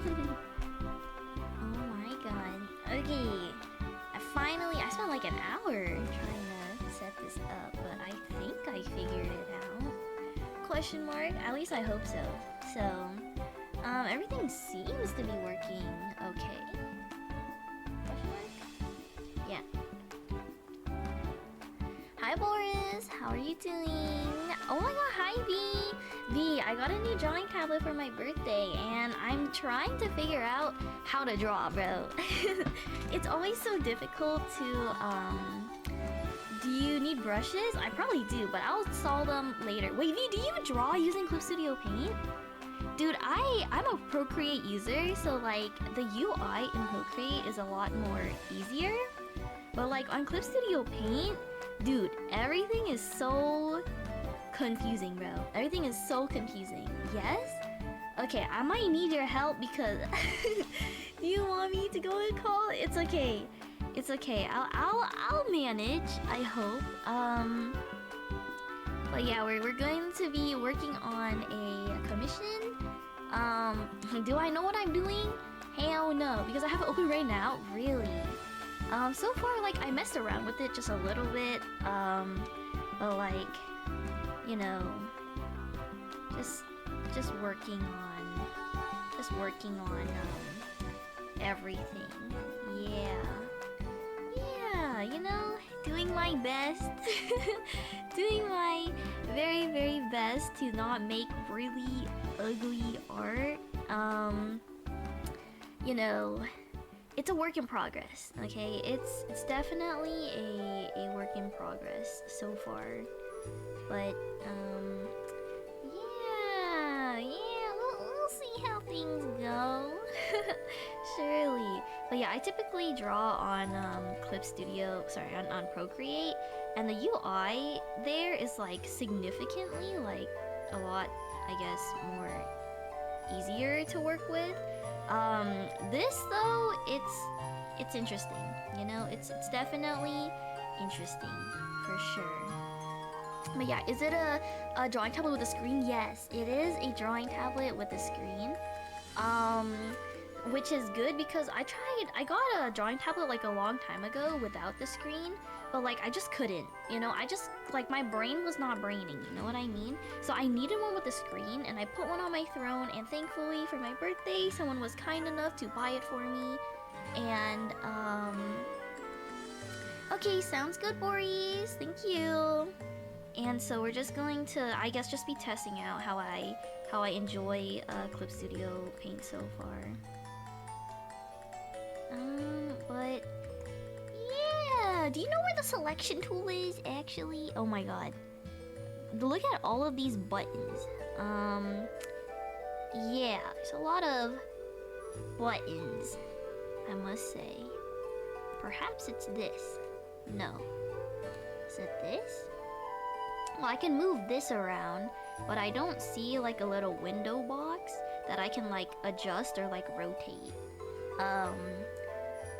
Oh my god. Okay. I spent like an hour trying to set this up, but I think I figured it out. Question mark? At least I hope so. So, everything seems to be working okay. Question mark? Yeah. Hi Boris, how are you doing? Oh my god, hi V! V, I got a new drawing tablet for my birthday and I'm trying to figure out how to draw, bro. It's always so difficult to, do you need brushes? I probably do, but I'll solve them later. Wait, V, do you draw using Clip Studio Paint? Dude, I'm a Procreate user, so like the UI in Procreate is a lot more easier. But like on Clip Studio Paint, dude, everything is so confusing, bro. Everything is so confusing. Yes? Okay, I might need your help because do you want me to go and call? It's okay. It's okay. I'll manage, I hope. But yeah, we're going to be working on a commission. Do I know what I'm doing? Hell no, because I have it open right now. Really? So far, like, I messed around with it just a little bit, but like, you know, just working on, everything. Yeah, you know, doing my best, doing my very, very best to not make really ugly art, you know, it's a work in progress, okay? It's definitely a work in progress so far. But yeah, we'll see how things go. Surely. But yeah, I typically draw on on Procreate, and the UI there is like significantly like a lot, I guess, more easier to work with. This though, it's interesting. You know, it's definitely interesting for sure. But yeah, is it a drawing tablet with a screen? Yes, it is a drawing tablet with a screen. Which is good because I got a drawing tablet like a long time ago without the screen, but like I just couldn't, you know, like my brain was not braining, you know what I mean? So I needed one with a screen and I put one on my throne, and thankfully for my birthday, someone was kind enough to buy it for me. And okay, sounds good, Boris. Thank you. And so we're just going to, I guess, just be testing out how I enjoy Clip Studio Paint so far. But yeah, do you know where the selection tool is actually? Oh my god. Look at all of these buttons. Yeah, there's a lot of buttons, I must say. Perhaps it's this. No. Is it this? Well, I can move this around, but I don't see like a little window box that I can like adjust or like rotate.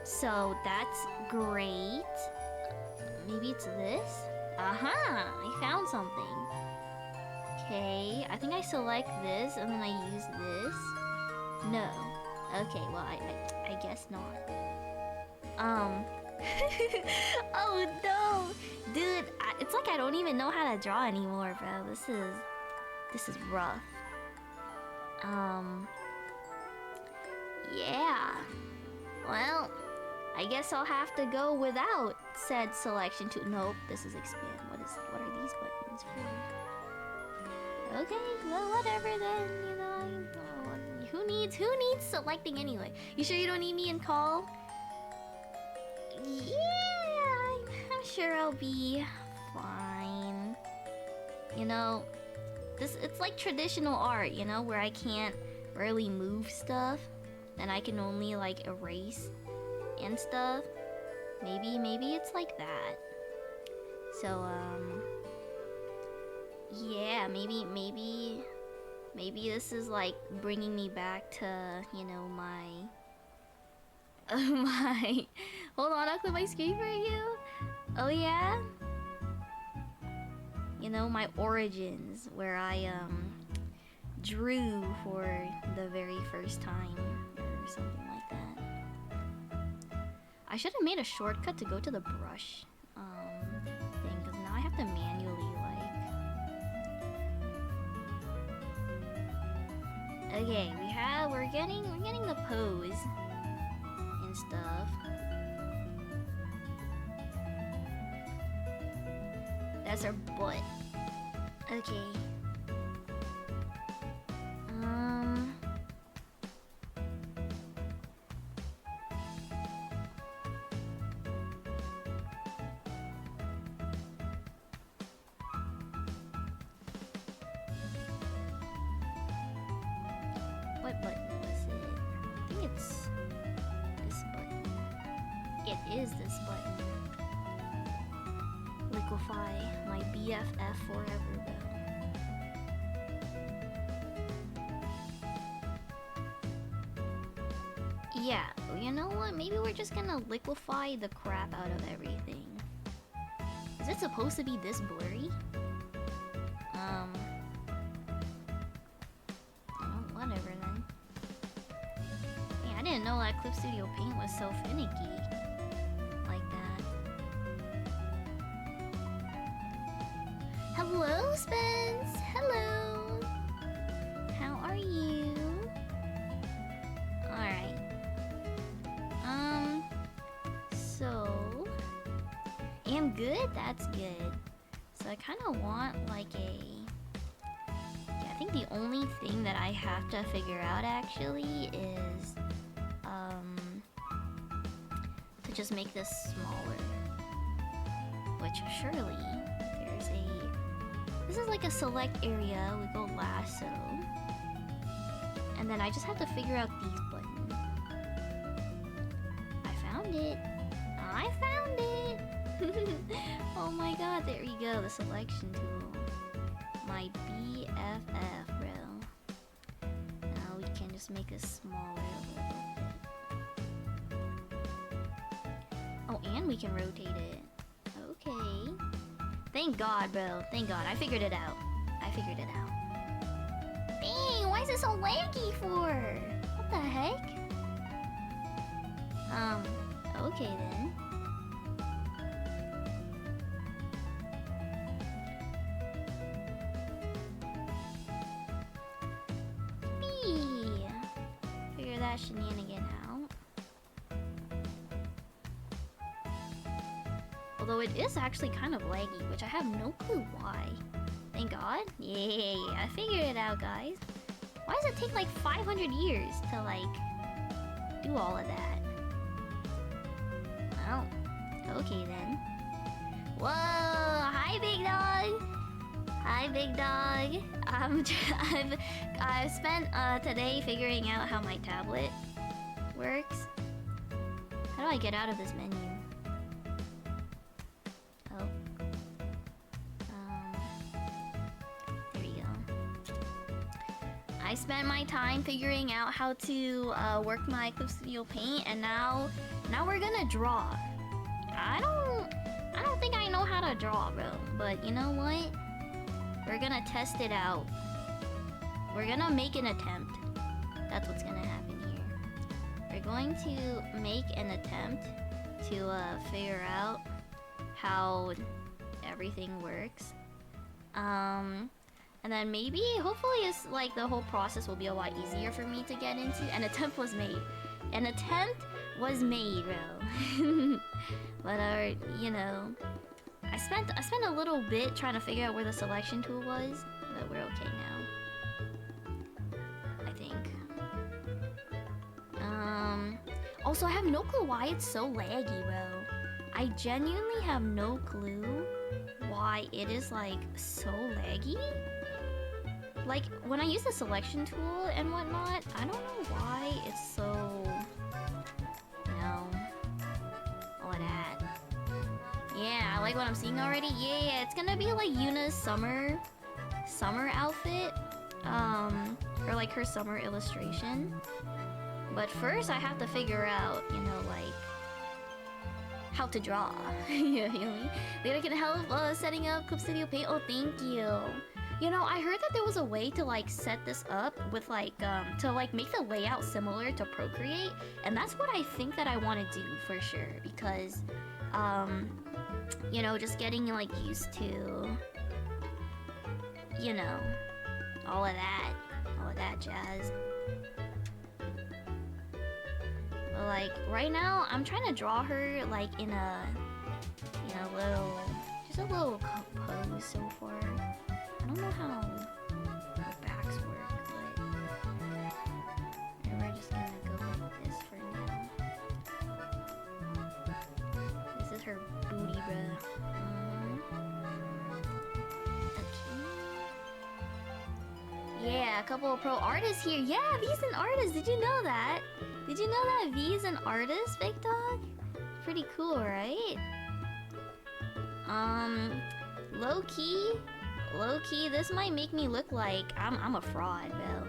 So that's great. Maybe it's this? Aha! I found something. Okay, I think I select this and then I use this. No. Okay, well I guess not. Oh no! Dude, it's like I don't even know how to draw anymore, bro. This is rough. Yeah. Well, I guess I'll have to go without said selection to. Nope, this is expand. What are these buttons for? Okay, well whatever then, you know. Who needs selecting anyway? You sure you don't need me in call? Yeah, I'm sure I'll be fine. You know, it's like traditional art, you know, where I can't really move stuff and I can only like erase and stuff. Maybe it's like that. So yeah, maybe this is like bringing me back to, you know, my my hold on, I'll clip my screen for you. Oh yeah, you know, my origins, where I drew for the very first time or something like that. I should have made a shortcut to go to the brush thing, because now I have to manually like. Okay, we're getting the pose and stuff. That's our butt. Okay. What button was it? I think it's this button. It is this button. Liquefy, my BFF forever, bro. Yeah, you know what? Maybe we're just gonna liquefy the crap out of everything. Is it supposed to be this blurry? Oh, whatever then. Yeah, I didn't know that Clip Studio Paint was so finicky like that. Hello, Spence! Hello! How are you? Alright. So... am good? That's good. So I kind of want like a... yeah, I think the only thing that I have to figure out actually is... to just make this smaller. Which surely there's a... this is like a select area. We go lasso. And then I just have to figure out these buttons. I found it. I found it. Oh my god, there you go, the selection tool. My BFF, bro. Now we can just make this smaller a little bit. Oh, and we can rotate it. Okay. Thank god, bro. Thank god. I figured it out. I figured it out. Dang, why is it so laggy for? What the heck? Okay then. Eee. Figure that shenanigan out. Although it is actually kind of laggy, which I have no clue why. Thank god. Yay, I figured it out, guys. Why does it take like 500 years to like do all of that? Well, okay then. Whoa! Hi, big dog. Hi, big dog. I've spent today figuring out how my tablet works. How do I get out of this menu? Oh. There we go. I spent my time figuring out how to work my Clip Studio Paint, and now we're gonna draw. I don't think I know how to draw, bro. But you know what? We're gonna test it out. We're gonna make an attempt. That's what's gonna happen here. We're going to make an attempt to figure out how everything works. And then maybe, hopefully, it's like the whole process will be a lot easier for me to get into. An attempt was made. An attempt was made, bro. But you know, I spent a little bit trying to figure out where the selection tool was, but we're okay now. I think. Also, I have no clue why it's so laggy, bro. I genuinely have no clue why it is like so laggy. Like when I use the selection tool and whatnot, I don't know why it's so, you know, all of that. Yeah, I like what I'm seeing already. Yeah, it's gonna be like Yuna's summer outfit, or like her summer illustration. But first, I have to figure out, you know, like how to draw. You know what I mean? They can help setting up Clip Studio Paint. Oh, thank you. You know, I heard that there was a way to like set this up with like to like make the layout similar to Procreate, and that's what I think that I want to do for sure because you know, just getting like used to, you know, all of that jazz. But like right now I'm trying to draw her like in a, you know, just a little pose so far. I don't know how backs work, but we're just gonna go like this for now. This is her booty, bruh. Okay. Yeah, a couple of pro artists here. Yeah, V's an artist. Did you know that? Did you know that V's an artist, Big Dog? Pretty cool, right? Low key, this might make me look like I'm a fraud, bro.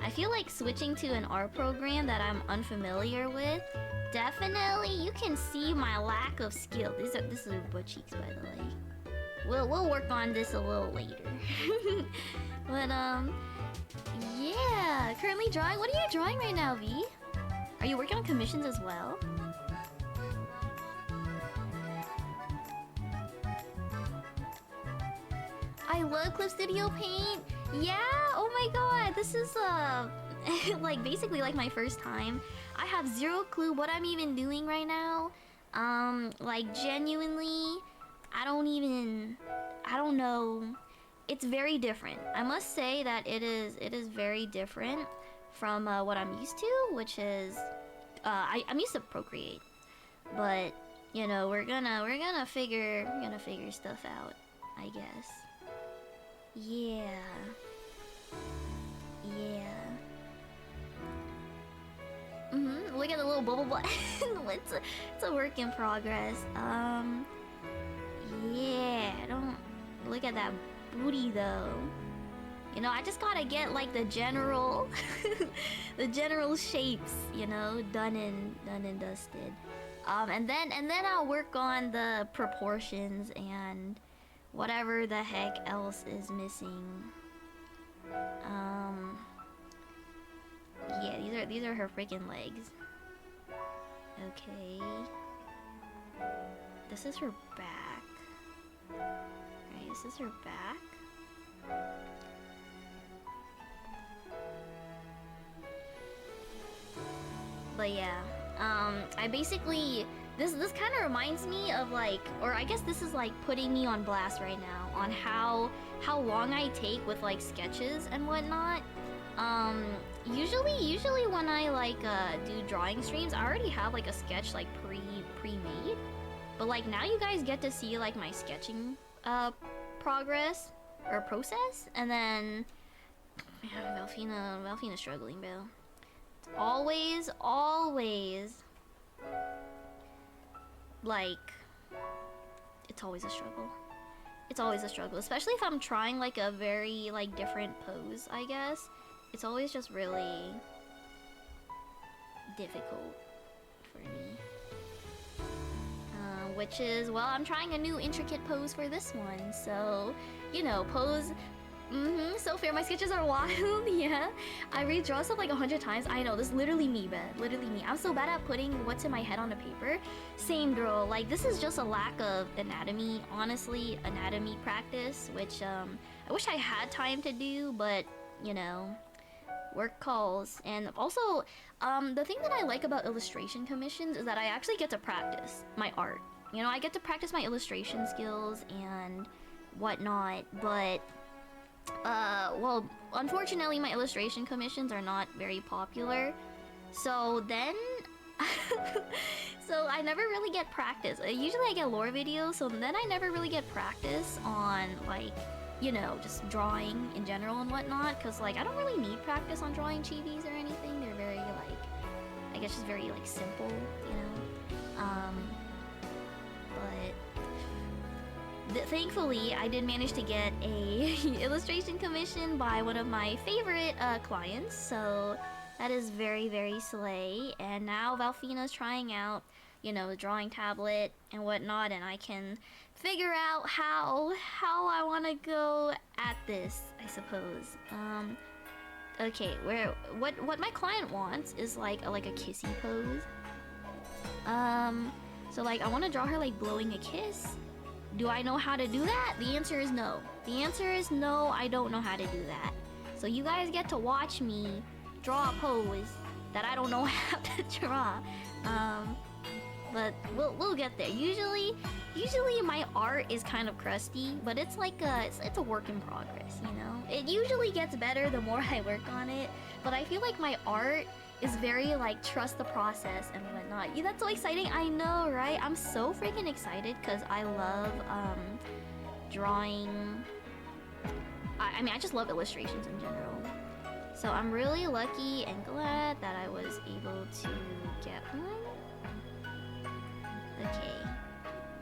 I feel like switching to an art program that I'm unfamiliar with. Definitely, you can see my lack of skill. This is her butt cheeks, by the way. We'll work on this a little later. But yeah. Currently drawing. What are you drawing right now, V? Are you working on commissions as well? I love Clip Studio Paint. Yeah, oh my god, this is like basically like my first time. I have zero clue what I'm even doing right now. Like genuinely, I don't know. It's very different. I must say that it is very different from what I'm used to, which is I'm used to Procreate, but you know we're gonna figure stuff out, I guess. Yeah. Look at the little bubble butt. It's a work in progress. Yeah. Don't look at that booty though. You know, I just gotta get like the general, the general shapes. You know, done and dusted. And then I'll work on the proportions and whatever the heck else is missing. Yeah, these are her freaking legs. Okay. This is her back. Right, this is her back. But yeah, I basically this kind of reminds me of like, or I guess this is like putting me on blast right now on how long I take with like sketches and whatnot. Usually when I like do drawing streams, I already have like a sketch like pre-made. But like now you guys get to see like my sketching progress or process, and then yeah, Valfina's struggling, bro. It's always like it's always a struggle. It's always a struggle, especially if I'm trying like a very like different pose, I guess. It's always just really difficult for me. Which is, well, I'm trying a new intricate pose for this one, so, you know, pose. So fair, my sketches are wild. Yeah, I redraw stuff like 100 times. I know, this is literally me, but literally me. I'm so bad at putting what's in my head on the paper. Same, girl. Like, this is just a lack of anatomy, honestly, anatomy practice, which I wish I had time to do, but you know, work calls. And also, the thing that I like about illustration commissions is that I actually get to practice my art. You know, I get to practice my illustration skills and whatnot, but well, unfortunately my illustration commissions are not very popular, so then so I never really get practice. Usually I get lore videos, so then I never really get practice on like, you know, just drawing in general and whatnot, because like I don't really need practice on drawing chibis or anything. They're very like, I guess just very like simple, you know. But thankfully, I did manage to get a illustration commission by one of my favorite clients, so that is very, very slay. And now Valfina's trying out, you know, the drawing tablet and whatnot, and I can figure out how I want to go at this, I suppose. Okay, what my client wants is like a kissy pose. So like I want to draw her like blowing a kiss. Do I know how to do that? The answer is no. The answer is no, I don't know how to do that. So you guys get to watch me draw a pose that I don't know how to draw. But we'll get there. Usually my art is kind of crusty, but it's like it's a work in progress, you know? It usually gets better the more I work on it, but I feel like my art is very like trust the process and whatnot. Yeah, that's so exciting. I know, right? I'm so freaking excited because I love drawing. I mean, I just love illustrations in general. So I'm really lucky and glad that I was able to get one. Okay.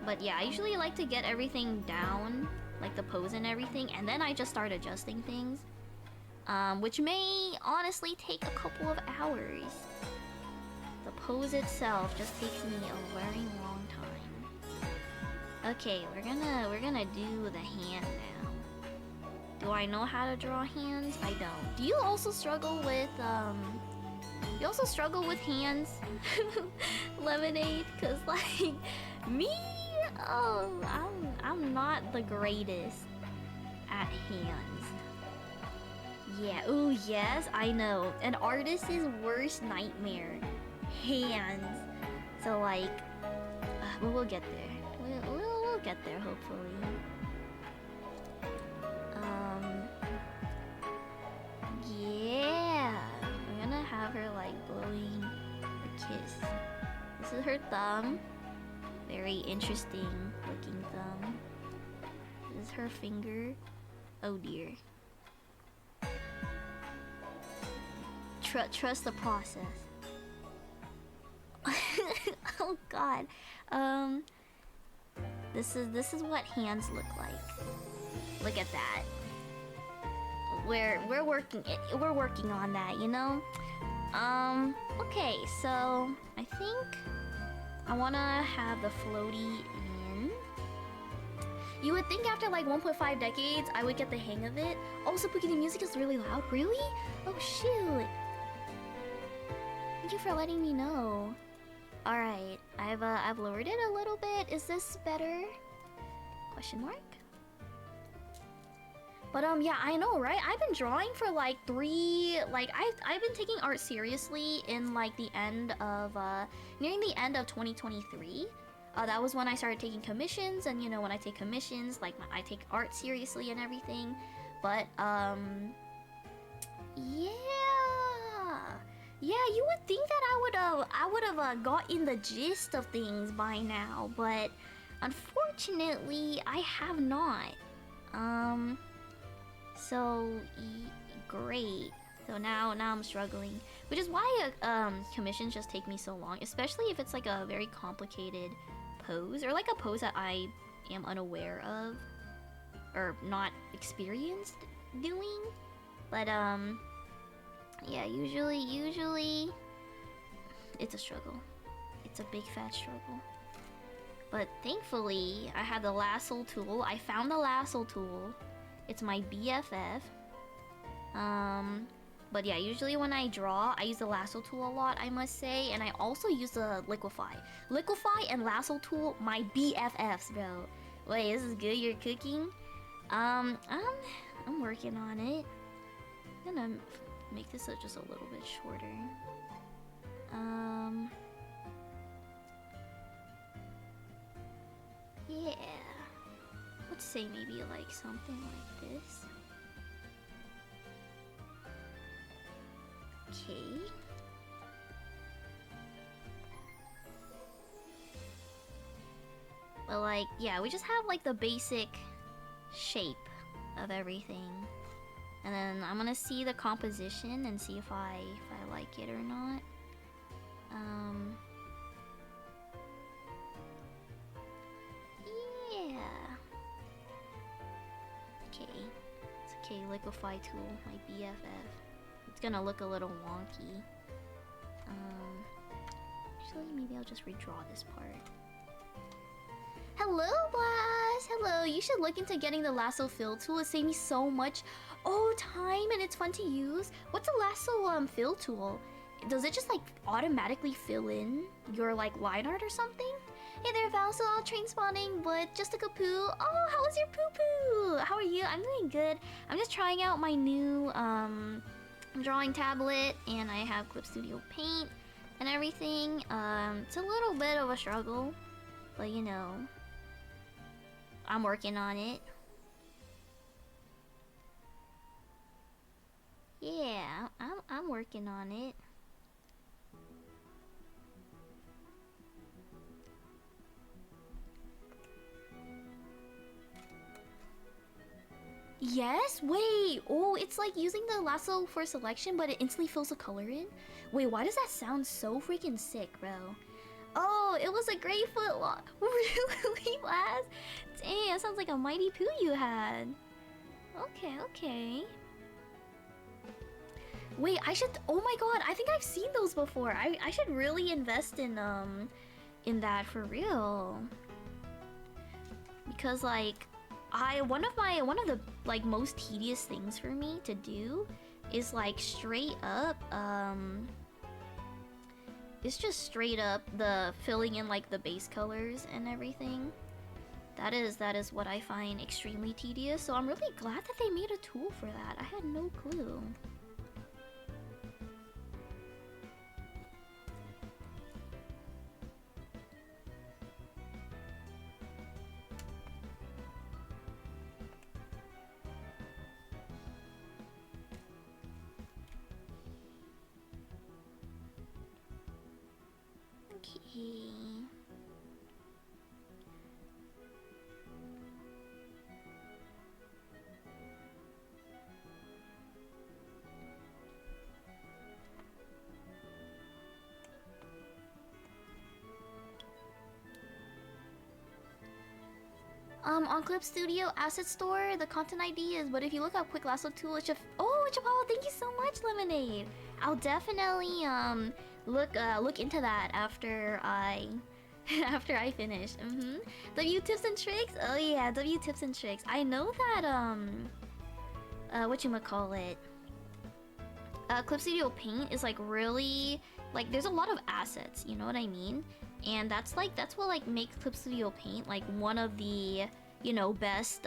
But yeah, I usually like to get everything down, like the pose and everything, and then I just start adjusting things. Which may honestly take a couple of hours. The pose itself just takes me a very long time. Okay, we're gonna do the hand now. Do I know how to draw hands? I don't. Do you also struggle with hands? Lemonade? Cause like me, oh, I'm not the greatest at hands. Yeah, ooh, yes, I know. An artist's worst nightmare. Hands. So like, but we'll get there. We'll get there, hopefully. Yeah. We're gonna have her like blowing a kiss. This is her thumb. Very interesting looking thumb. This is her finger. Oh dear. Trust the process. Oh god. This is what hands look like. Look at that. We're working on that, you know? Okay, so I think I wanna have the floaty in. You would think after like 1.5 decades I would get the hang of it. Oh, Spooky, the music is really loud. Really? Oh shoot. Thank you for letting me know. All right, I've lowered it a little bit. Is this better? Question mark. But yeah, I know, right? I've been drawing for like I've been taking art seriously in like the end of nearing the end of 2023. That was when I started taking commissions, and you know, when I take commissions, like I take art seriously and everything. But yeah, you would think that I would have gotten the gist of things by now, but unfortunately, I have not. So great. So now I'm struggling, which is why commissions just take me so long, especially if it's like a very complicated pose or like a pose that I am unaware of or not experienced doing. But yeah, usually it's a struggle. It's a big fat struggle. But thankfully, I had the lasso tool. I found the lasso tool. It's my BFF. But yeah, usually when I draw, I use the lasso tool a lot, I must say, and I also use the liquify. Liquify and lasso tool, my BFFs, bro. Wait, this is good. You're cooking. I'm working on it. I'm gonna make this just a little bit shorter. Yeah. Let's say maybe like something like this. Okay. But like, yeah, we just have like the basic shape of everything. And then I'm gonna see the composition and see if I like it or not. Yeah. Okay. It's okay, liquify tool, my BFF. It's gonna look a little wonky. Actually, maybe I'll just redraw this part. Hello, Blast! Hello, you should look into getting the lasso fill tool. It saved me so much time and it's fun to use. What's a lasso fill tool? Does it just like automatically fill in your like line art or something? Hey there, Val, so all train spawning, but just a kapoo. Oh, how was your poo-poo? How are you? I'm doing good. I'm just trying out my new drawing tablet, and I have Clip Studio Paint and everything. It's a little bit of a struggle, but you know, I'm working on it. Yeah, I'm working on it. Yes? Wait. Oh, it's like using the lasso for selection, but it instantly fills the color in? Wait, why does that sound so freaking sick, bro? Oh, it was a great foot lock. Really, Blast? Dang, that sounds like a mighty poo you had. Okay, okay. Wait, I should... Oh my god, I think I've seen those before. I should really invest in that for real. Because, like... one of the like most tedious things for me to do is like straight up it's just straight up the filling in like the base colors and everything. That is what I find extremely tedious, so I'm really glad that they made a tool for that. I had no clue. Okay. On Clip Studio Asset Store, the content ID is, but if you look up Quick Lasso Tool, it should... Oh, Chapala, thank you so much, Lemonade! I'll definitely, look into that after I... after I finish. W Tips and Tricks? Oh yeah, W Tips and Tricks. I know that, whatchamacallit? Clip Studio Paint is, like, really... Like, there's a lot of assets, you know what I mean? And that's what like makes Clip Studio Paint like one of the, you know, best,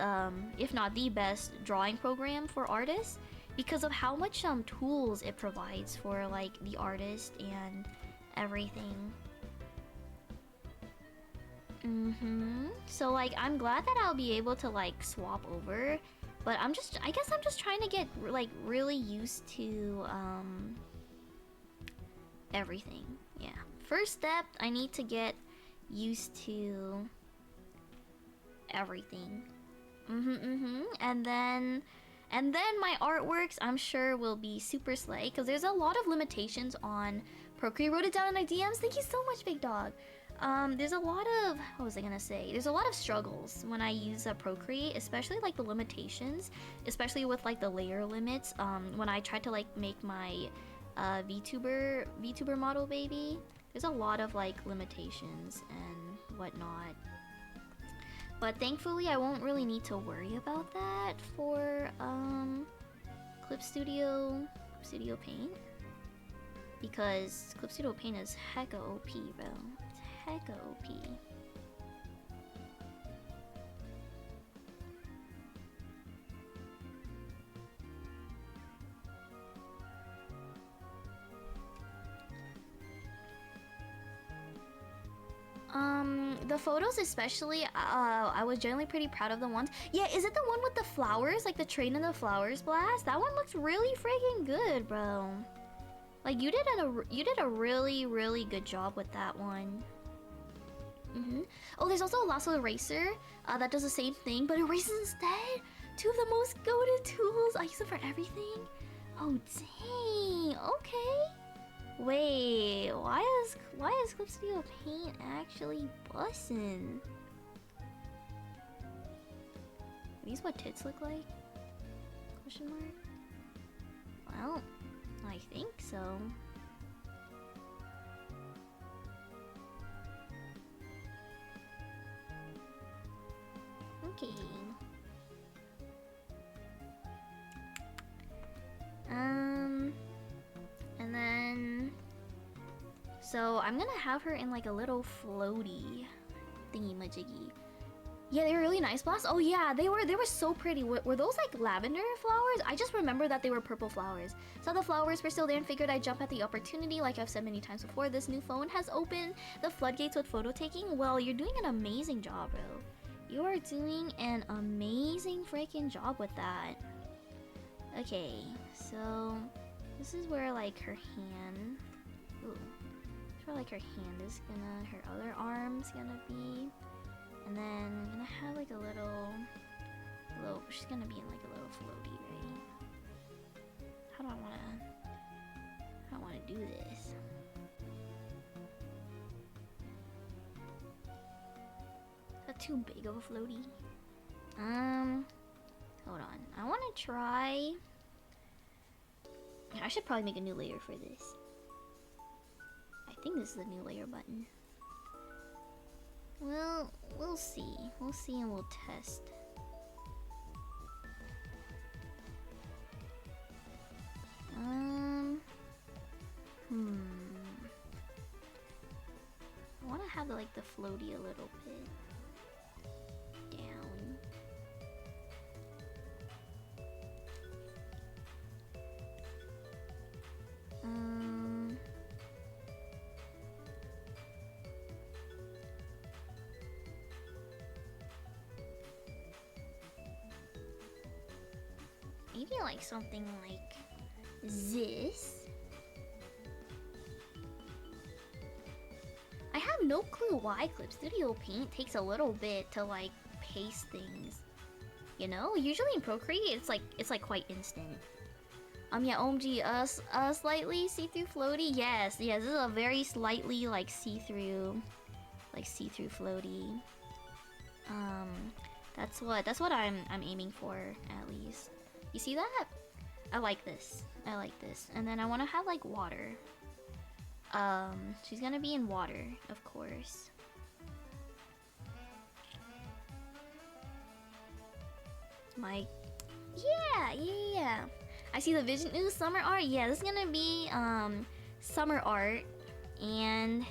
if not the best drawing program for artists, because of how much tools it provides for like the artist and everything. So like I'm glad that I'll be able to like swap over, but I guess I'm just trying to get like really used to everything. Yeah. First step, I need to get used to everything. And then my artworks, I'm sure, will be super slay, because there's a lot of limitations on Procreate. Wrote it down in my DMs. Thank you so much, Big Dog. There's a lot of, what was I gonna say? There's a lot of struggles when I use Procreate, especially like the limitations, especially with like the layer limits. When I tried to like make my VTuber model baby. There's a lot of like limitations and whatnot, but thankfully I won't really need to worry about that for Clip Studio Paint, because Clip Studio Paint is hecka OP, bro. It's hecka OP. The photos especially, I was generally pretty proud of the ones. Yeah, is it the one with the flowers? Like the train and the flowers, Blast? That one looks really freaking good, bro. Like you did a really, really good job with that one. Oh, there's also a lasso eraser that does the same thing, but erases instead. Two of the most goated tools. I use it for everything. Oh, dang. Okay. Wait, why is Clip Studio Paint actually bussin'? Are these what tits look like? Question mark? Well, I think so. Okay. And then... So, I'm gonna have her in like a little floaty thingy-majiggy. Yeah, they were really nice, Blast. Oh yeah, they were so pretty. Were those like lavender flowers? I just remember that they were purple flowers. Saw the flowers were still there and figured I'd jump at the opportunity. Like I've said many times before, this new phone has opened the floodgates with photo taking. Well, you're doing an amazing job, bro. You are doing an amazing freaking job with that. Okay, so this is where like her hand. Ooh, that's where like her hand is gonna, her other arm's gonna be. And then I'm gonna have like a little, she's gonna be in like a little floaty, right? How do I wanna do this? Is that too big of a floaty? Hold on. I wanna try. I should probably make a new layer for this. I think this is the new layer button. Well, we'll see. We'll see and we'll test. I want to have like the floaty a little bit down. Maybe like something like this. I have no clue why Clip Studio Paint takes a little bit to like paste things. You know, usually in Procreate it's like quite instant. Yeah, OMG, slightly see-through floaty. Yes, this is a very slightly like see-through floaty. That's what I'm aiming for at least. You see that? I like this. And then I want to have like water. She's gonna be in water, of course. Yeah. I see the Vision Ooze summer art. Yeah, this is gonna be summer art, and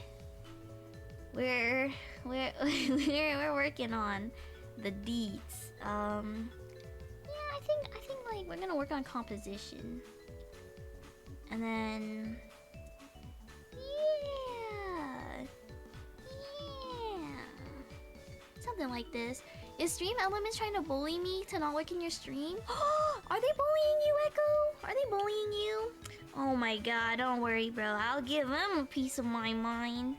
we're working on the deeds. Yeah, I think like we're gonna work on composition, and then yeah, something like this. Is Stream Elements trying to bully me to not work in your stream? Are they bullying you, Echo? Are they bullying you? Oh my god, don't worry, bro. I'll give them a piece of my mind.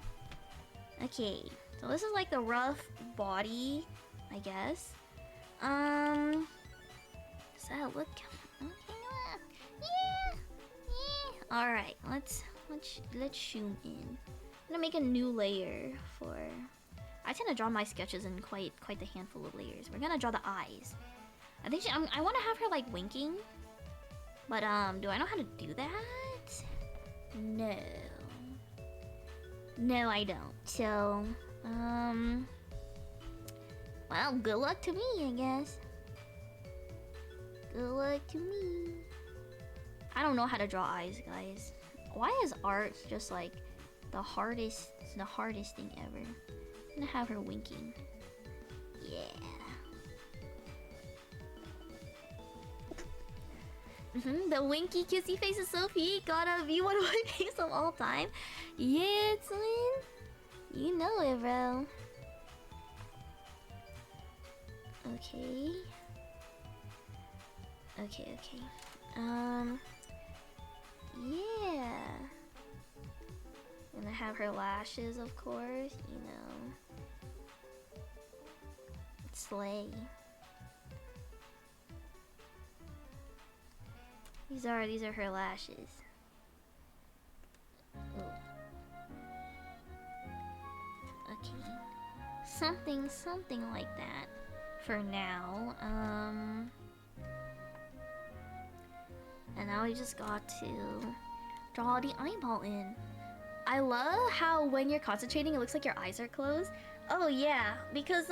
Okay, so this is like the rough body, I guess. Does that look okay? Yeah. All right, let's zoom in. I'm gonna make a new layer for. I tend to draw my sketches in quite the handful of layers. We're gonna draw the eyes. I think I want to have her like winking, but do I know how to do that? No, I don't. So well, good luck to me, I guess. Good luck to me. I don't know how to draw eyes, guys. Why is art just like the hardest thing ever? I'm gonna have her winking. Yeah. The winky kissy face is so peak. Gotta be one of my faves of all time. Yeah, twin. You know it, bro. Okay. Yeah. Gonna have her lashes, of course, you know. Slay. These are her lashes. Ooh. Okay. Something like that for now. And now we just got to draw the eyeball in. I love how when you're concentrating, it looks like your eyes are closed. Oh yeah, because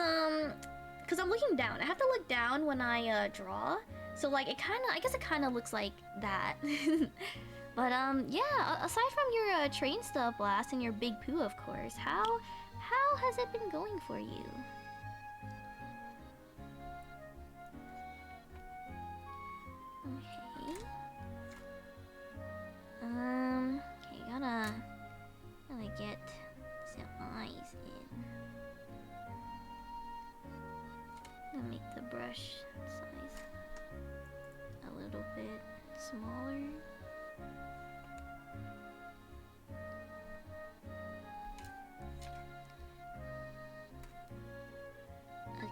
because I'm looking down. I have to look down when I draw. So like it kind of, I guess it kind of looks like that. But yeah. Aside from your train stuff, Blast, and your big poo, of course, how has it been going for you? Okay. Okay, gotta get some eyes in. Gonna make the brush size a little bit smaller. Okay.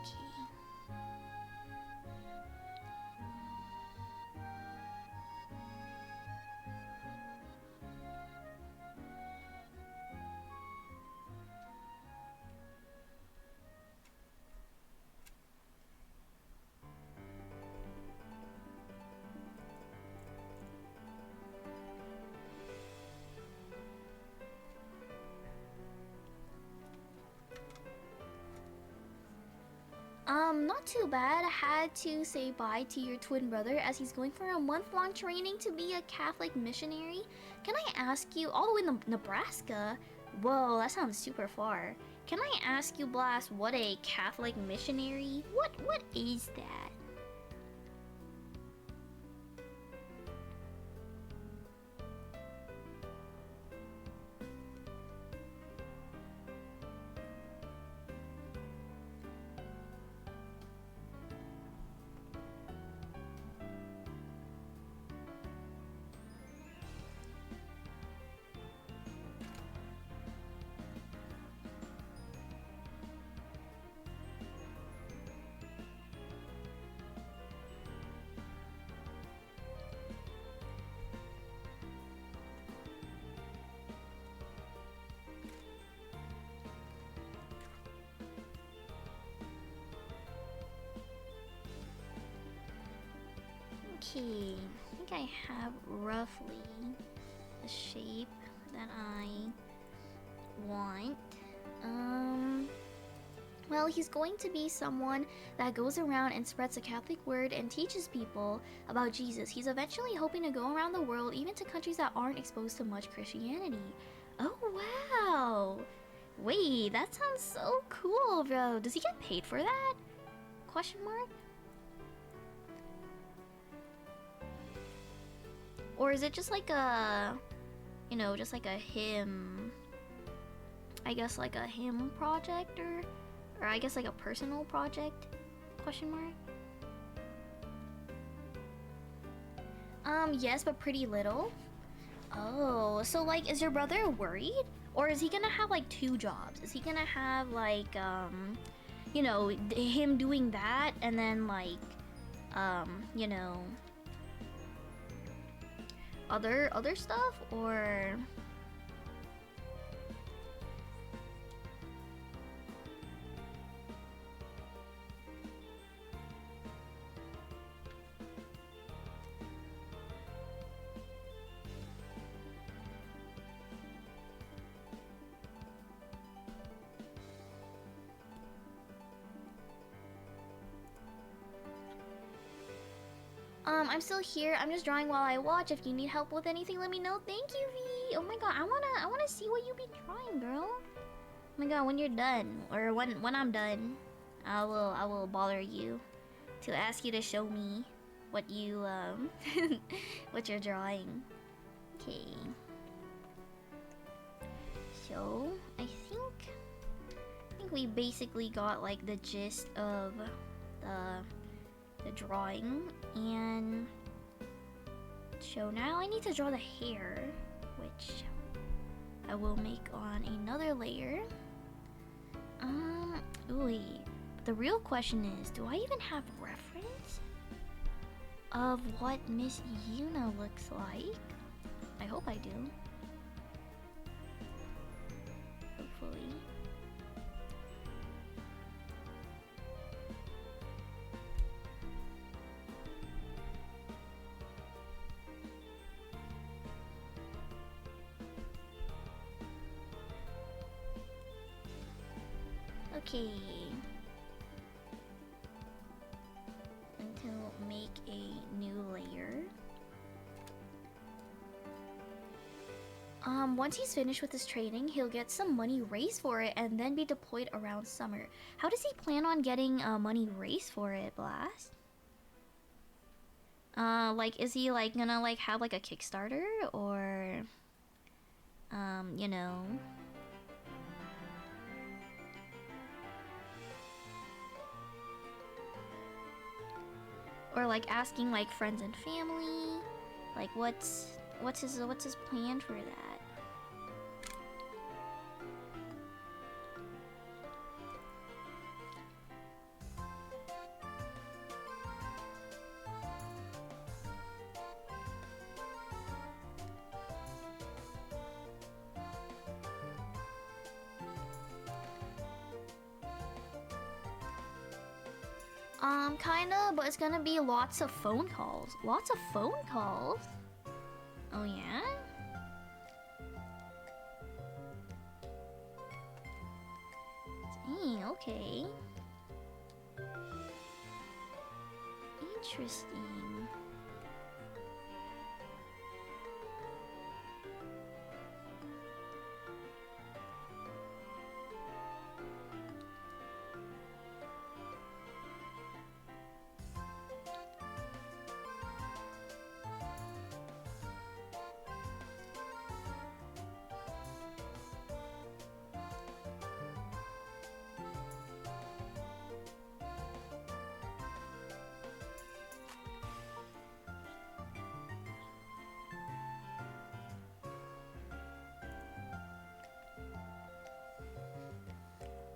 Not too bad. I had to say bye to your twin brother as he's going for a month-long training to be a Catholic missionary. Can I ask you, all the way in Nebraska? Whoa, that sounds super far. Can I ask you, Blast, what a Catholic missionary? What is that? Okay, I think I have roughly the shape that I want. Well, he's going to be someone that goes around and spreads the Catholic word and teaches people about Jesus. He's eventually hoping to go around the world, even to countries that aren't exposed to much Christianity. Oh, wow! Wait, that sounds so cool, bro. Does he get paid for that? Question mark? Or is it just like a, you know, just like a hymn, I guess like a hymn project, or I guess like a personal project, question mark? Yes, but pretty little. Oh, so like, is your brother worried? Or is he gonna have like 2 jobs? Is he gonna have like, you know, him doing that and then like, you know, other stuff, or I'm still here. I'm just drawing while I watch. If you need help with anything, let me know. Thank you, V. Oh my god, I wanna see what you've been drawing, girl. Oh my god, when you're done, or when I'm done, I will bother you to ask you to show me what you what you're drawing. Okay. So I think we basically got like the gist of the drawing, and so now I need to draw the hair, which I will make on another layer. Ooh, the real question is, do I even have reference of what Miss Yuna looks like? I hope I do. Hopefully. Okay. Once he's finished with his training, he'll get some money raised for it and then be deployed around summer. How does he plan on getting money raised for it, Blast? Like, is he like gonna like have like a Kickstarter or, you know? Or like asking like friends and family? Like what's his plan for that? Kinda, but it's gonna be lots of phone calls. Lots of phone calls? Oh yeah? Dang, okay. Interesting.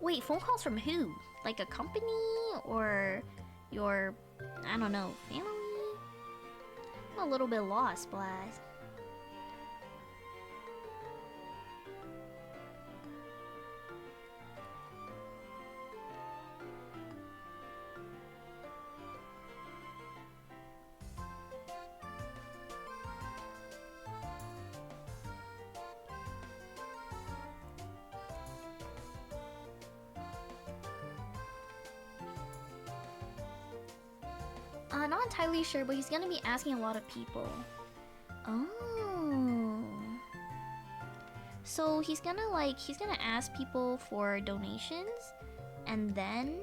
Wait, phone calls from who? Like a company or your, I don't know, family? I'm a little bit lost, Blast. Not entirely sure, but he's gonna be asking a lot of people. Oh. So he's gonna ask people for donations and then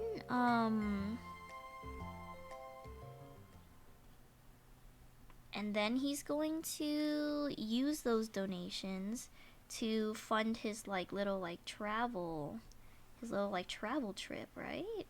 he's going to use those donations to fund his like little like travel trip, right?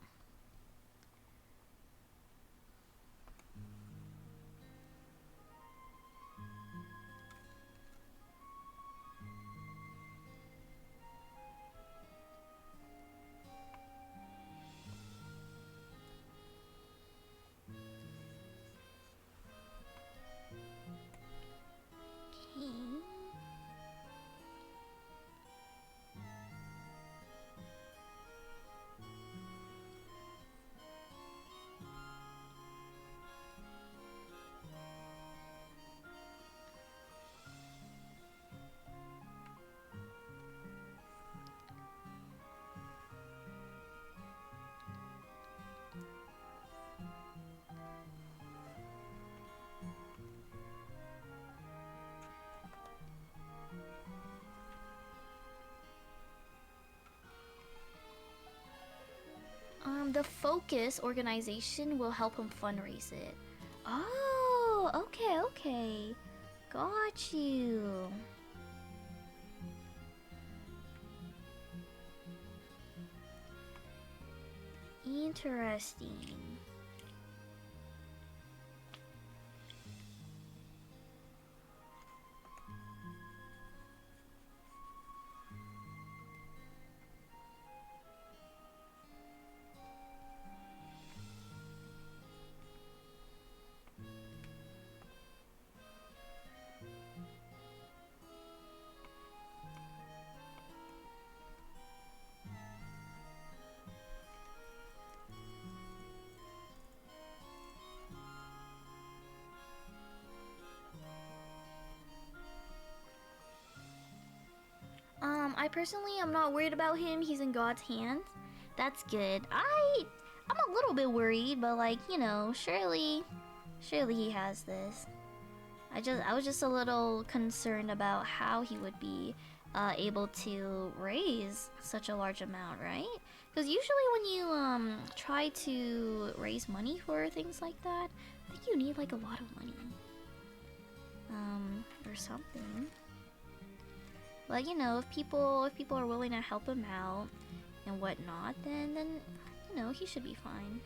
The Focus organization will help him fundraise it. Oh, okay, okay. Got you. Interesting. I personally am not worried about him. He's in God's hands. That's good. I'm a little bit worried, but like, you know, surely he has this. I was just a little concerned about how he would be able to raise such a large amount, right? Because usually when you try to raise money for things like that, I think you need like a lot of money, or something. But you know, if people are willing to help him out and whatnot, then you know, he should be fine.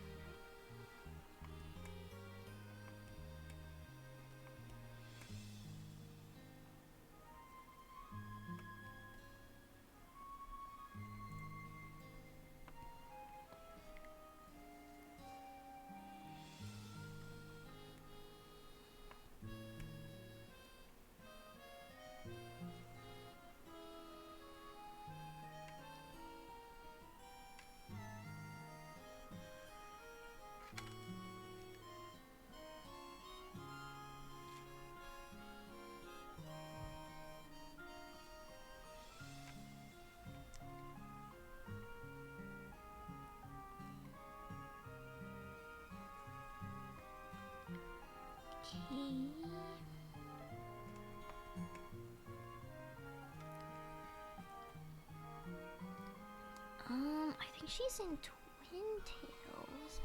I think she's in Twin Tails.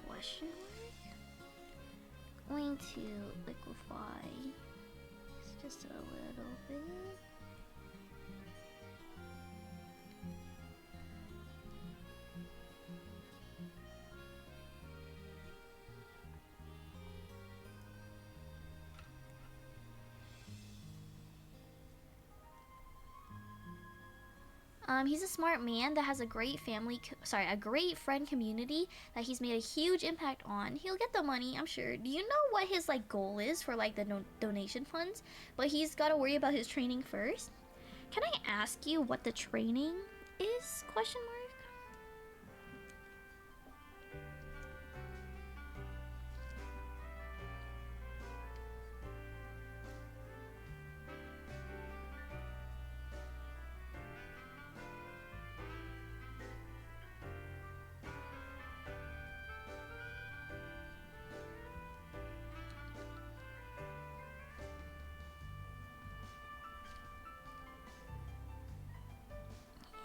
Question mark? Going to liquefy. It's just a little bit. He's a smart man that has a great a great friend community that he's made a huge impact on. He'll get the money, I'm sure. Do you know what his like goal is for like the donation funds? But he's got to worry about his training first. Can I ask you what the training is? Question mark.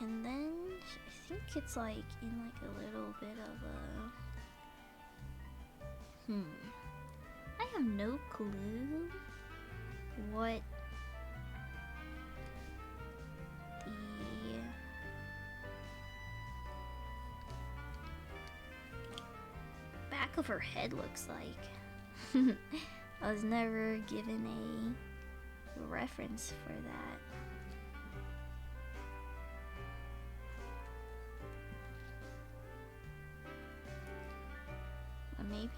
And then I think it's like in like a little bit of a I have no clue what the back of her head looks like. I was never given a reference for that. Maybe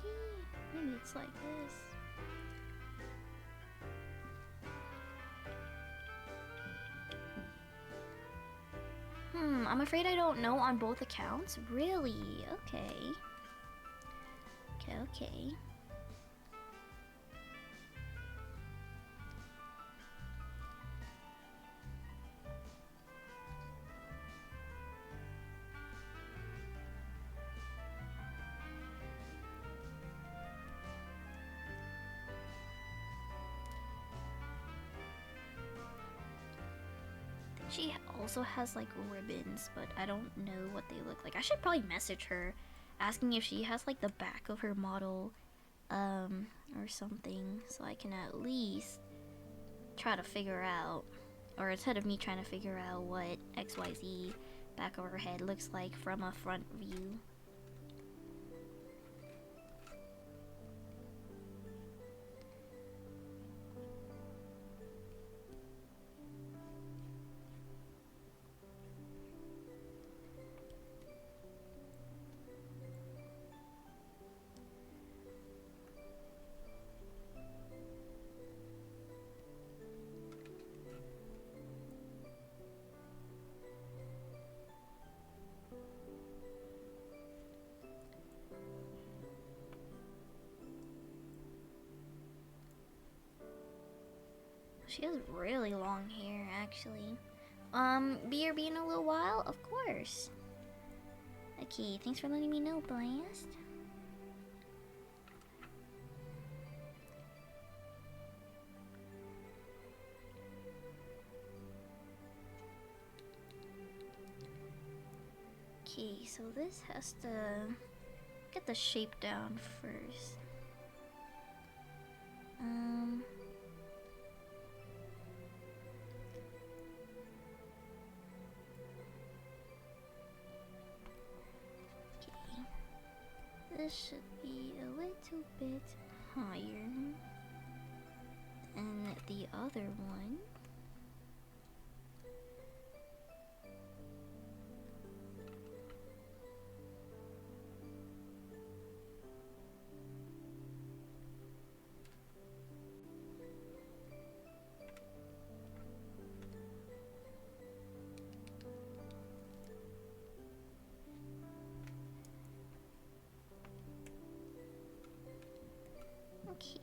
it's like this. I'm afraid I don't know on both accounts. Really? Okay. Okay. She also has like ribbons, but I don't know what they look like. I should probably message her asking if she has like the back of her model or something, so I can at least try to figure out, or instead of me trying to figure out what XYZ back of her head looks like from a front view. She has really long hair, actually. BRB in a little while? Of course. Okay, thanks for letting me know, Blast. Okay, so this has to get the shape down first. Okay. This should be a little bit higher than the other one. Okay.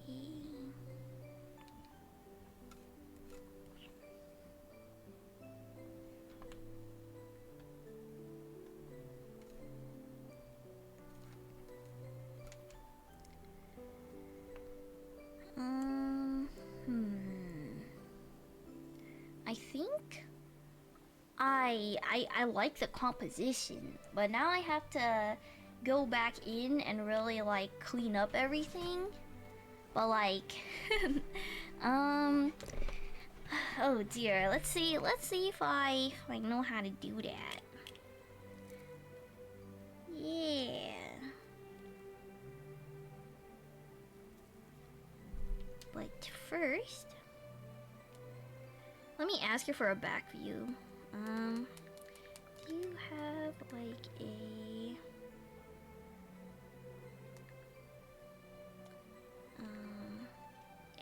I think I like the composition, but now I have to go back in and really like clean up everything. But like, oh dear. Let's see if I know how to do that. Yeah. But first, let me ask you for a back view. Do you have like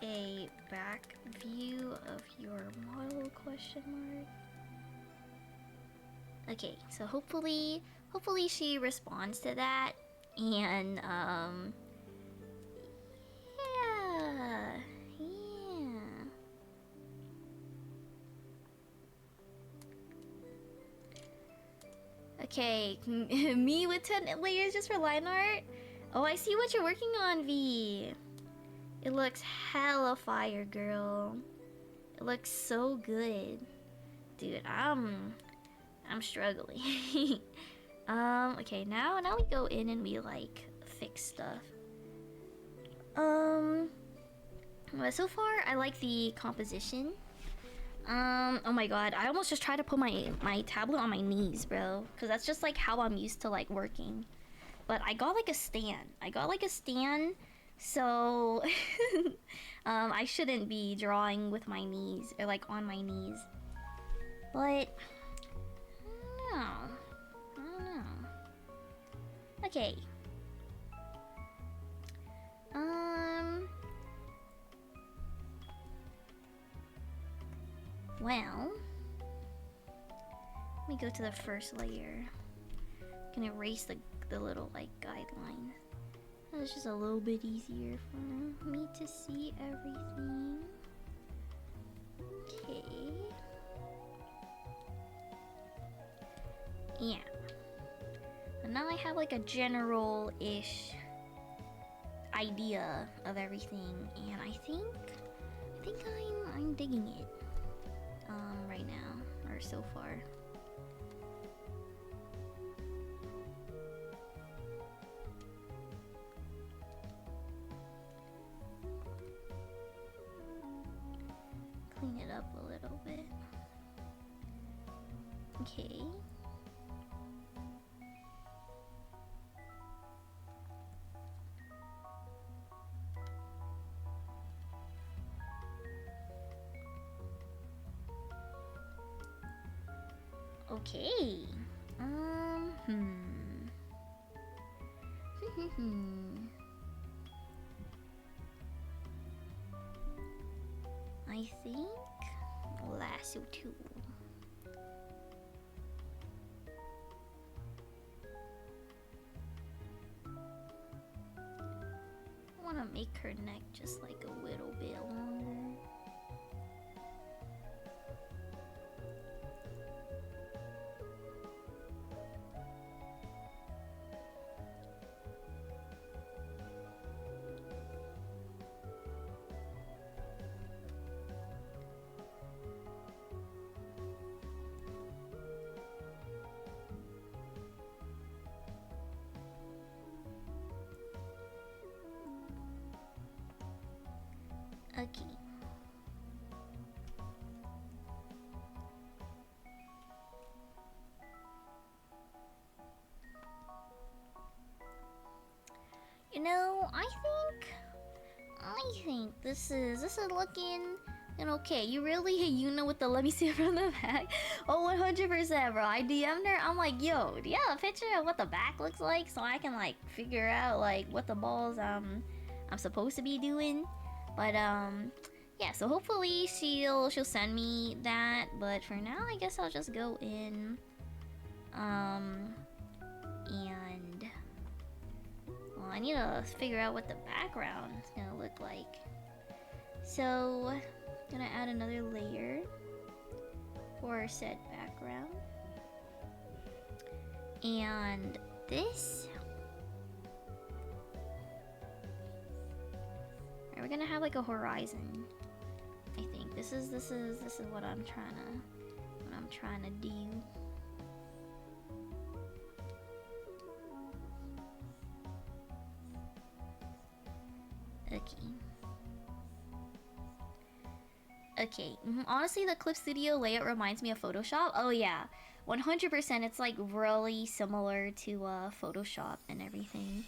a back view of your model, question mark? Okay, so hopefully she responds to that, and yeah. Okay, me with 10 layers just for line art? Oh, I see what you're working on, V. It looks hella fire, girl. It looks so good. Dude, I'm struggling. Okay, now we go in and we like fix stuff. But so far I like the composition. Oh my god, I almost just tried to put my tablet on my knees, bro, because that's just like how I'm used to like working. But I got like a stand, so I shouldn't be drawing with my knees or like on my knees. But I don't know. Okay. Well, let me go to the first layer. I can erase the little like guidelines. It's just a little bit easier for me to see everything. Okay. Yeah. And now I have like a general-ish idea of everything, and I think I'm digging it. Right now, or so far. Clean it up a little bit. Okay. Okay. I think lasso tool. I want to make her neck just like a little bit longer. I think this is looking and okay. You know what the let me see from the back. Oh, 100%, bro. I DM'd her. I'm like, yo, do you have a picture of what the back looks like so I can like figure out like what the balls I'm supposed to be doing. But yeah, so hopefully she'll send me that. But for now, I guess I'll just go in and well, I need to figure out what the background is gonna look like. So, gonna add another layer for said background. And this. Alright, we're gonna have like a horizon. I think this is what I'm trying to do. Okay. Honestly, the Clip Studio layout reminds me of Photoshop. Oh yeah, 100%. It's like really similar to Photoshop and everything.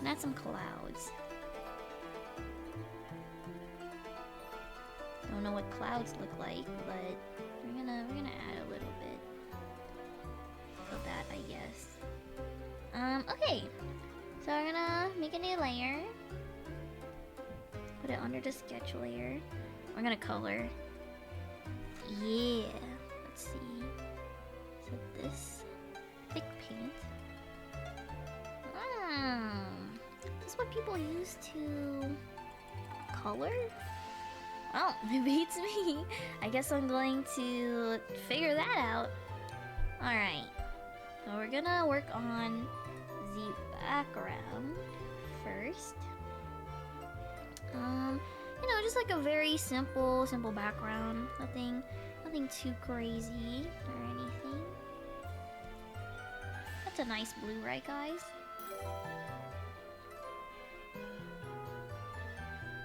And add some clouds. Don't know what clouds look like, but we're gonna add a little bit of that, I guess. Okay. So we're gonna make a new layer. Put it under the sketch layer. We're gonna color. Yeah. Let's see. So this thick paint. This is what people use to color? Oh, it beats me. I guess I'm going to figure that out. Alright. So we're gonna work on the background first. You know, just like a very simple background. Nothing too crazy or anything. That's a nice blue, right, guys?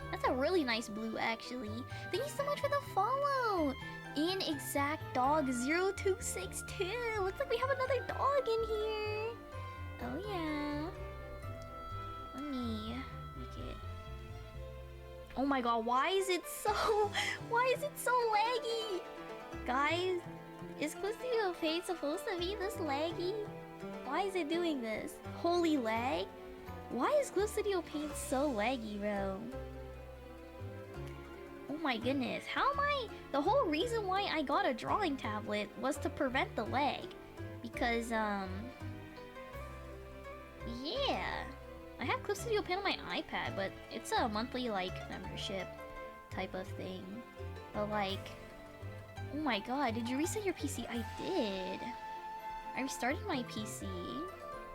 That's a really nice blue, actually. Thank you so much for the follow! In exact dog 0262. Looks like we have another dog in here. Oh yeah. Let me make it. Oh my god, why is it so laggy? Guys, is Clip Studio Paint supposed to be this laggy? Why is it doing this? Holy lag? Why is Clip Studio Paint so laggy, bro? Oh my goodness, how am I? The whole reason why I got a drawing tablet was to prevent the lag. Because, yeah. I have Clip Studio Paint on my iPad, but it's a monthly, like, membership type of thing. But, like, oh my god, did you reset your PC? I did. I restarted my PC,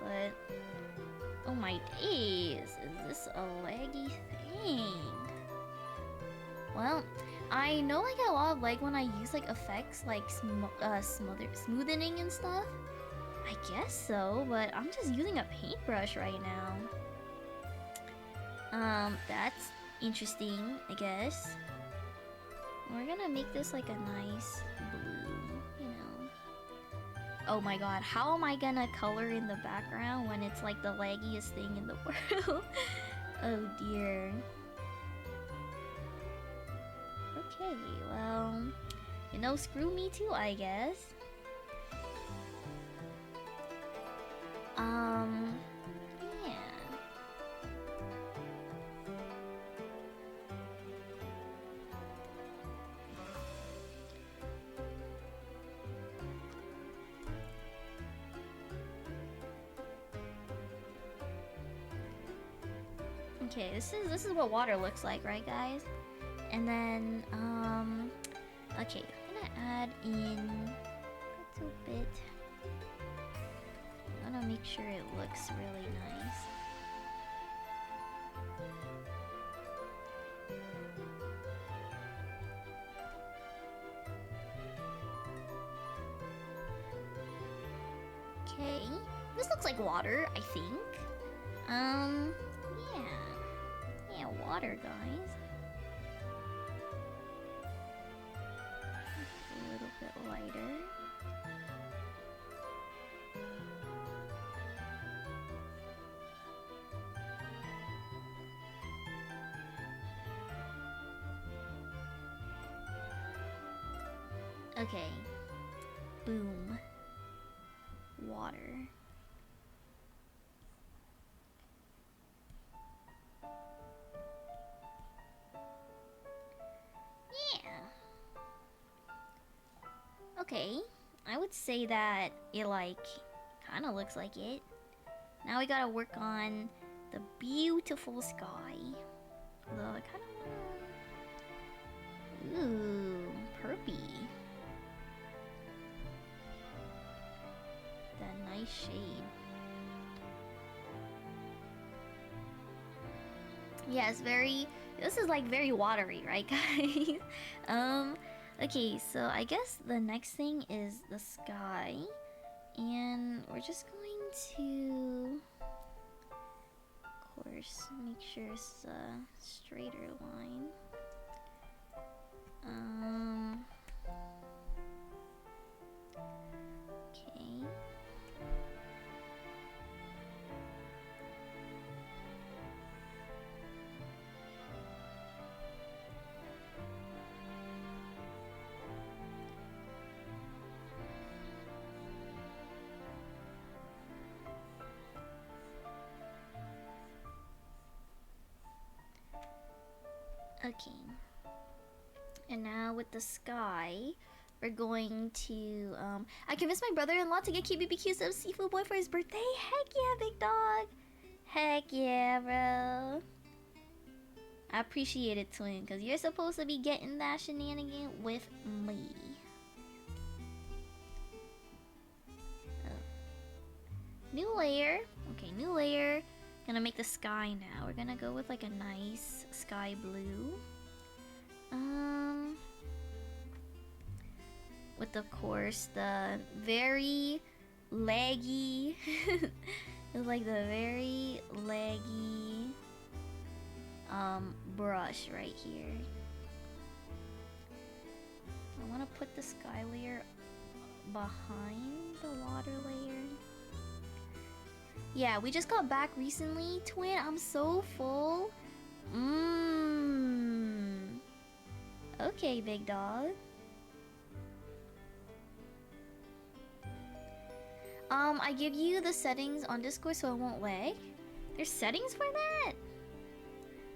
but oh my days, is this a laggy thing? Well, I know I get a lot of lag when I use like effects like smoothing and stuff. I guess so, but I'm just using a paintbrush right now. That's interesting, I guess. We're gonna make this like a nice blue, you know. Oh my god, how am I gonna color in the background when it's like the laggiest thing in the world? Oh dear. Okay, well, you know, screw me too, I guess. Yeah. Okay, this is what water looks like, right, guys? And then, okay, I'm gonna add in a little bit. I'm gonna make sure it looks really nice. Okay, this looks like water, I think. Yeah, water, guys. A little bit lighter. Okay. Boom. Water. Yeah. Okay. I would say that it like kind of looks like it. Now we gotta work on the beautiful sky. Although I kind of wanna... Ooh, perpy. That nice shade. Yeah, it's very... This is like very watery, right, guys? Okay, so I guess the next thing is the sky. And we're just going to... Of course, make sure it's a straighter line. Okay. Okay. And now with the sky, we're going to, I convinced my brother-in-law to get KBBQ some seafood boy for his birthday. Heck yeah, big dog. Heck yeah, bro. I appreciate it, twin, because you're supposed to be getting that shenanigan with me. Oh. New layer. Okay, new layer. Gonna make the sky now. We're gonna go with like a nice sky blue. With of course the very laggy like the very laggy brush right here. I want to put the sky layer behind the water layer. Yeah, we just got back recently, twin. I'm so full. Okay, big dog. I give you the settings on Discord so it won't lag. There's settings for that?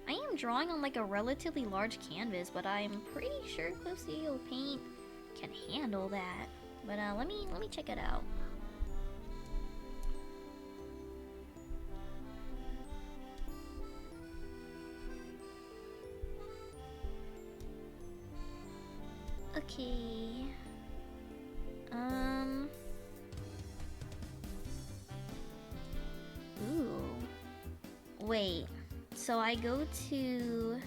I am drawing on like a relatively large canvas, but I'm pretty sure Clip Studio Paint can handle that. But let me check it out. Okay. Ooh. Wait. So I go to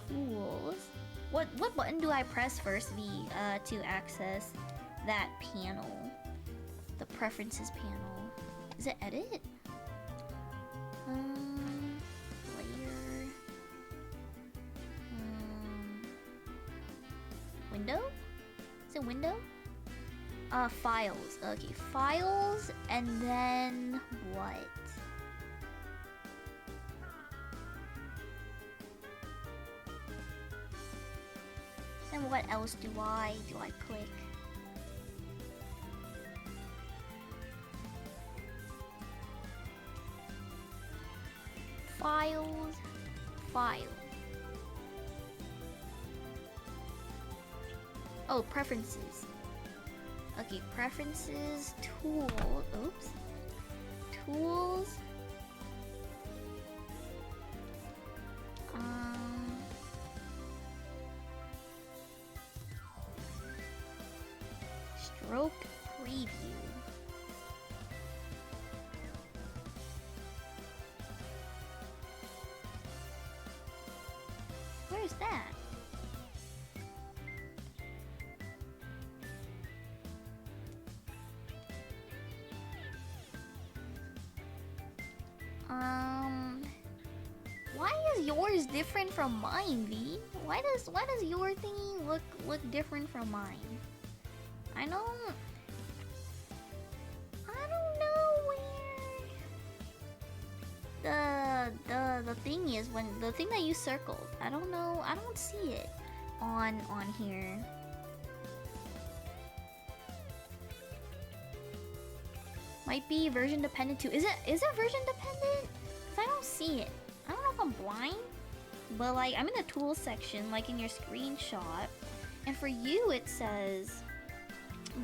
tools. What button do I press first, V, to access that panel? The preferences panel. Is it edit? Layer. Window? Is it window? Files. Okay, files, and then what? And what else do I click? Files, file. Oh, preferences. Okay, preferences, tool, oops. Tools. Stroke preview. Where's that? Why is yours different from mine, V? Why does your thingy look different from mine? I don't know where the thing is, when the thing that you circled. I don't know. I don't see it on here. Might be version dependent too. Is it version dependent? Cause I don't see it. I don't know if I'm blind, but like I'm in the tools section, like in your screenshot, and for you it says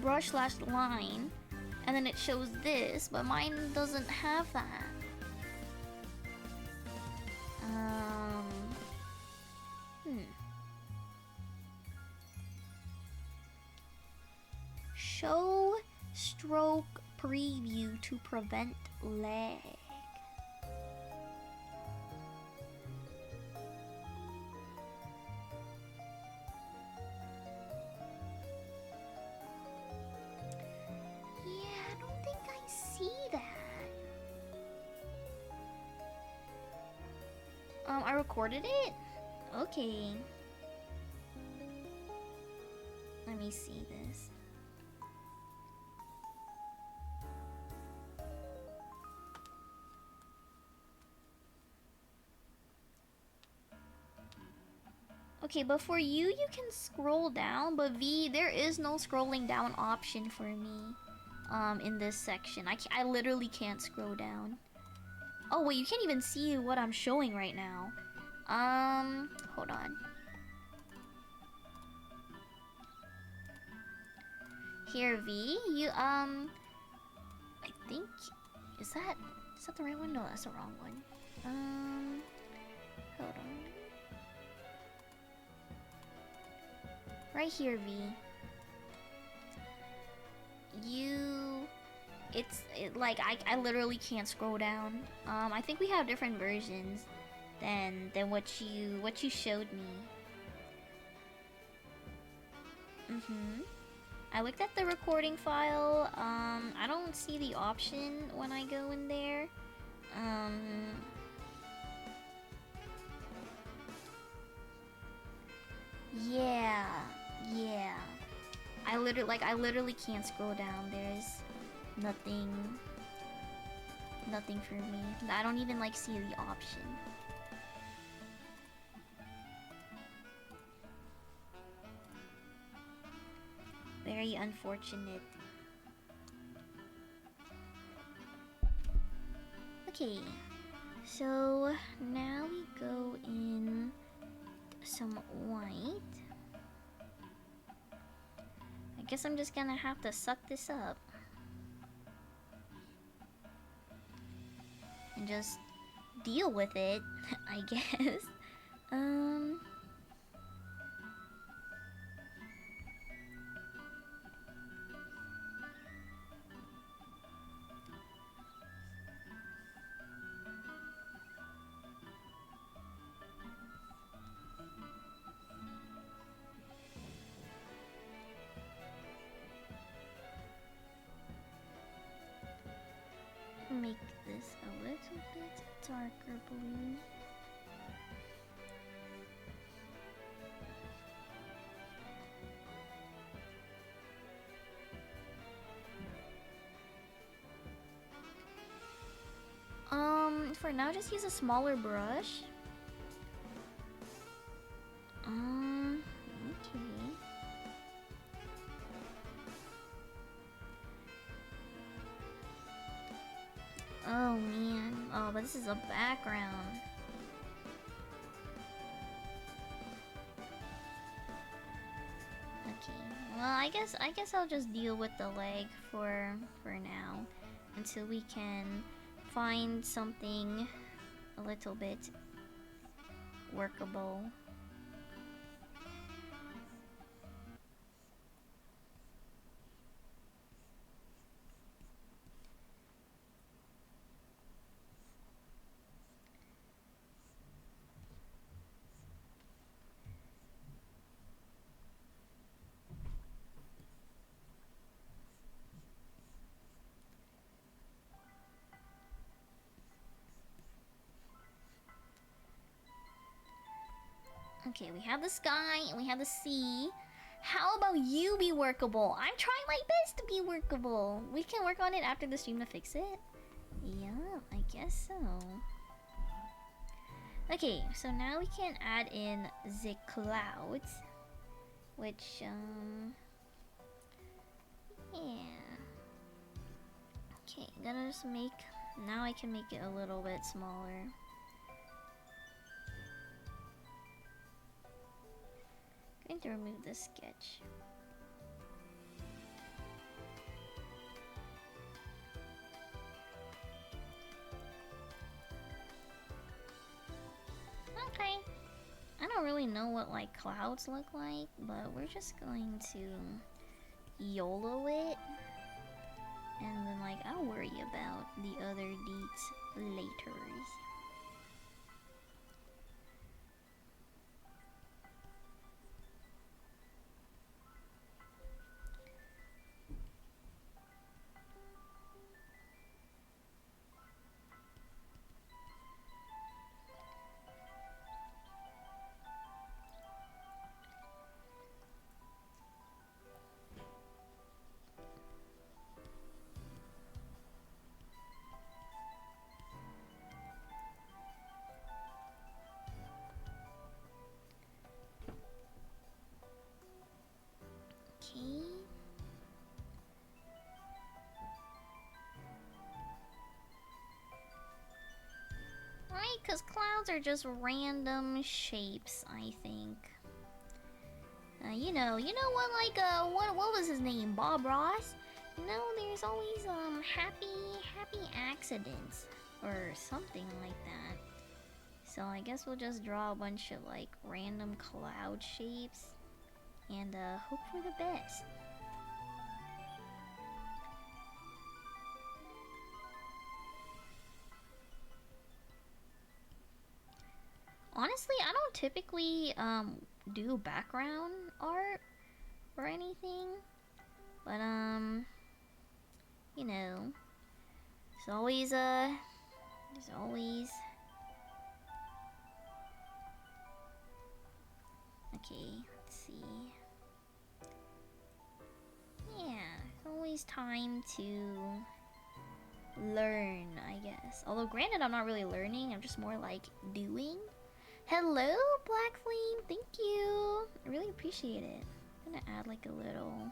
brush slash line, and then it shows this, but mine doesn't have that. Show stroke preview to prevent lag. Yeah, I don't think I see that. I recorded it? Okay. Let me see this. Okay, but for you, you can scroll down, but V, there is no scrolling down option for me, in this section. I literally can't scroll down. Oh wait, you can't even see what I'm showing right now. Hold on. Here, V, you, I think, is that the right one? No, that's the wrong one. Hold on. Right here, V. Like, I literally can't scroll down. I think we have different versions than what you showed me. I looked at the recording file. I don't see the option when I go in there. Yeah. I literally can't scroll down. There's nothing for me. I don't even like see the option. Very unfortunate. Okay, so now we go in some white. I guess I'm just gonna have to suck this up and just deal with it, I guess. Make this a little bit darker blue. For now, just use a smaller brush. Okay. Oh man. Oh, but this is a background. Okay. Well, I guess I'll just deal with the leg for now until we can find something a little bit workable. Okay, we have the sky and we have the sea. How about you be workable? I'm trying my best to be workable. We can work on it after the stream to fix it. Yeah, I guess so. Okay, so now we can add in the clouds, which, yeah. Okay, gonna just make... Now I can make it a little bit smaller. Going to remove this sketch. Okay. I don't really know what like clouds look like, but we're just going to YOLO it. And then like I'll worry about the other deets later. Okay. Right, because clouds are just random shapes, I think. You know what, like, what was his name? Bob Ross? You know, there's always, happy accidents. Or something like that. So I guess we'll just draw a bunch of, like, random cloud shapes. And, hope for the best. Honestly, I don't typically, do background art or anything. But, you know, there's always, okay, let's see. Yeah, there's always time to learn, I guess. Although, granted, I'm not really learning, I'm just more like doing. Hello, Black Flame, thank you. I really appreciate it. I'm gonna add like a little,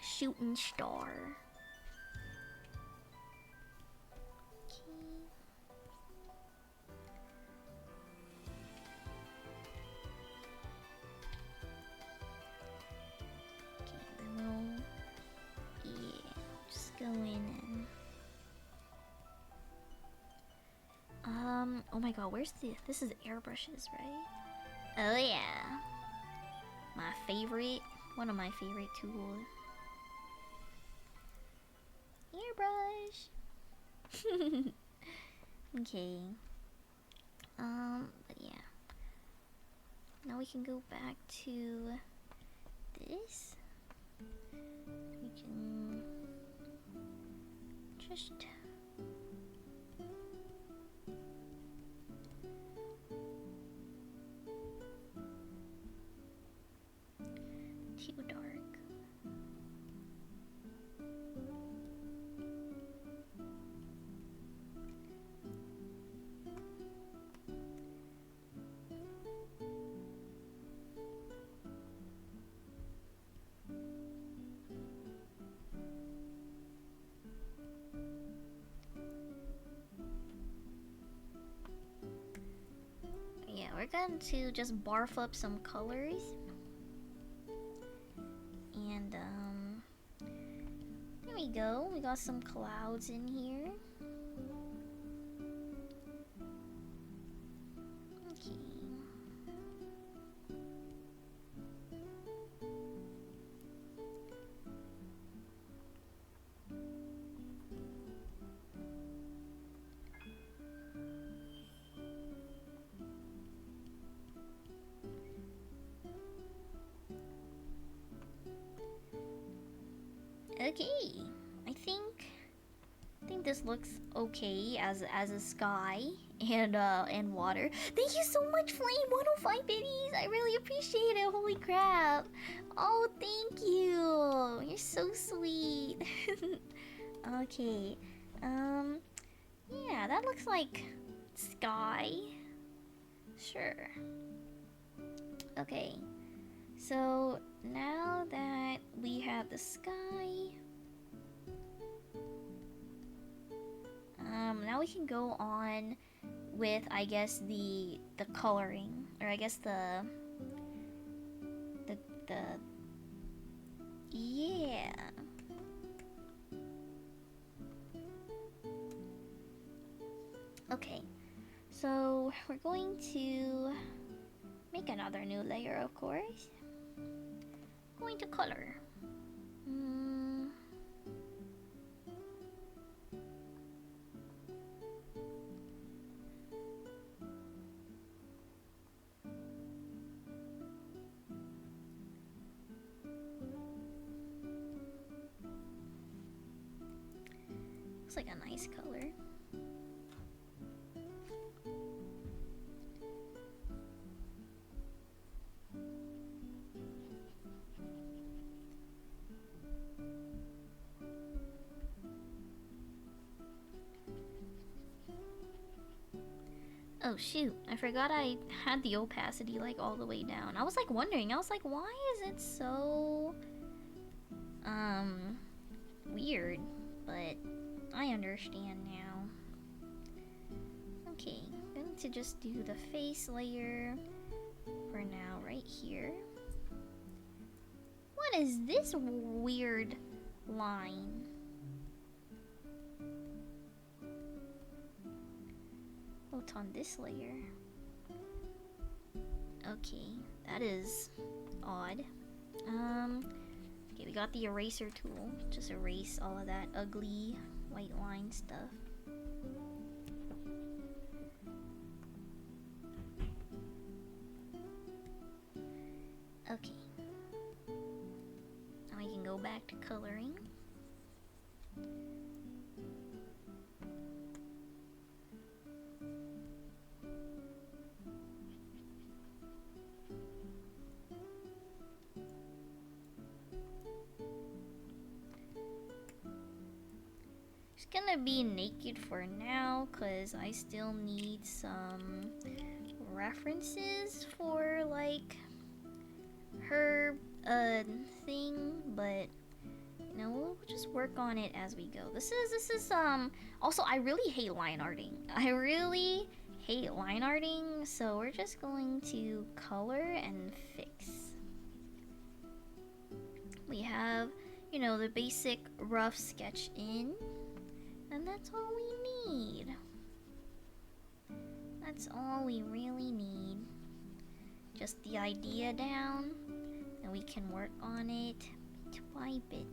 shooting star. Go in and oh my god, where's this is airbrushes, right? Oh yeah. My favorite, one of my favorite tools. Airbrush. Okay. But yeah. Now we can go back to this. We can just too dark. Yeah, we're going to just barf up some colors. And, there we go. We got some clouds in here. Okay. Okay, I think this looks okay as a sky and water. Thank you so much, Flame 105 biddies. I really appreciate it. Holy crap! Oh, thank you. You're so sweet. Okay, yeah, that looks like sky. Sure. Okay. So now that we have the sky, now we can go on with, I guess, the coloring, or I guess the yeah. Okay, so we're going to make another new layer, of course. Going to color. Looks like a nice color. Oh shoot, I forgot I had the opacity like all the way down. I was like wondering, I was like, why is it so weird? But I understand now. Okay, I'm going to just do the face layer for now right here. What is this weird line? Oh, it's on this layer. Okay, that is odd. Okay, we got the eraser tool. Just erase all of that ugly white line stuff. Okay. Now we can go back to coloring. Gonna be naked for now because I still need some references for like her thing, but you know, we'll just work on it as we go. This is also, I really hate line arting. I really hate line arting, so we're just going to color and fix. We have, you know, the basic rough sketch in. And that's all we need. That's all we really need. Just the idea down, and we can work on it bit by bit.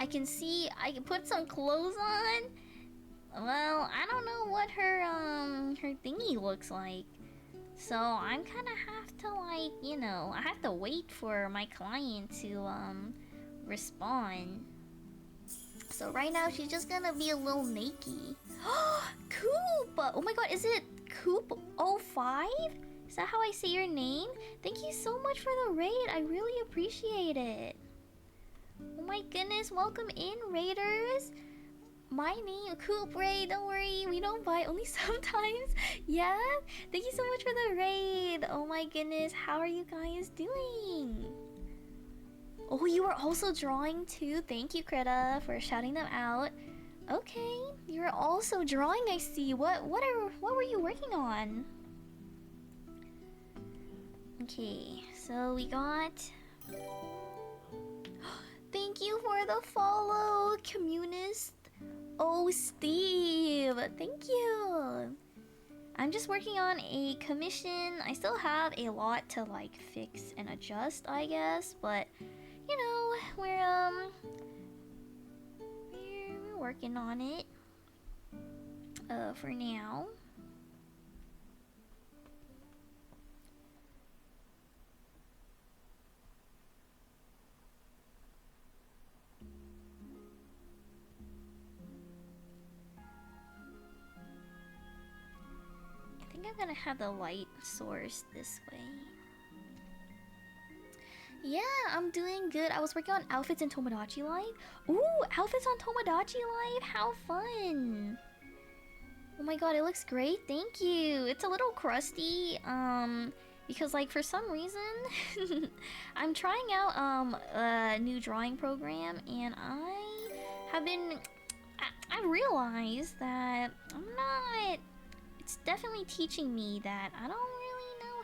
I can see, I can put some clothes on. Well, I don't know what her thingy looks like. So I'm kinda have to like, you know, I have to wait for my client to respond. So right now she's just gonna be a little naked. Coop! Oh my god, is it Coop05? Is that how I say your name? Thank you so much for the raid. I really appreciate it. Oh my goodness, welcome in, raiders. My name, Coop Raid, don't worry, we don't buy, only sometimes. Yeah, thank you so much for the raid. Oh my goodness, how are you guys doing? Oh, you are also drawing too. Thank you, Krita, for shouting them out. Okay, you're also drawing, I see. What were you working on? Okay, so we got... Thank you for the follow, communist. Oh, Steve, thank you. I'm just working on a commission. I still have a lot to like fix and adjust, I guess, but you know, we're working on it. for now. I think I'm gonna have the light source this way. Yeah, I'm doing good. I was working on outfits in Tomodachi Life. Ooh, outfits on Tomodachi Life. How fun. Oh my god, it looks great. Thank you. It's a little crusty, because like for some reason, I'm trying out a new drawing program, and I realized that I'm not. It's definitely teaching me that I don't really know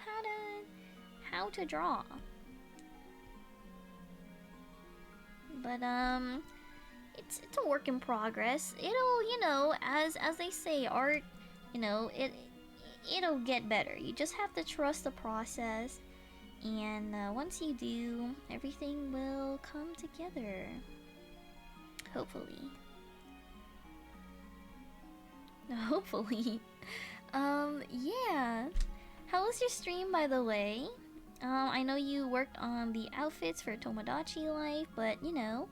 how to draw. But it's a work in progress. It'll, you know, as they say, art, you know, it'll get better. You just have to trust the process, and once you do, everything will come together. Hopefully. Hopefully. Yeah. How was your stream, by the way? I know you worked on the outfits for Tomodachi Life, but you know,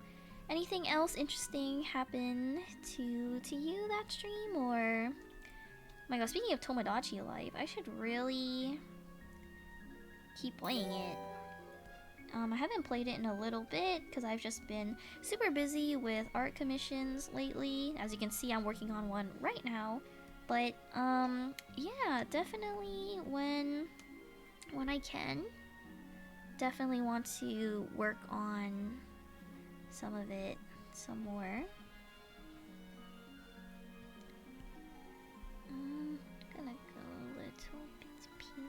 anything else interesting happen to you that stream, or? Oh my god, speaking of Tomodachi Life, I should really keep playing it. I haven't played it in a little bit because I've just been super busy with art commissions lately. As you can see, I'm working on one right now. But yeah, definitely when I can, definitely want to work on some of it some more. Gonna go a little bit pink.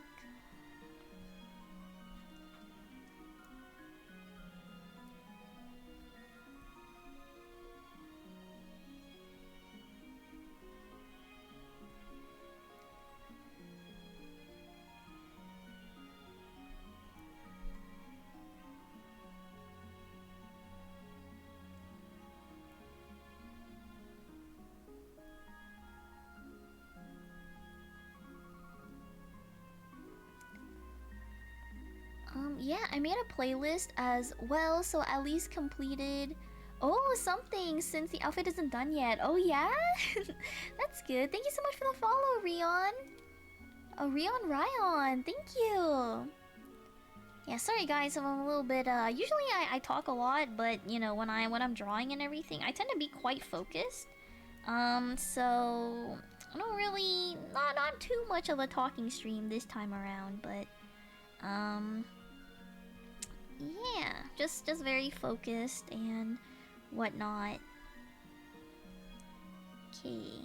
Yeah, I made a playlist as well, so at least completed something since the outfit isn't done yet. Oh yeah? That's good. Thank you so much for the follow, Rion. Oh, Rion Ryan, thank you. Yeah, sorry guys, I'm a little bit usually I talk a lot, but you know, when I'm drawing and everything, I tend to be quite focused. So I don't really not too much of a talking stream this time around, but yeah, just very focused and whatnot. Okay.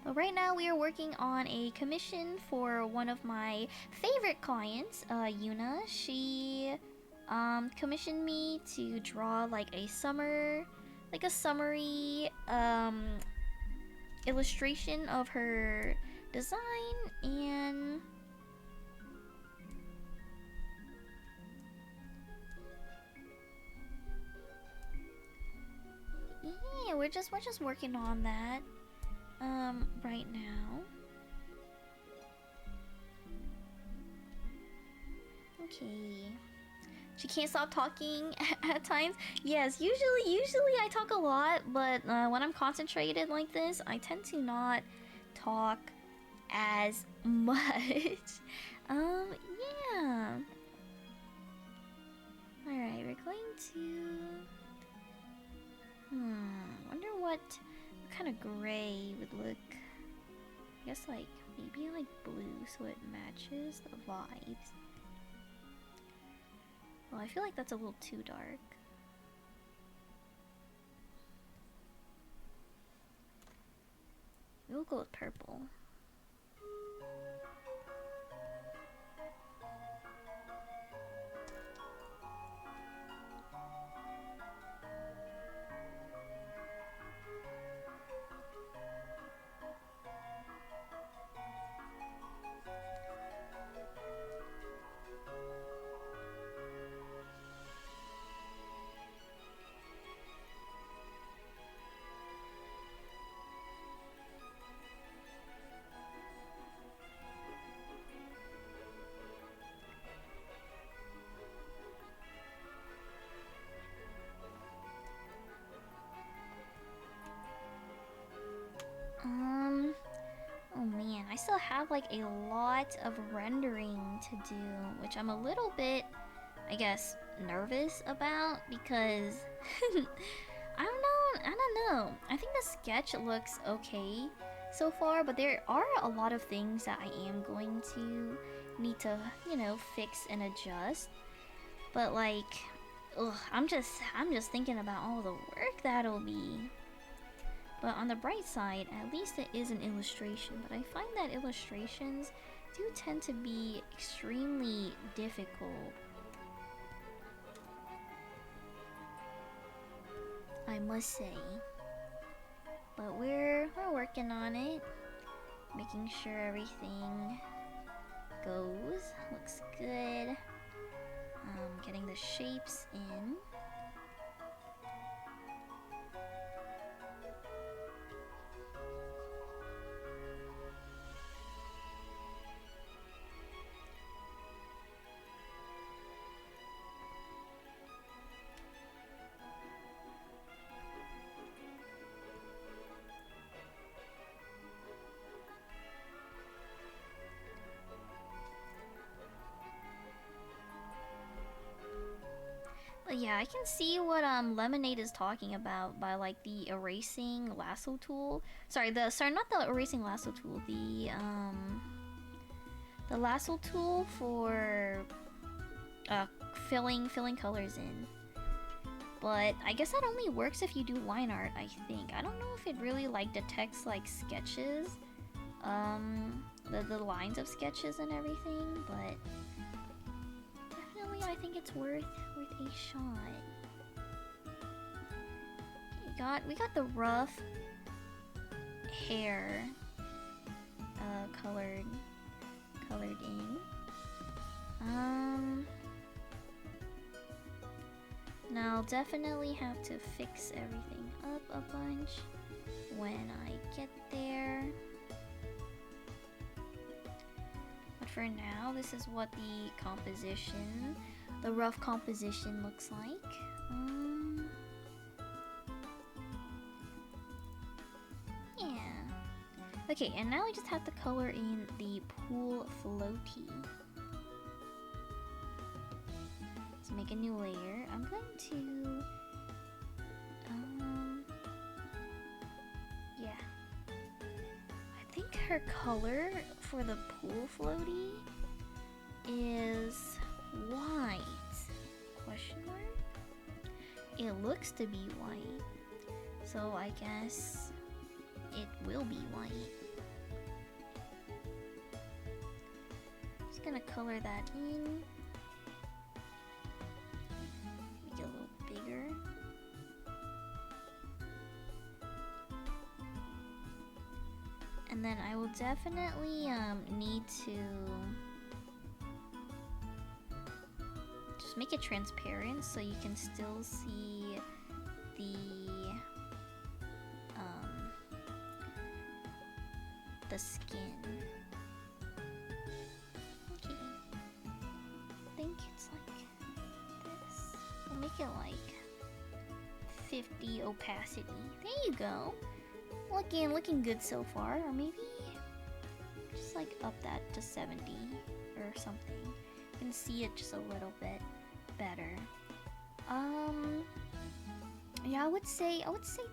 Well, right now we are working on a commission for one of my favorite clients, Yuna. She commissioned me to draw like a summary illustration of her design, and yeah, we're just working on that right now. Okay. She can't stop talking at times. Yes, usually I talk a lot, but when I'm concentrated like this, I tend to not talk as much. Yeah. Alright, we're going to... wonder what kind of gray would look... I guess like, maybe like blue so it matches the vibes. Well, I feel like that's a little too dark. We'll go with purple. have like a lot of rendering to do, which I'm a little bit, I guess, nervous about because I don't know. I think the sketch looks okay so far, but there are a lot of things that I am going to need to, you know, fix and adjust. But like, ugh, I'm just thinking about all the work that'll be. But on the bright side, at least it is an illustration. But I find that illustrations do tend to be extremely difficult. I must say. But we're working on it. Making sure everything looks good. Getting the shapes in. But yeah, I can see what Lemonade is talking about by like the erasing lasso tool. Sorry, not the erasing lasso tool. The lasso tool for filling colors in. But I guess that only works if you do line art, I think. I don't know if it really like detects like sketches, the lines of sketches and everything, but definitely I think it's worth a shot. We got the rough hair colored in. Now I'll definitely have to fix everything up a bunch when I get there. But for now, this is what the rough composition looks like. Yeah. Okay, and now we just have to color in the pool floaty. Let's make a new layer. I'm going to... yeah. I think her color for the pool floaty is white. Question mark? It looks to be white. So I guess it will be white. Just gonna color that in. Make it a little bigger. And then I will definitely need to just make it transparent so you can still see the skin. Okay. I think it's like this. We'll make it like 50 opacity. There you go. Looking good so far. Or maybe just like up that to 70 or something. You can see it just a little bit better. Yeah, I would say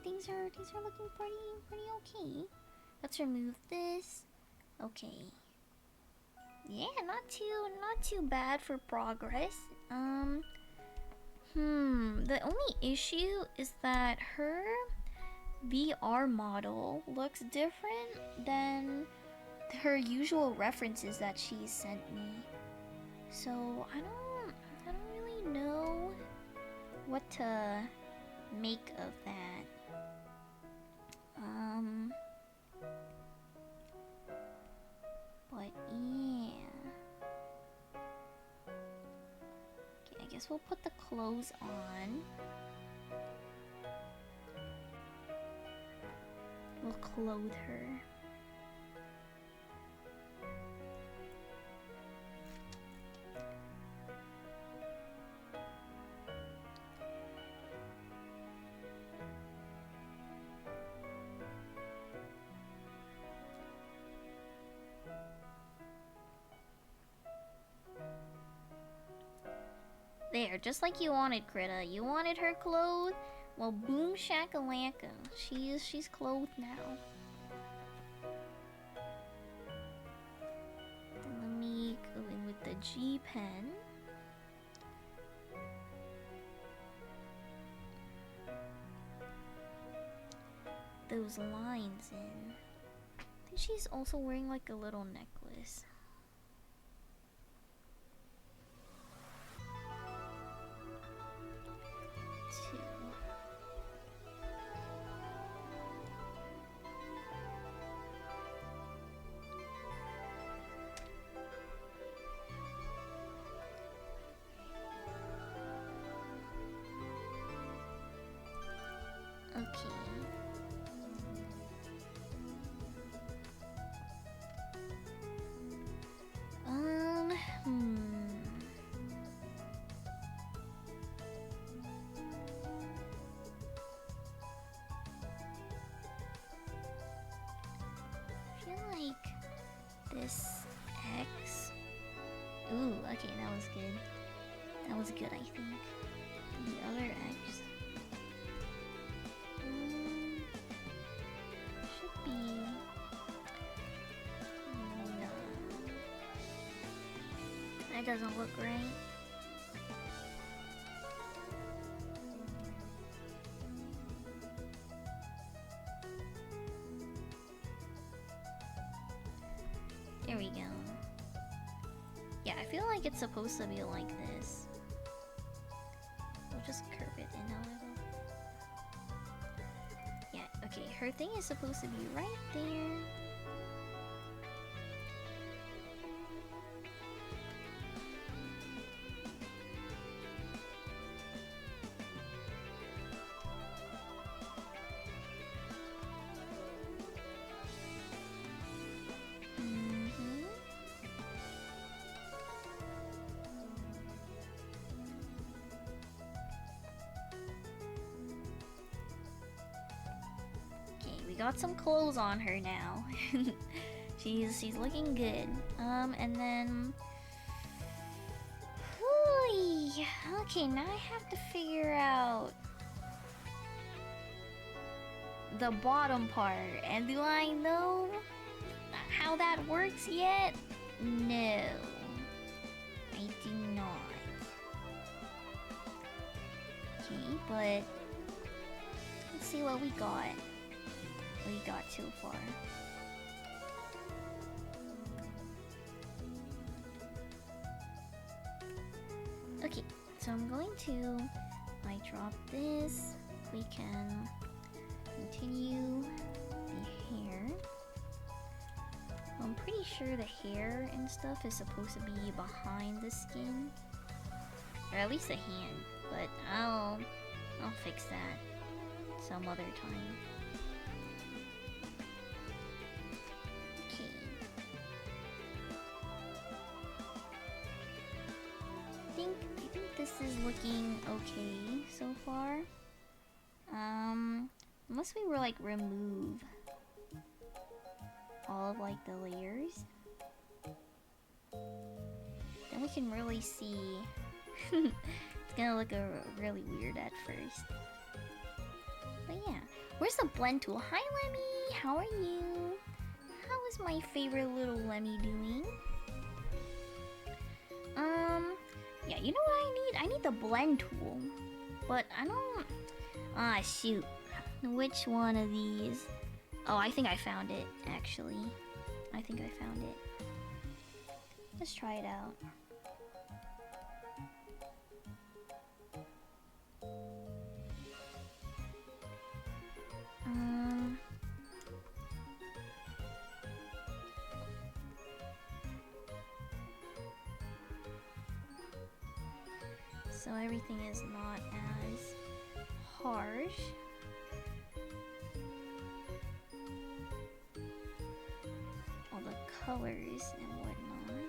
things are looking pretty okay. Let's remove this. Okay. Yeah, not too bad for progress. The only issue is that her VR model looks different than her usual references that she sent me. So I don't really know what to make of that. But yeah. Okay, I guess we'll put the clothes on. We'll clothe her. just like you wanted, Krita. You wanted her clothed? Well, boom shakalaka. She's clothed now. Let me go in with the G pen. Those lines in. I think she's also wearing like a little necklace. This X. Ooh, okay, that was good. That was good, I think. The other X. Should be. No. That doesn't look right. There we go. Yeah, I feel like it's supposed to be like this. We'll just curve it in a little. Yeah, okay, her thing is supposed to be right there. Got some clothes on her now. she's looking good. And then okay, now I have to figure out the bottom part. And do I know how that works yet? No, I do not. Okay, but let's see what we got. So far. Okay, so I'm going to drop this. We can continue the hair. I'm pretty sure the hair and stuff is supposed to be behind the skin, or at least the hand. But I'll fix that some other time. I think this is looking okay so far. Unless we were like remove all of like the layers, then we can really see. It's gonna look really weird at first. But yeah, where's the blend tool? Hi Lemmy, how are you? How is my favorite little Lemmy doing? Yeah, you know what I need? I need the blend tool. But I don't... Ah, shoot. Which one of these? Oh, I think I found it, actually. I think I found it. Let's try it out. So everything is not as harsh. All the colors and whatnot.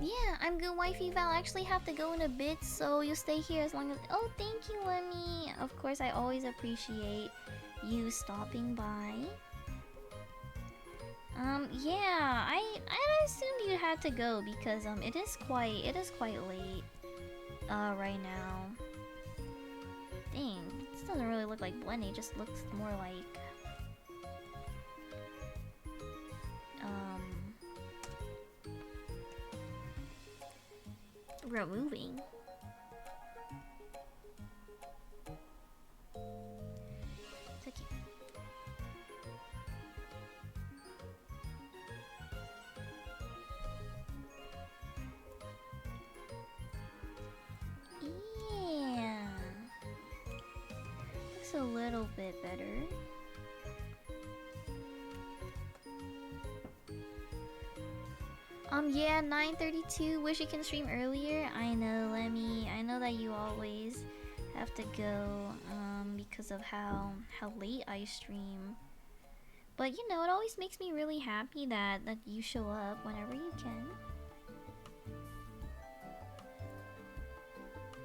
Yeah, I'm good, wifey Val. I actually have to go in a bit, so you'll stay here as long as. Oh, thank you, Lemmy. Of course, I always appreciate you stopping by. Yeah, I assumed you had to go because it is quite late right now. Dang, this doesn't really look like blending. It just looks more like removing. It's okay. Yeah, looks a little bit better. Yeah, 9:32. Wish you can stream earlier. I know, Lemmy. I know that you always have to go because of how late I stream. But you know, it always makes me really happy that you show up whenever you can.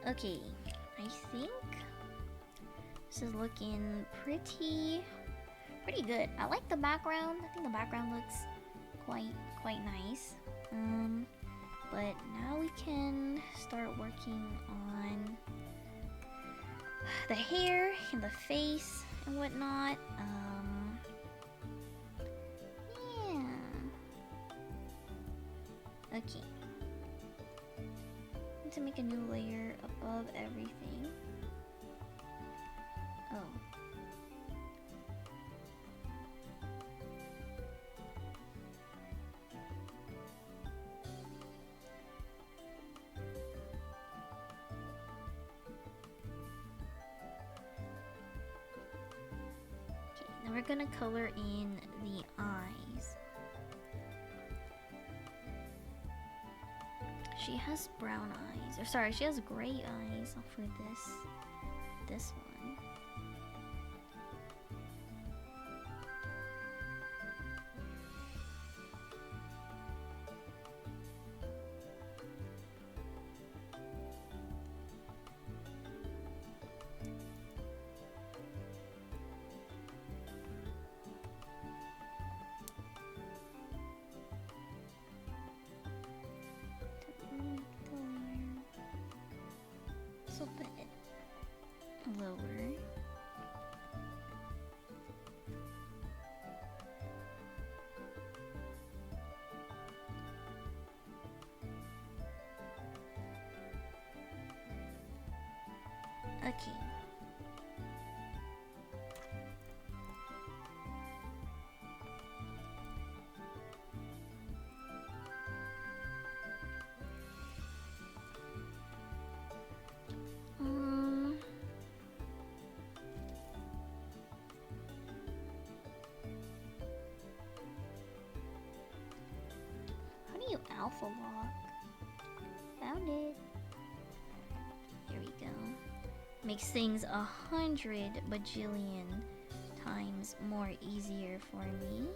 Okay, I think this is looking pretty good. I like the background. I think the background looks quite nice. But now we can start working on the hair and the face and whatnot. Yeah. Okay. Need to make a new layer above everything. Oh. Now we're gonna color in the eyes. She has brown eyes, or sorry, she has gray eyes for this one. So put it lower. Okay. How do you alpha lock? Found it. Here we go. Makes things 100 bajillion times more easier for me.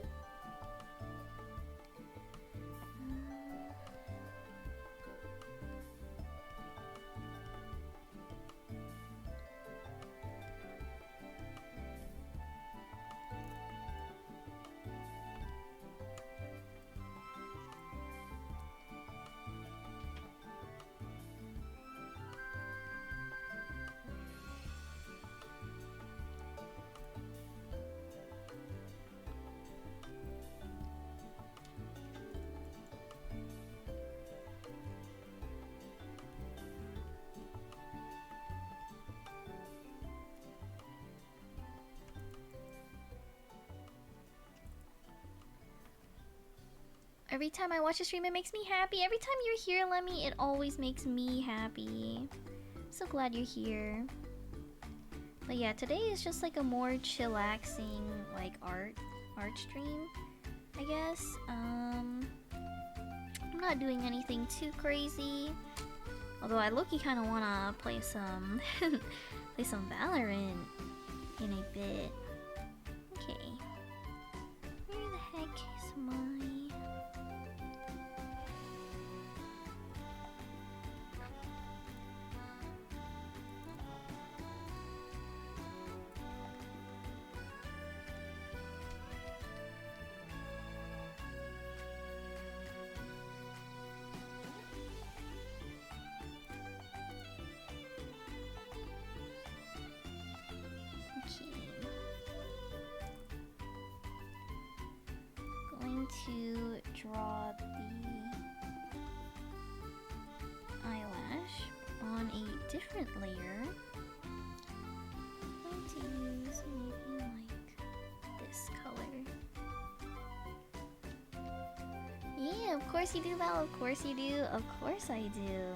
Every time I watch a stream, it makes me happy. Every time you're here, Lemmy, it always makes me happy. So glad you're here. But yeah, today is just like a more chillaxing, like art stream, I guess. I'm not doing anything too crazy. Although I low-key kind of wanna play some Valorant in a bit. Okay. Where the heck is my? draw the eyelash on a different layer. I'm going to use maybe like this color. Yeah, of course you do, Val. Of course you do. Of course I do.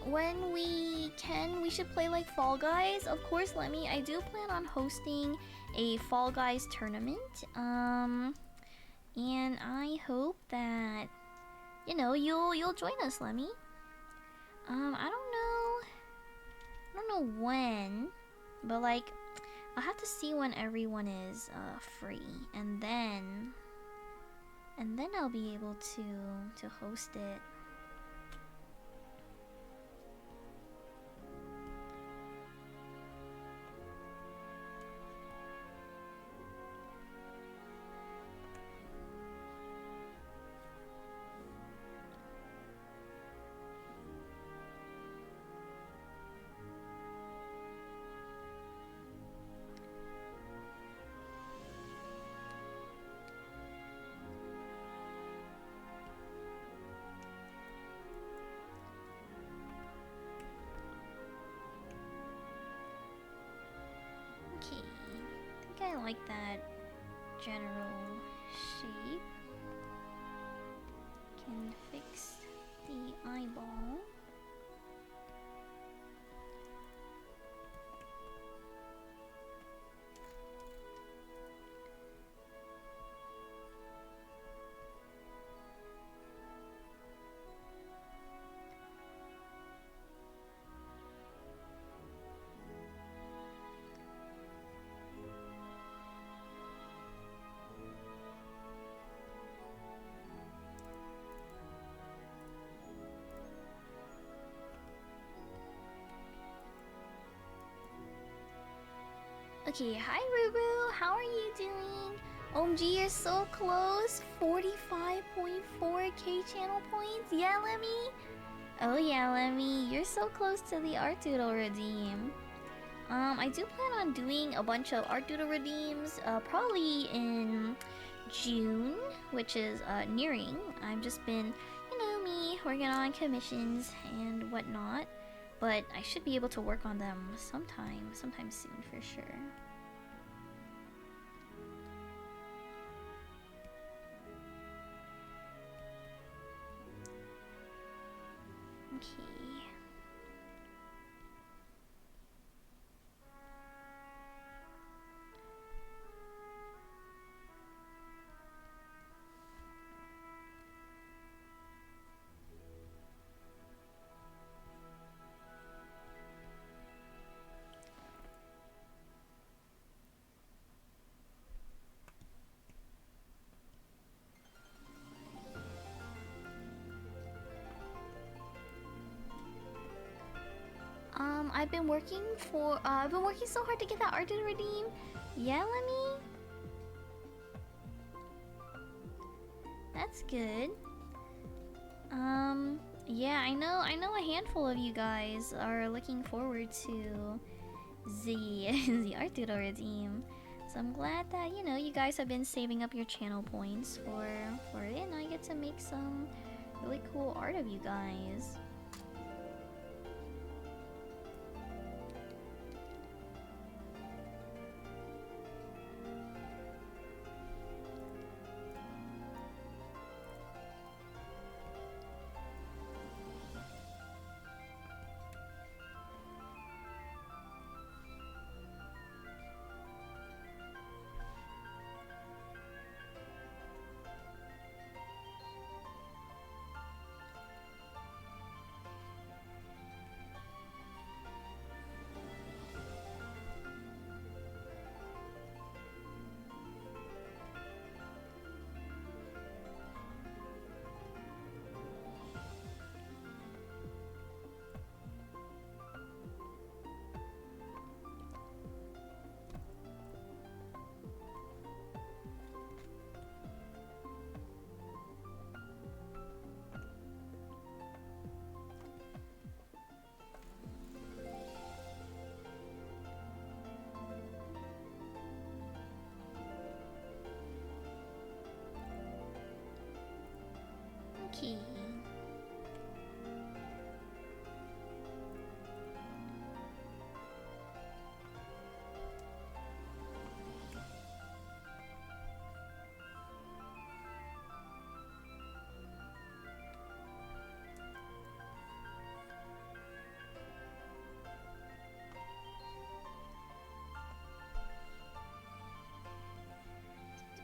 When we can, we should play like Fall Guys. Of course, I do plan on hosting a Fall Guys tournament. And I hope that, you know, you'll join us, Lemmy. I don't know when, but like, I'll have to see when everyone is free, and then I'll be able to host it. Okay, I think I like that general shape. Can fix the eyeball. Okay, hi Rubu, how are you doing? OMG, you're so close. 45.4k channel points. Yeah, Lemmy. Oh yeah, Lemmy, you're so close to the art doodle redeem. I do plan on doing a bunch of art doodle redeems, probably in June, which is nearing. I've just been, you know, me working on commissions and whatnot. But I should be able to work on them sometime soon for sure. Okay. I've been working so hard to get that art to redeem. Yeah, Lemmy? That's good. Yeah, I know a handful of you guys are looking forward to the the art doodle redeem. So I'm glad that, you know, you guys have been saving up your channel points for it, and I get to make some really cool art of you guys. Okay.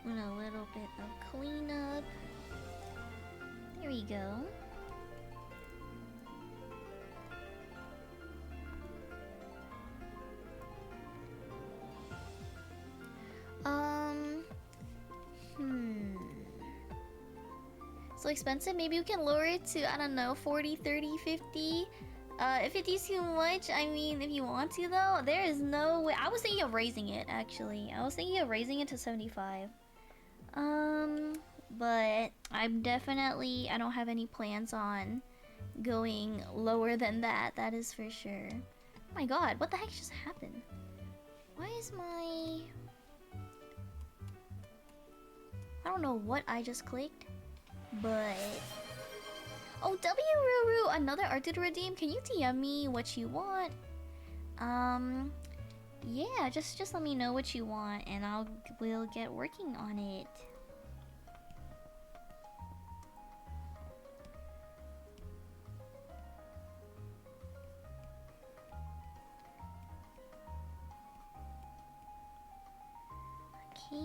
Doing a little bit of cleanup. There we go. So expensive? Maybe we can lower it to, I don't know, 40, 30, 50? If 50 is too much, I mean, if you want to though, there is no way. I was thinking of raising it, actually. I was thinking of raising it to 75. But I don't have any plans on going lower than that, that is for sure. Oh my god, what the heck just happened? Why is my... I don't know what I just clicked, but... Oh, W-Ruru, another art to redeem. Can you DM me what you want? Yeah, just let me know what you want and we'll get working on it. Okay.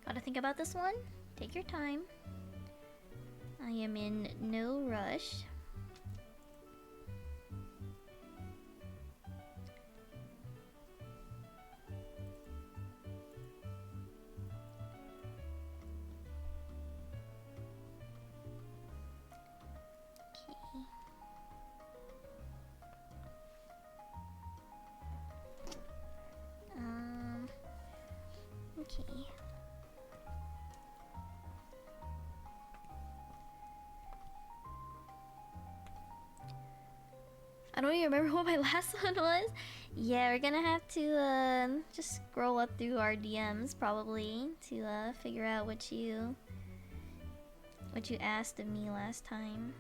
Gotta think about this one. Take your time. I am in no rush. Okay. Okay. I don't even remember what my last one was. Yeah, we're gonna have to just scroll up through our DMs probably to figure out what you asked of me last time.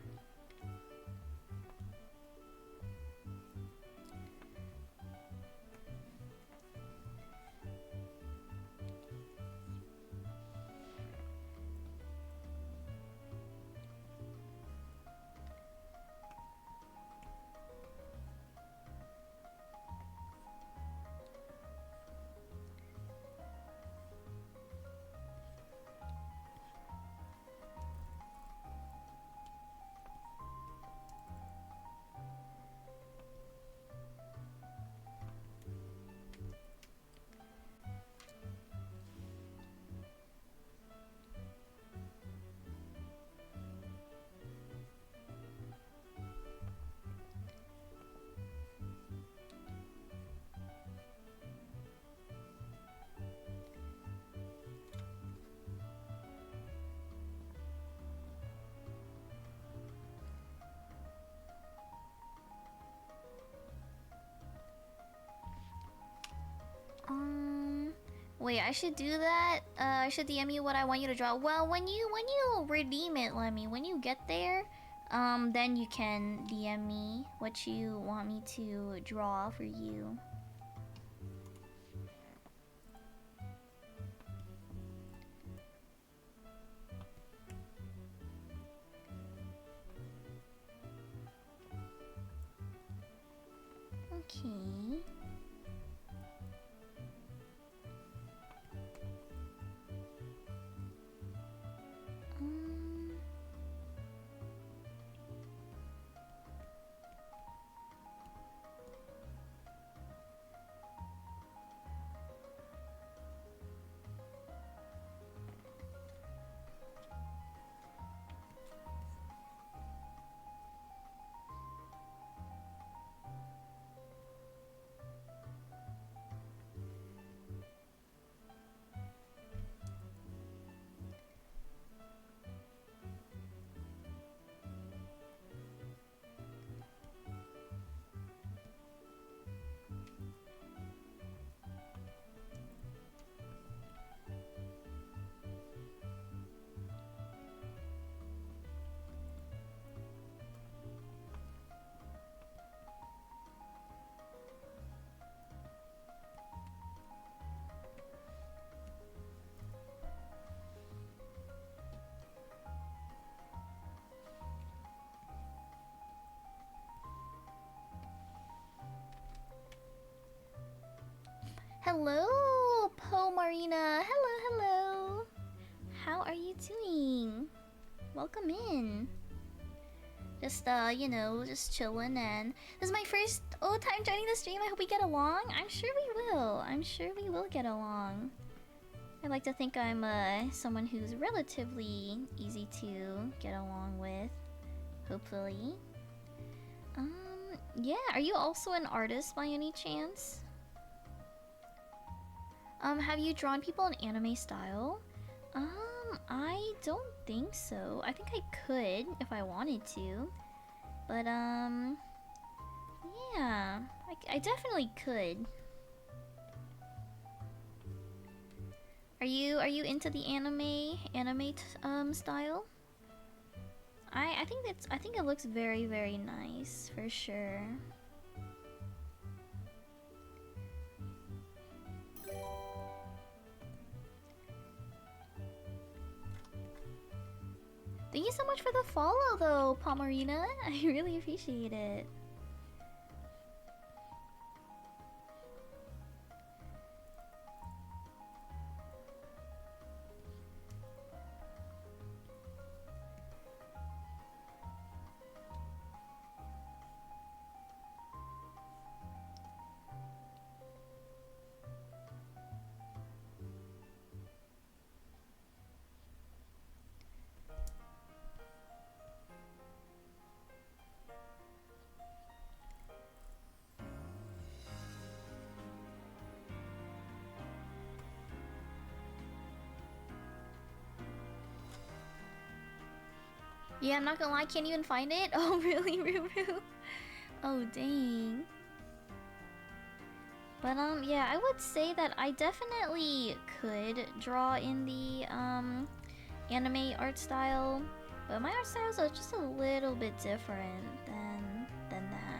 Wait, I should do that? I should DM you what I want you to draw. Well, when you redeem it, Lemmy, when you get there, then you can DM me what you want me to draw for you. Okay. Hello, Po Marina. Hello, hello. How are you doing? Welcome in. Just you know, just chilling, and this is my first time joining the stream. I hope we get along. I'm sure we will. I'm sure we will get along. I like to think I'm someone who's relatively easy to get along with. Hopefully. Yeah, are you also an artist by any chance? Have you drawn people in anime style? I don't think so. I think I could if I wanted to. But, yeah. I definitely could. Are you into the anime style? I think it looks very, very nice for sure. Thank you so much for the follow though, Pomarina. I really appreciate it. Yeah, I'm not gonna lie, can't even find it? Oh, really, Ruru? Oh, dang. But, yeah, I would say that I definitely could draw in the, anime art style. But my art styles are just a little bit different than that.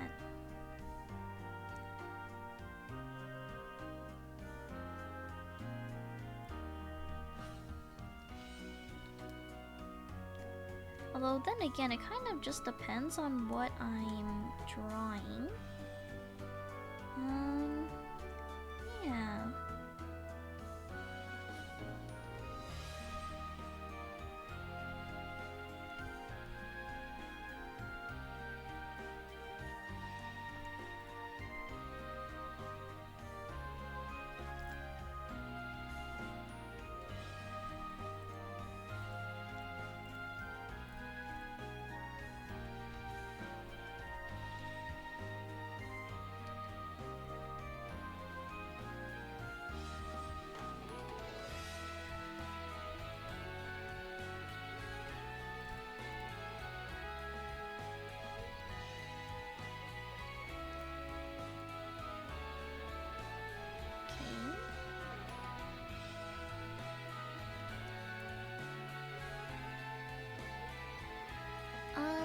Although then again, it kind of just depends on what I'm drawing. Yeah.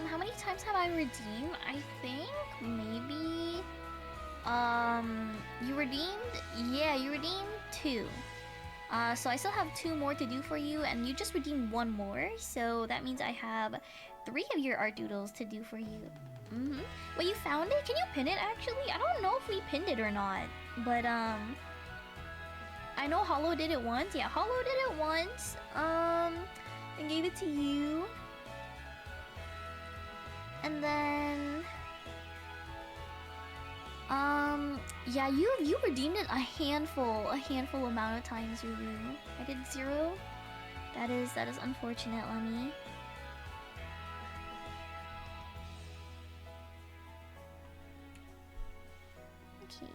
How many times have I redeemed? I think maybe you redeemed? Yeah, you redeemed 2. So I still have 2 more to do for you, and you just redeemed 1 more, so that means I have 3 of your art doodles to do for you. Wait, you found it? Can you pin it actually? I don't know if we pinned it or not, but I know Hollow did it once. Yeah, Hollow did it once. And gave it to you. And then yeah, you redeemed it a handful amount of times, Ruru. I did 0. That is unfortunate, Lemmy. Okay.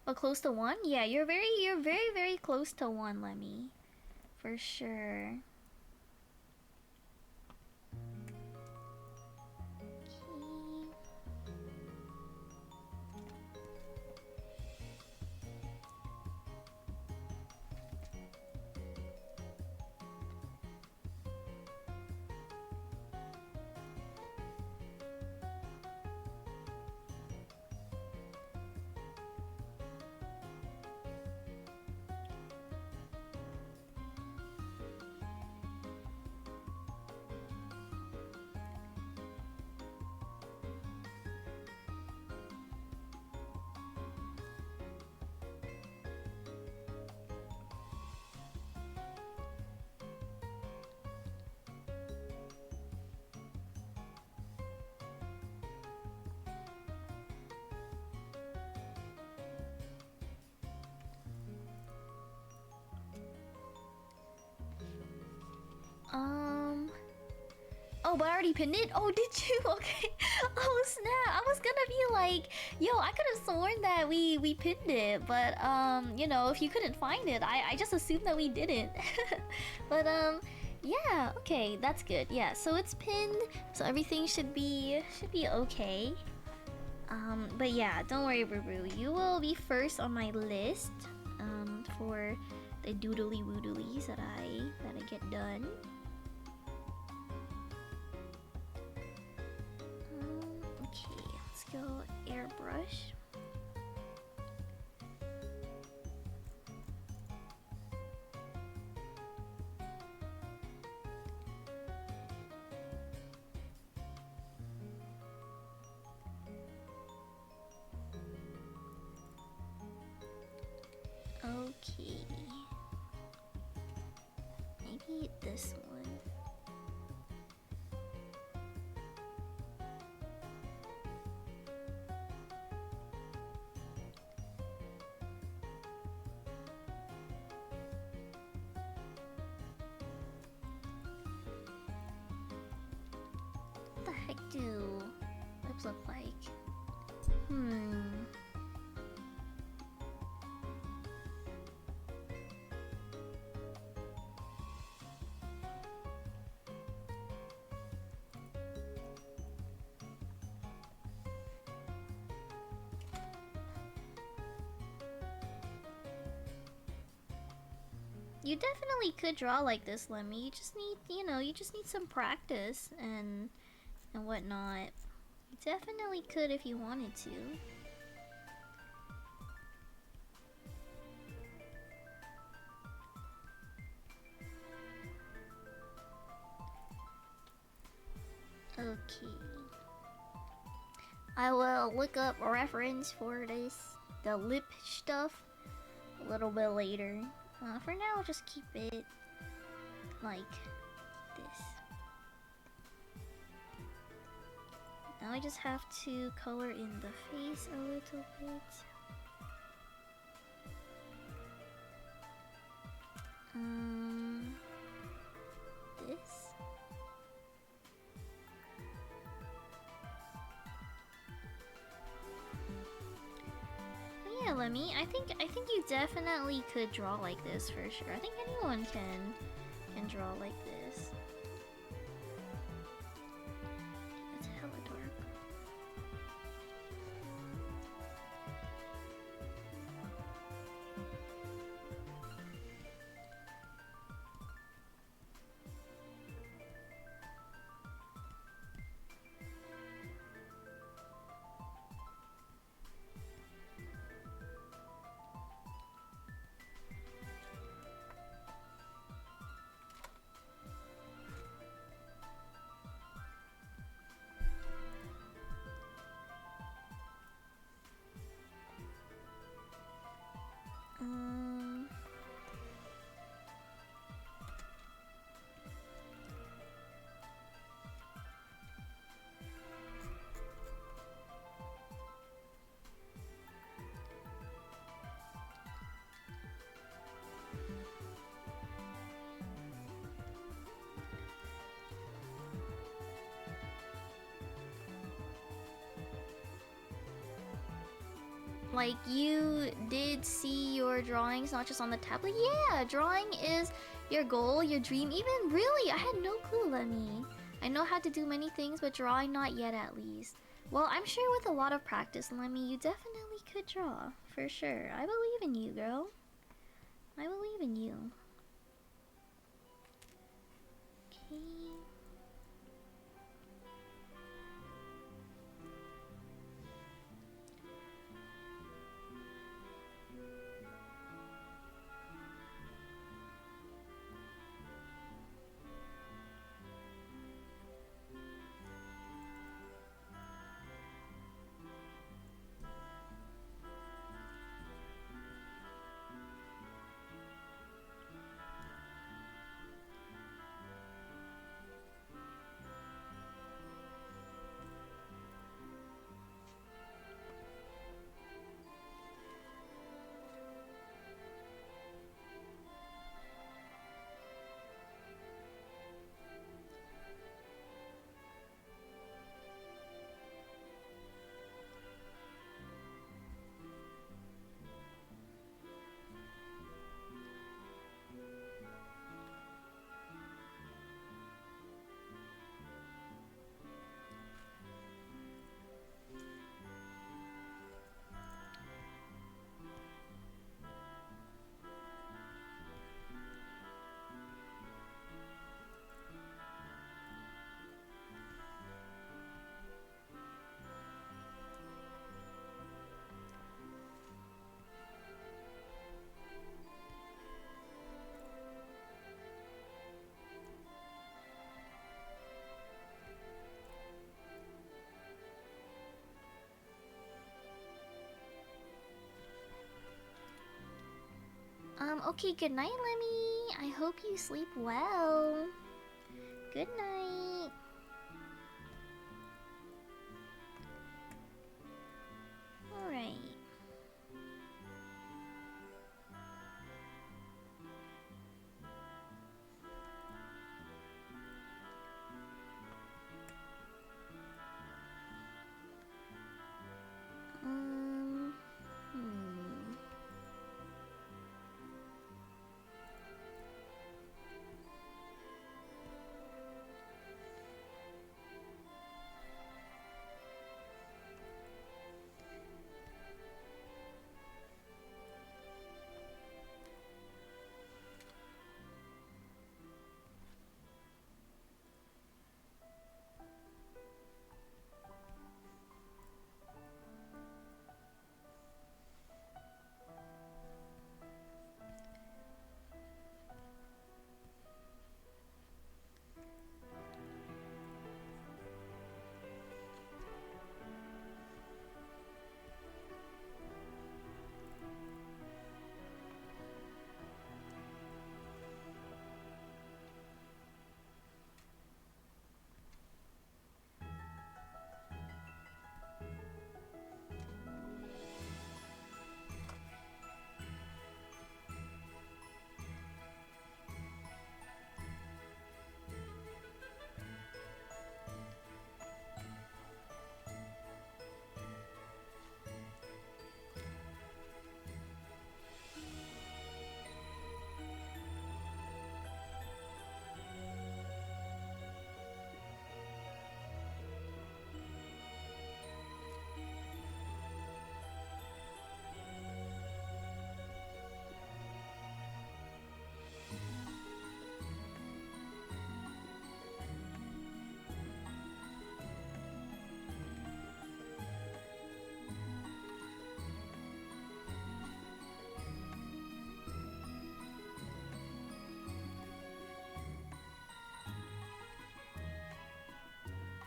But close to 1? Yeah, you're very, very close to 1, Lemmy. For sure. Um. Oh, but I already pinned it? Oh, did you? Okay. Oh, snap. I was gonna be like, yo, I could have sworn that we pinned it, but, you know, if you couldn't find it, I just assumed that we didn't. But, yeah, okay, that's good. Yeah, so it's pinned, so everything should be okay. But yeah, don't worry, Boo Boo. You will be first on my list, for the doodly woodlies that I get done. Okay, let's go airbrush. Okay. Maybe this one. What the heck do lips look like? You definitely could draw like this, Lemmy. You just need, you know, you just need some practice and whatnot. You definitely could if you wanted to. Okay. I will look up a reference for the lip stuff, a little bit later. For now, I'll just keep it like this. Now I just have to color in the face a little bit. This. Yeah, Lemmy, I think you definitely could draw like this for sure. I think anyone can draw like this. It's hella dark. Like, you did see your drawings not just on the tablet? Yeah, drawing is your goal, your dream. Even really, I had no clue, Lemmy. I know how to do many things, but drawing not yet at least. Well, I'm sure with a lot of practice, Lemmy, you definitely could draw. For sure. I believe in you, girl. I believe in you. Okay. Okay, good night, Lemmy. I hope you sleep well. Good night. Alright. Hmm.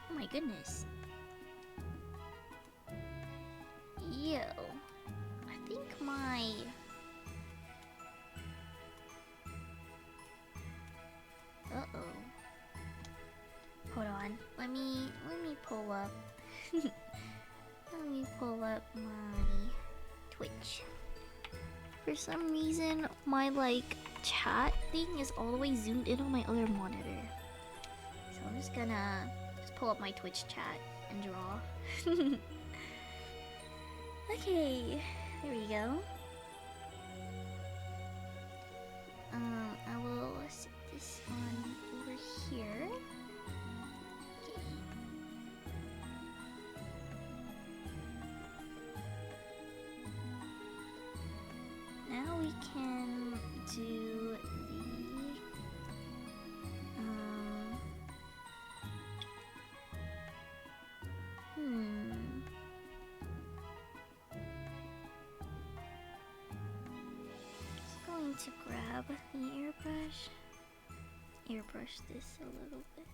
Oh my goodness. Yo. I think my... Uh-oh. Hold on. Let me pull up. Let me pull up my Twitch. For some reason, my chat thing is all the way zoomed in on my other monitor. So I'm just gonna pull up my Twitch chat and draw. Okay, there we go. I will set this on over here. Okay. Now we can do just going to grab the airbrush this a little bit.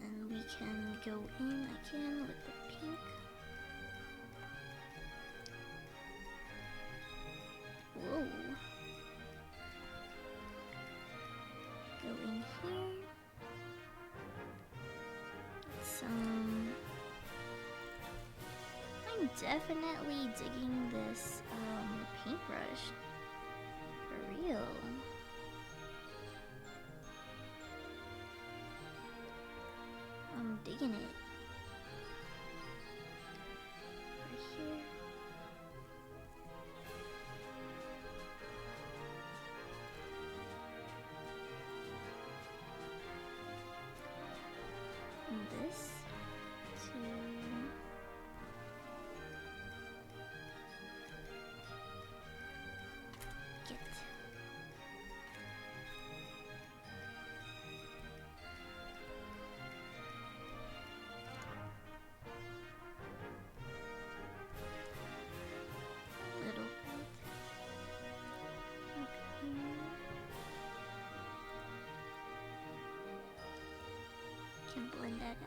And we can go in again with the pink. Whoa. Go in here. I'm definitely digging this paintbrush. For real. I'm digging it. Right here. And this to get a little bit up here. Can blend that out.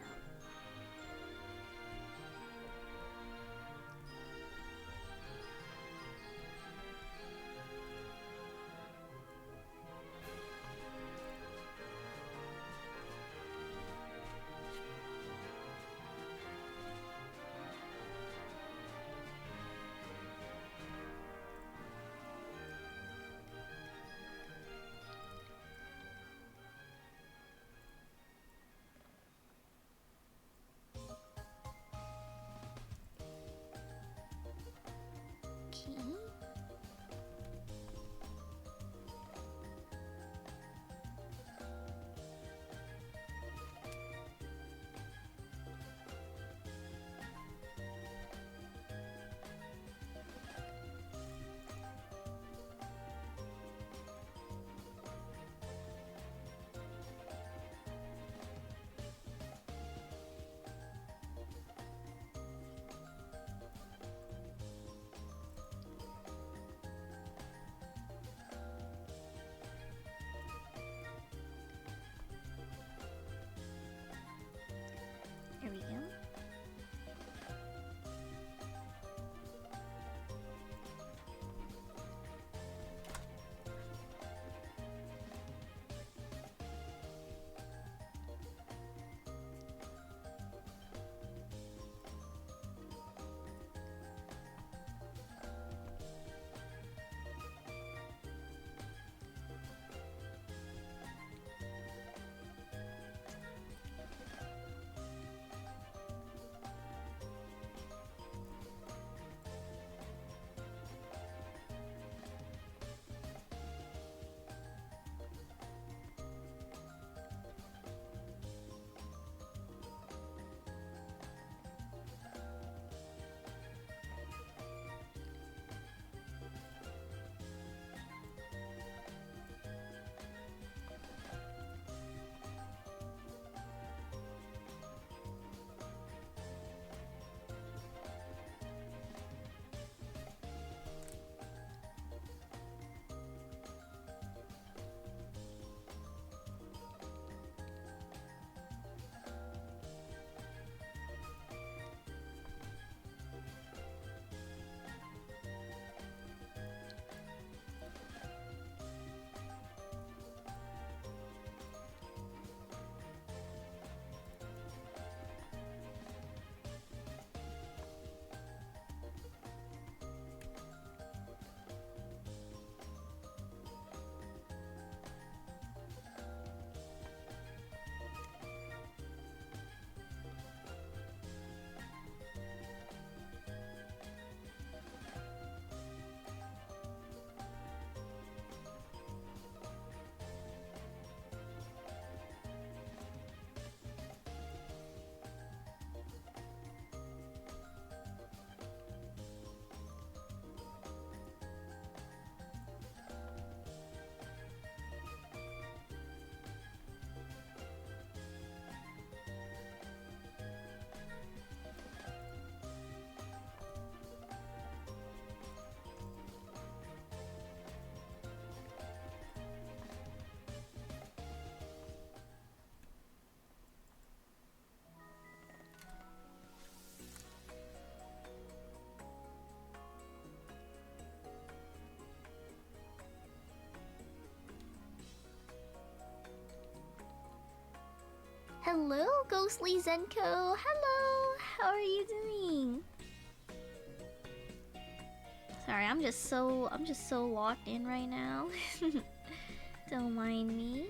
Hello, Ghostly Zenko. Hello. How are you doing? Sorry, I'm just so locked in right now. Don't mind me.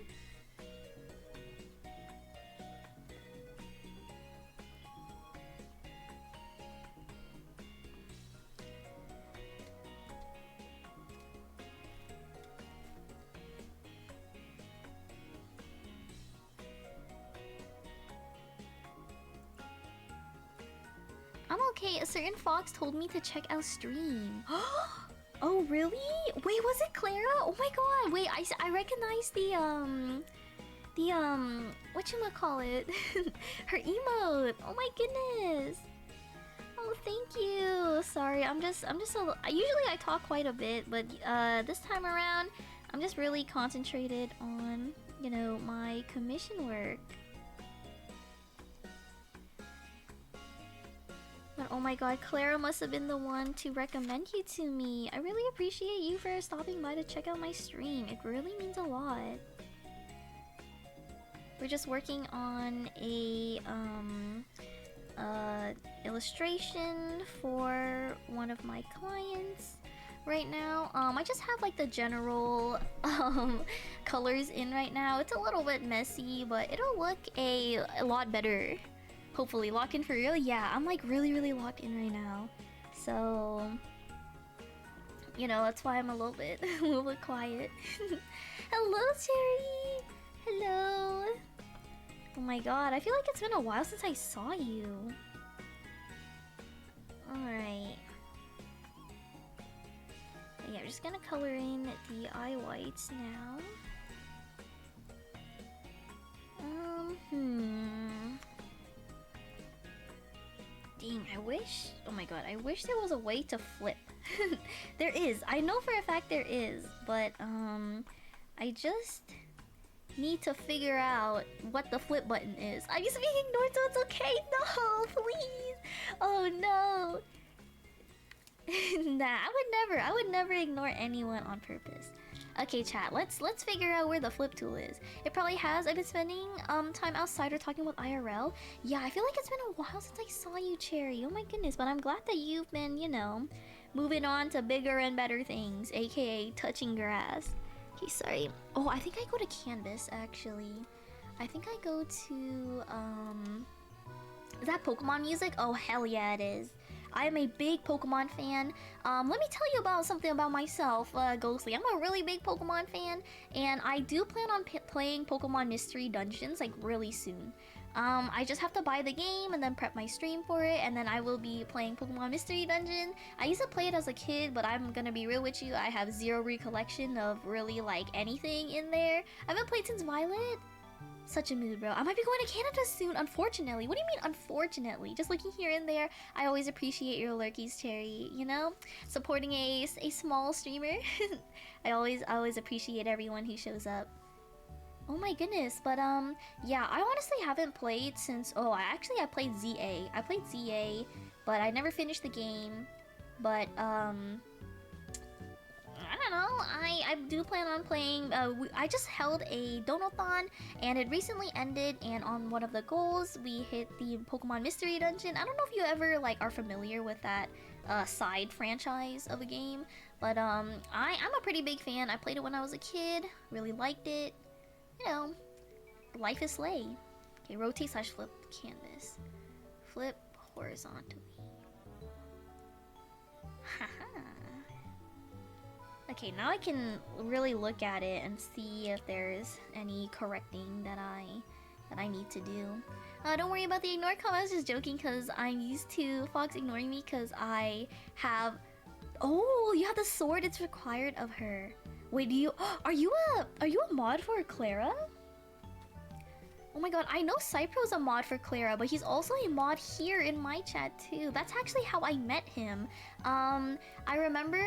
I'm okay. A certain fox told me to check out stream. Oh really? Wait, was it Clara? Oh my god! Wait, I recognize the whatchamacallit? Her emote. Oh my goodness. Oh, thank you. Sorry, I'm just usually I talk quite a bit, but this time around, I'm just really concentrated on, you know, my commission work. But oh my god, Clara must have been the one to recommend you to me. I really appreciate you for stopping by to check out my stream. It really means a lot. We're just working on a illustration for one of my clients right now. I just have like the general colors in right now. It's a little bit messy, but it'll look a lot better. Hopefully. Lock in for real? Yeah, I'm like really locked in right now. So, you know, that's why I'm a little bit quiet. Hello, Cherry! Hello! Oh my god, I feel like it's been a while since I saw you. Alright. Yeah, I'm just gonna color in the eye whites now. Dang, I wish... Oh my god, I wish there was a way to flip. There is. I know for a fact there is. But, I just need to figure out what the flip button is. I'm just being ignored, so it's okay. No, please. Oh no. Nah, I would never ignore anyone on purpose. Okay, chat, let's figure out where the flip tool is. It probably has. I've been spending time outside or talking with IRL. Yeah, I feel like it's been a while since I saw you, Cherry. Oh my goodness, but I'm glad that you've been, you know, moving on to bigger and better things, aka touching grass. Okay, sorry. Oh, I think I go to Canvas, actually. I think I go to, is that Pokemon music? Oh, hell yeah, it is. I am a big Pokemon fan. Let me tell you about something about myself, Ghostly. I'm a really big Pokemon fan, and I do plan on playing Pokemon Mystery Dungeons, like, really soon. I just have to buy the game and then prep my stream for it, and then I will be playing Pokemon Mystery Dungeon. I used to play it as a kid, but I'm gonna be real with you, I have zero recollection of really, like, anything in there. I haven't played since Violet. Such a mood, bro. I might be going to Canada soon, unfortunately. What do you mean, unfortunately? Just looking here and there, I always appreciate your lurkies, Cherry, you know? Supporting a small streamer. I always appreciate everyone who shows up. Oh my goodness, but yeah, I honestly haven't played since, I played ZA. I played ZA, but I never finished the game. But I don't know, I do plan on playing. I just held a donathon and it recently ended, and on one of the goals we hit the Pokemon Mystery Dungeon. I don't know if you ever like are familiar with that side franchise of a game, but I'm a pretty big fan. I played it when I was a kid, really liked it. You know, life is slay. Okay, rotate / flip canvas. Flip horizontally. Haha. Okay, now I can really look at it and see if there's any correcting that I need to do. Don't worry about the ignore comment. I was just joking because I'm used to Fox ignoring me because I have... Oh, you have the sword. It's required of her. Wait, do you... Are you a mod for Clara? Oh my god, I know Cypro's a mod for Clara, but he's also a mod here in my chat too. That's actually how I met him. I remember,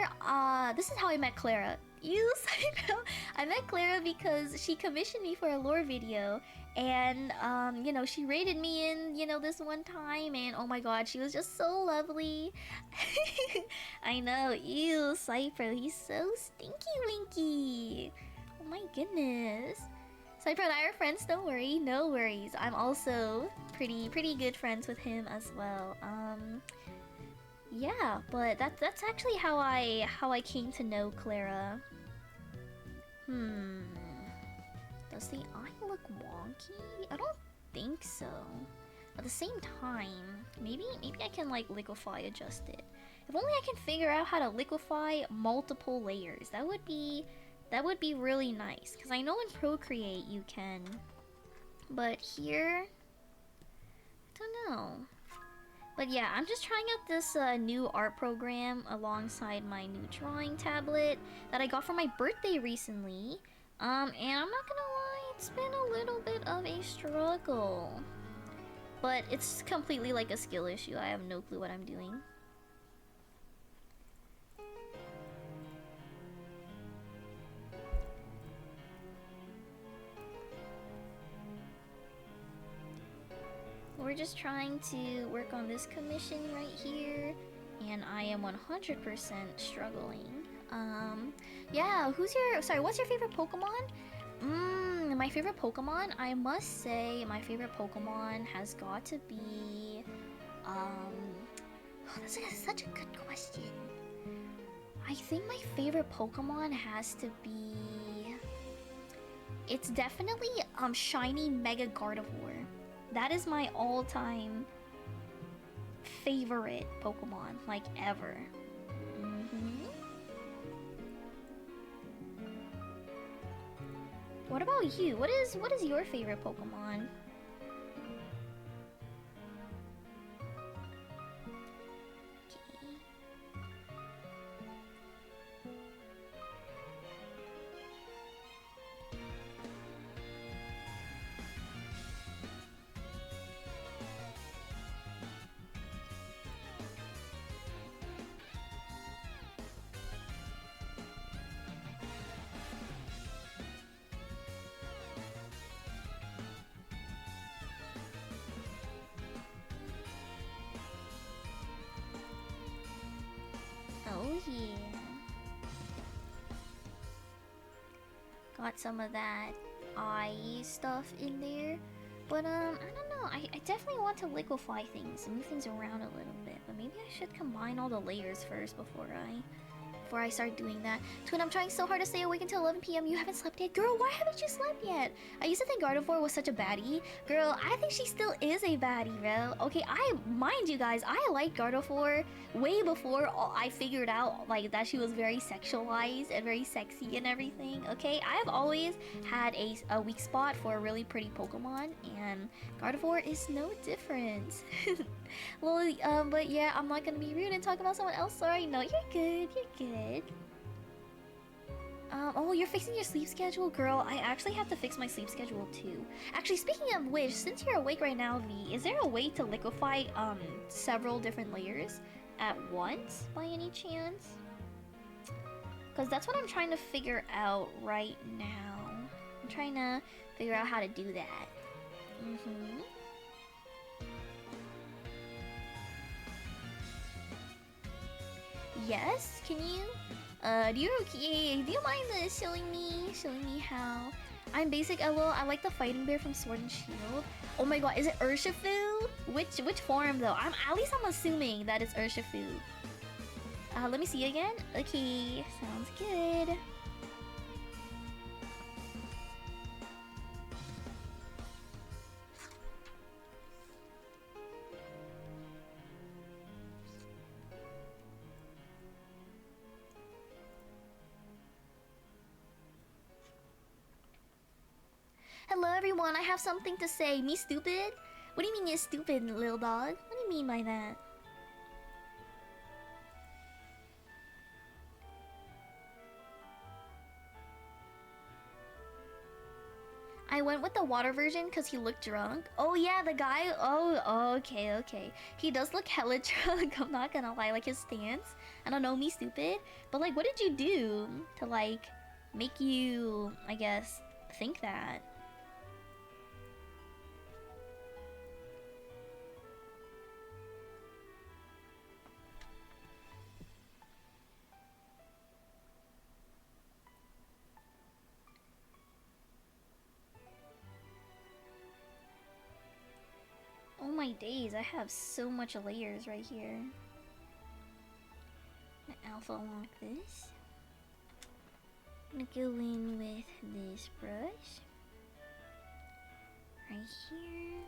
this is how I met Clara. You, Cypro! I met Clara because she commissioned me for a lore video, and, you know, she rated me in, you know, this one time, and oh my god, she was just so lovely. I know, ew, Cypro, he's so stinky winky. Oh my goodness. Cypher and I are friends, don't worry, no worries. I'm also pretty good friends with him as well. Yeah, but that's actually how I came to know Clara. Hmm. Does the eye look wonky? I don't think so. At the same time, maybe I can like liquefy adjust it. If only I can figure out how to liquefy multiple layers. That would be really nice. Cause I know in Procreate you can, but here, I don't know. But yeah, I'm just trying out this new art program alongside my new drawing tablet that I got for my birthday recently. And I'm not gonna lie, it's been a little bit of a struggle. But it's completely like a skill issue. I have no clue what I'm doing. We're just trying to work on this commission right here, and I am 100% struggling. Yeah, what's your favorite Pokemon? My favorite Pokemon, I must say my favorite Pokemon has got to be, that's such a good question. I think my favorite Pokemon has to be, it's definitely, Shiny Mega Gardevoir. That is my all-time favorite Pokemon, like, ever. What about you? What is your favorite Pokemon? Oh yeah. Got some of that eye stuff in there. But I don't know. I definitely want to liquefy things and move things around a little bit. But maybe I should combine all the layers first before I start doing that. Twin, I'm trying so hard to stay awake until 11 p.m. You haven't slept yet? Girl, why haven't you slept yet? I used to think Gardevoir was such a baddie. Girl, I think she still is a baddie, bro. Okay, mind you guys, I liked Gardevoir way before I figured out like that she was very sexualized and very sexy and everything, okay? I have always had a weak spot for a really pretty Pokemon, and Gardevoir is no different. Well, but yeah, I'm not gonna be rude and talk about someone else. Sorry, no, you're good, you're good. Oh, you're fixing your sleep schedule? Girl, I actually have to fix my sleep schedule too. Actually, speaking of which, since you're awake right now, V, is there a way to liquefy, several different layers at once, by any chance? Because that's what I'm trying to figure out right now. I'm trying to figure out how to do that. Yes, can you? Do you mind showing me how? I'm basic LOL. I like the fighting bear from Sword and Shield. Oh my god, is it Urshifu? Which form though? At least I'm assuming that it's Urshifu. Let me see again. Okay, sounds good. Hello everyone, I have something to say. Me stupid? What do you mean you're stupid, little dog? What do you mean by that? I went with the water version because he looked drunk. Oh yeah, the guy, oh, okay. He does look hella drunk, I'm not gonna lie, like his stance. I don't know, me stupid. But like, what did you do to like, make you, I guess, think that? Oh my days, I have so much layers right here. I'm gonna alpha lock this. I'm gonna go in with this brush. Right here.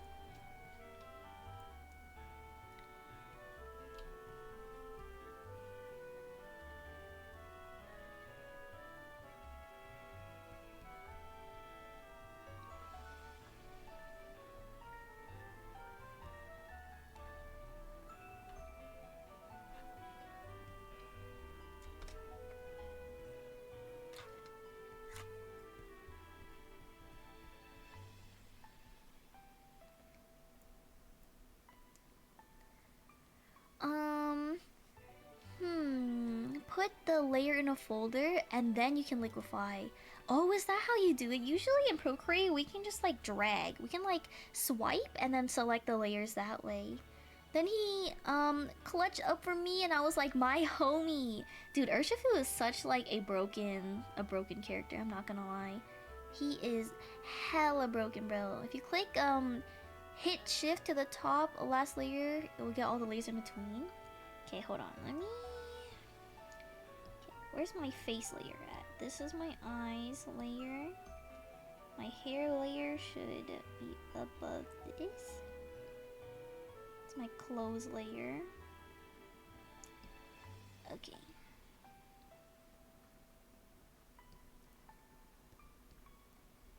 Put the layer in a folder and then you can liquefy. Oh, is that how you do it? Usually in Procreate, we can just like drag. We can like swipe and then select the layers that way. Then he clutched up for me and I was like, my homie. Dude, Urshifu is such like a broken character, I'm not gonna lie. He is hella broken, bro. If you click hit shift to the top, last layer, it will get all the layers in between. Okay, hold on. Let me... Okay, where's my face layer at? This is my eyes layer. My hair layer should be above this. It's my clothes layer. Okay.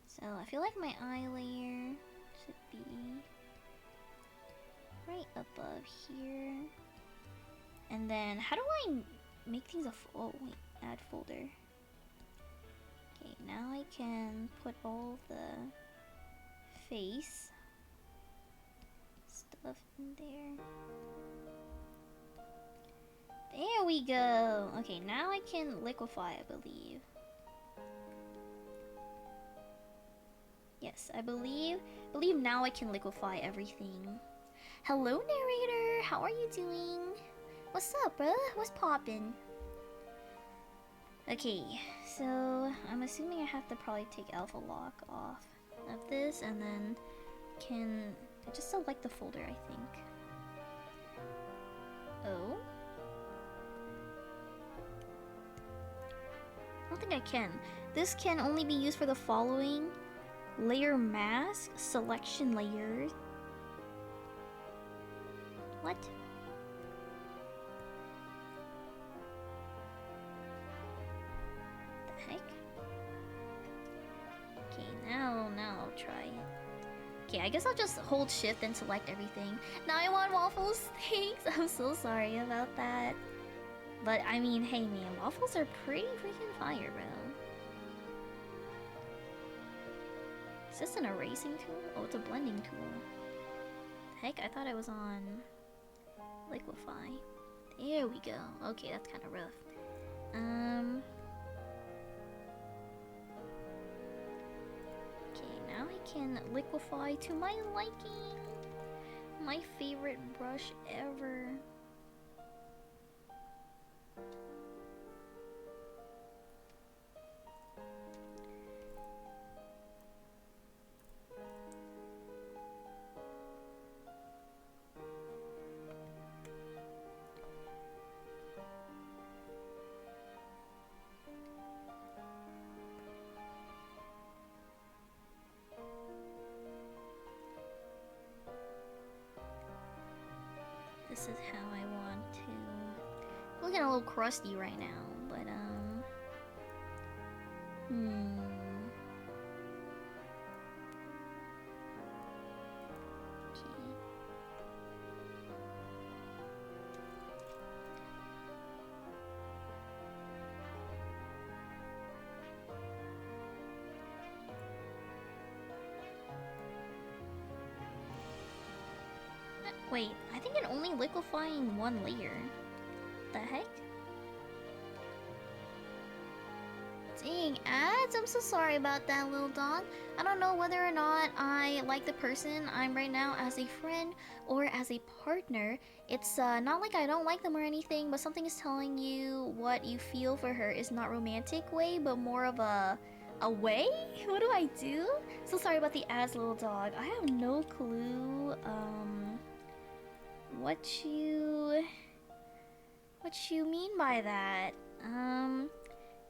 So I feel like my eye layer should be right above here. And then, how do I make things oh wait, add folder. Okay, now I can put all the face stuff in there. There we go! Okay, now I can liquefy, I believe. Yes, I believe now I can liquefy everything. Hello, narrator! How are you doing? What's up, bruh? What's poppin'? Okay, so I'm assuming I have to probably take alpha lock off of this and then can I just select the folder, I think. Oh? I don't think I can. This can only be used for the following: layer mask, selection layers. What? The heck? Okay, now I'll try it. Okay, I guess I'll just hold shift and select everything. Now I want waffles, thanks! I'm so sorry about that. But I mean, hey man, waffles are pretty freaking fire, bro. Is this an erasing tool? Oh, it's a blending tool. Heck, I thought I was on liquefy. There we go. Okay, that's kind of rough. Okay, now I can liquefy to my liking. My favorite brush ever. This is how I want to... I'm looking a little crusty right now, but Okay. Wait, I think it only liquefying one layer. The heck? Dang, ads? I'm so sorry about that, little dog. I don't know whether or not I like the person I'm right now as a friend or as a partner. It's not like I don't like them or anything, but something is telling you what you feel for her is not romantic way, but more of a Away? What do I do? So sorry about the ads, little dog. I have no clue. What you mean by that?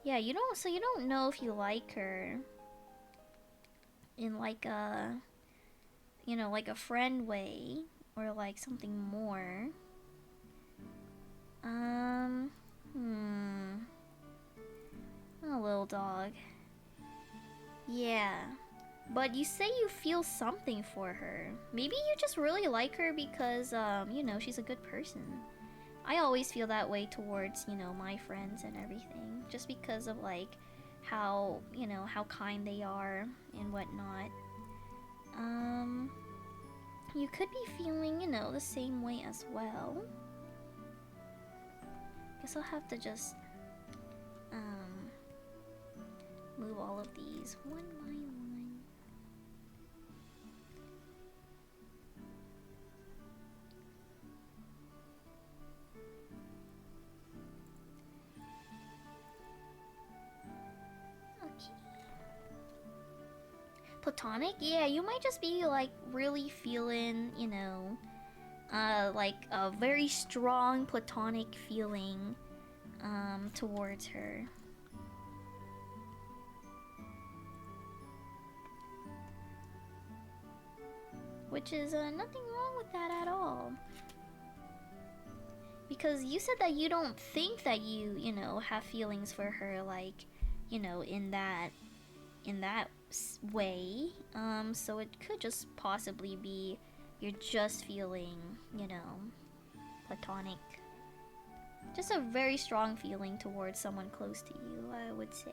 Yeah, you don't. So you don't know if you like her in like a, like a friend way or like something more. Hmm. Oh, little dog. Yeah. But you say you feel something for her. Maybe you just really like her because, she's a good person. I always feel that way towards, my friends and everything. Just because of, like, how, how kind they are and whatnot. You could be feeling, the same way as well. Guess I'll have to just, move all of these one by one. Okay. Platonic? Yeah, you might just be like really feeling, like a very strong platonic feeling towards her. Which is nothing wrong with that at all. Because you said that you don't think that you, have feelings for her, like, in that way. So it could just possibly be you're just feeling, platonic. Just a very strong feeling towards someone close to you, I would say.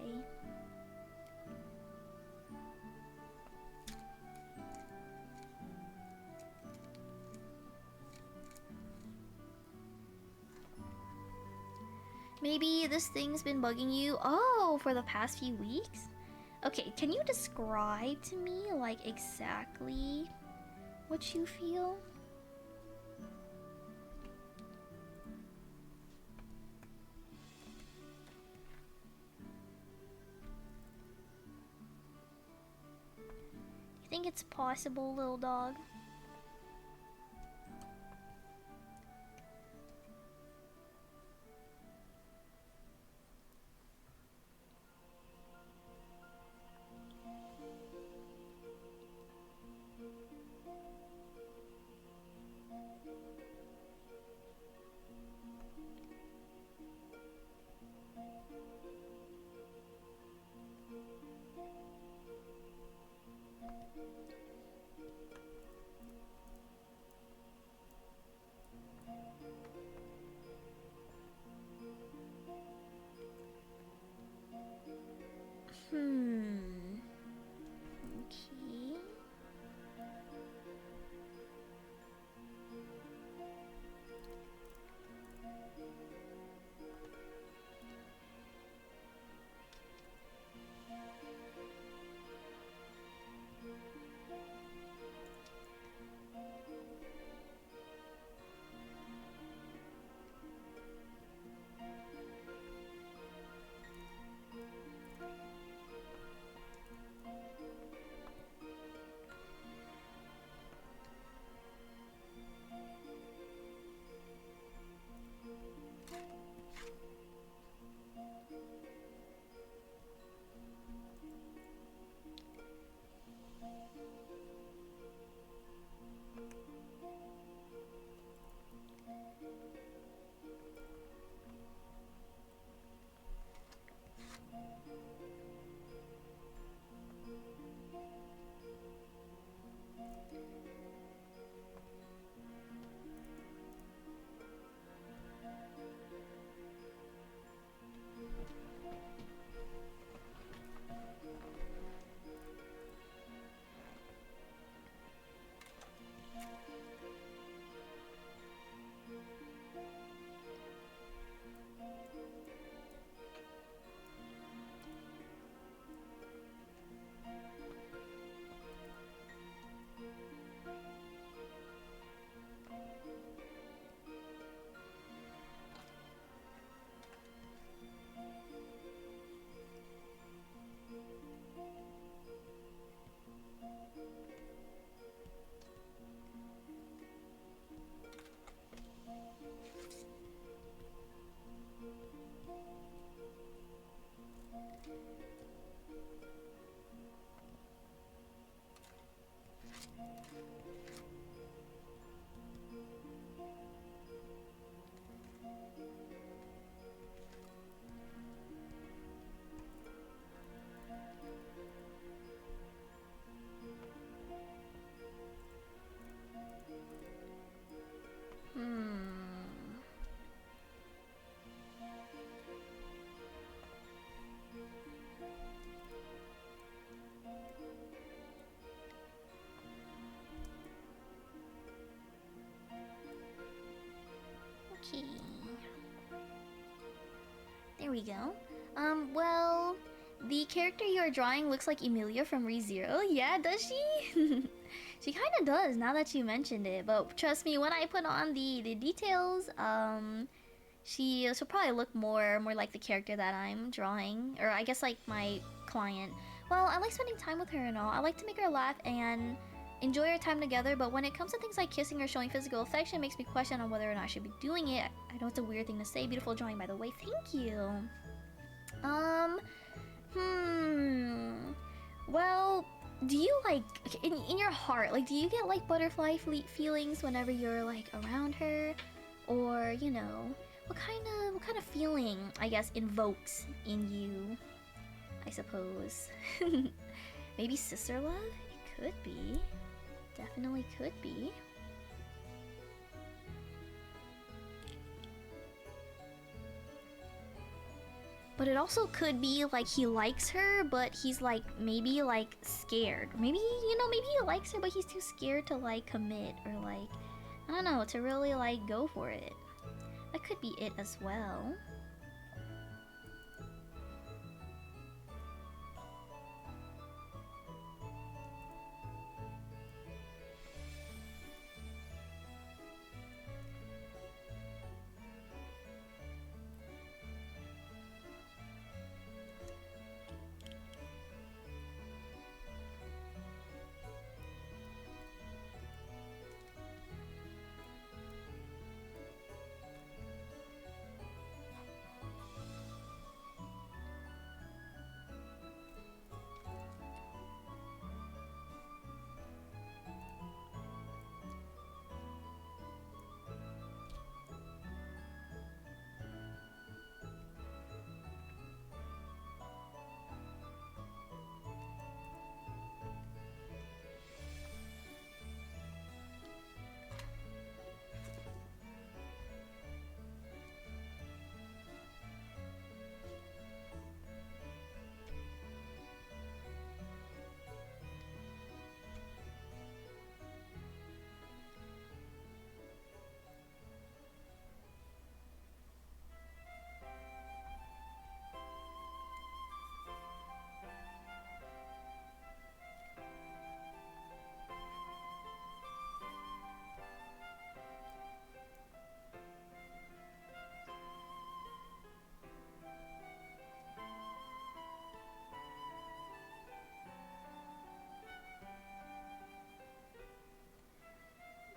Maybe this thing's been bugging you, for the past few weeks? Okay, can you describe to me, like, exactly what you feel? You think it's possible, little dog? Okay. There we go. Well, the character you are drawing looks like Emilia from ReZero. Yeah, does she? She kind of does, now that you mentioned it. But trust me, when I put on the details, she'll probably look more like the character that I'm drawing, or I guess like my client. Well, I like spending time with her and all. I like to make her laugh and enjoy our time together, but when it comes to things like kissing or showing physical affection, it makes me question on whether or not I should be doing it. I know it's a weird thing to say. Beautiful drawing, by the way. Thank you. Um, hmm. Well, do you like in your heart, like, do you get like butterfly feelings whenever you're like around her, or you know, what kind of feeling I guess invokes in you? I suppose. Maybe sister love? It could be. Definitely could be. But it also could be like he likes her, but he's like maybe like scared. Maybe, you know, maybe he likes her, but he's too scared to like commit or like, I don't know, to really like go for it. That could be it as well.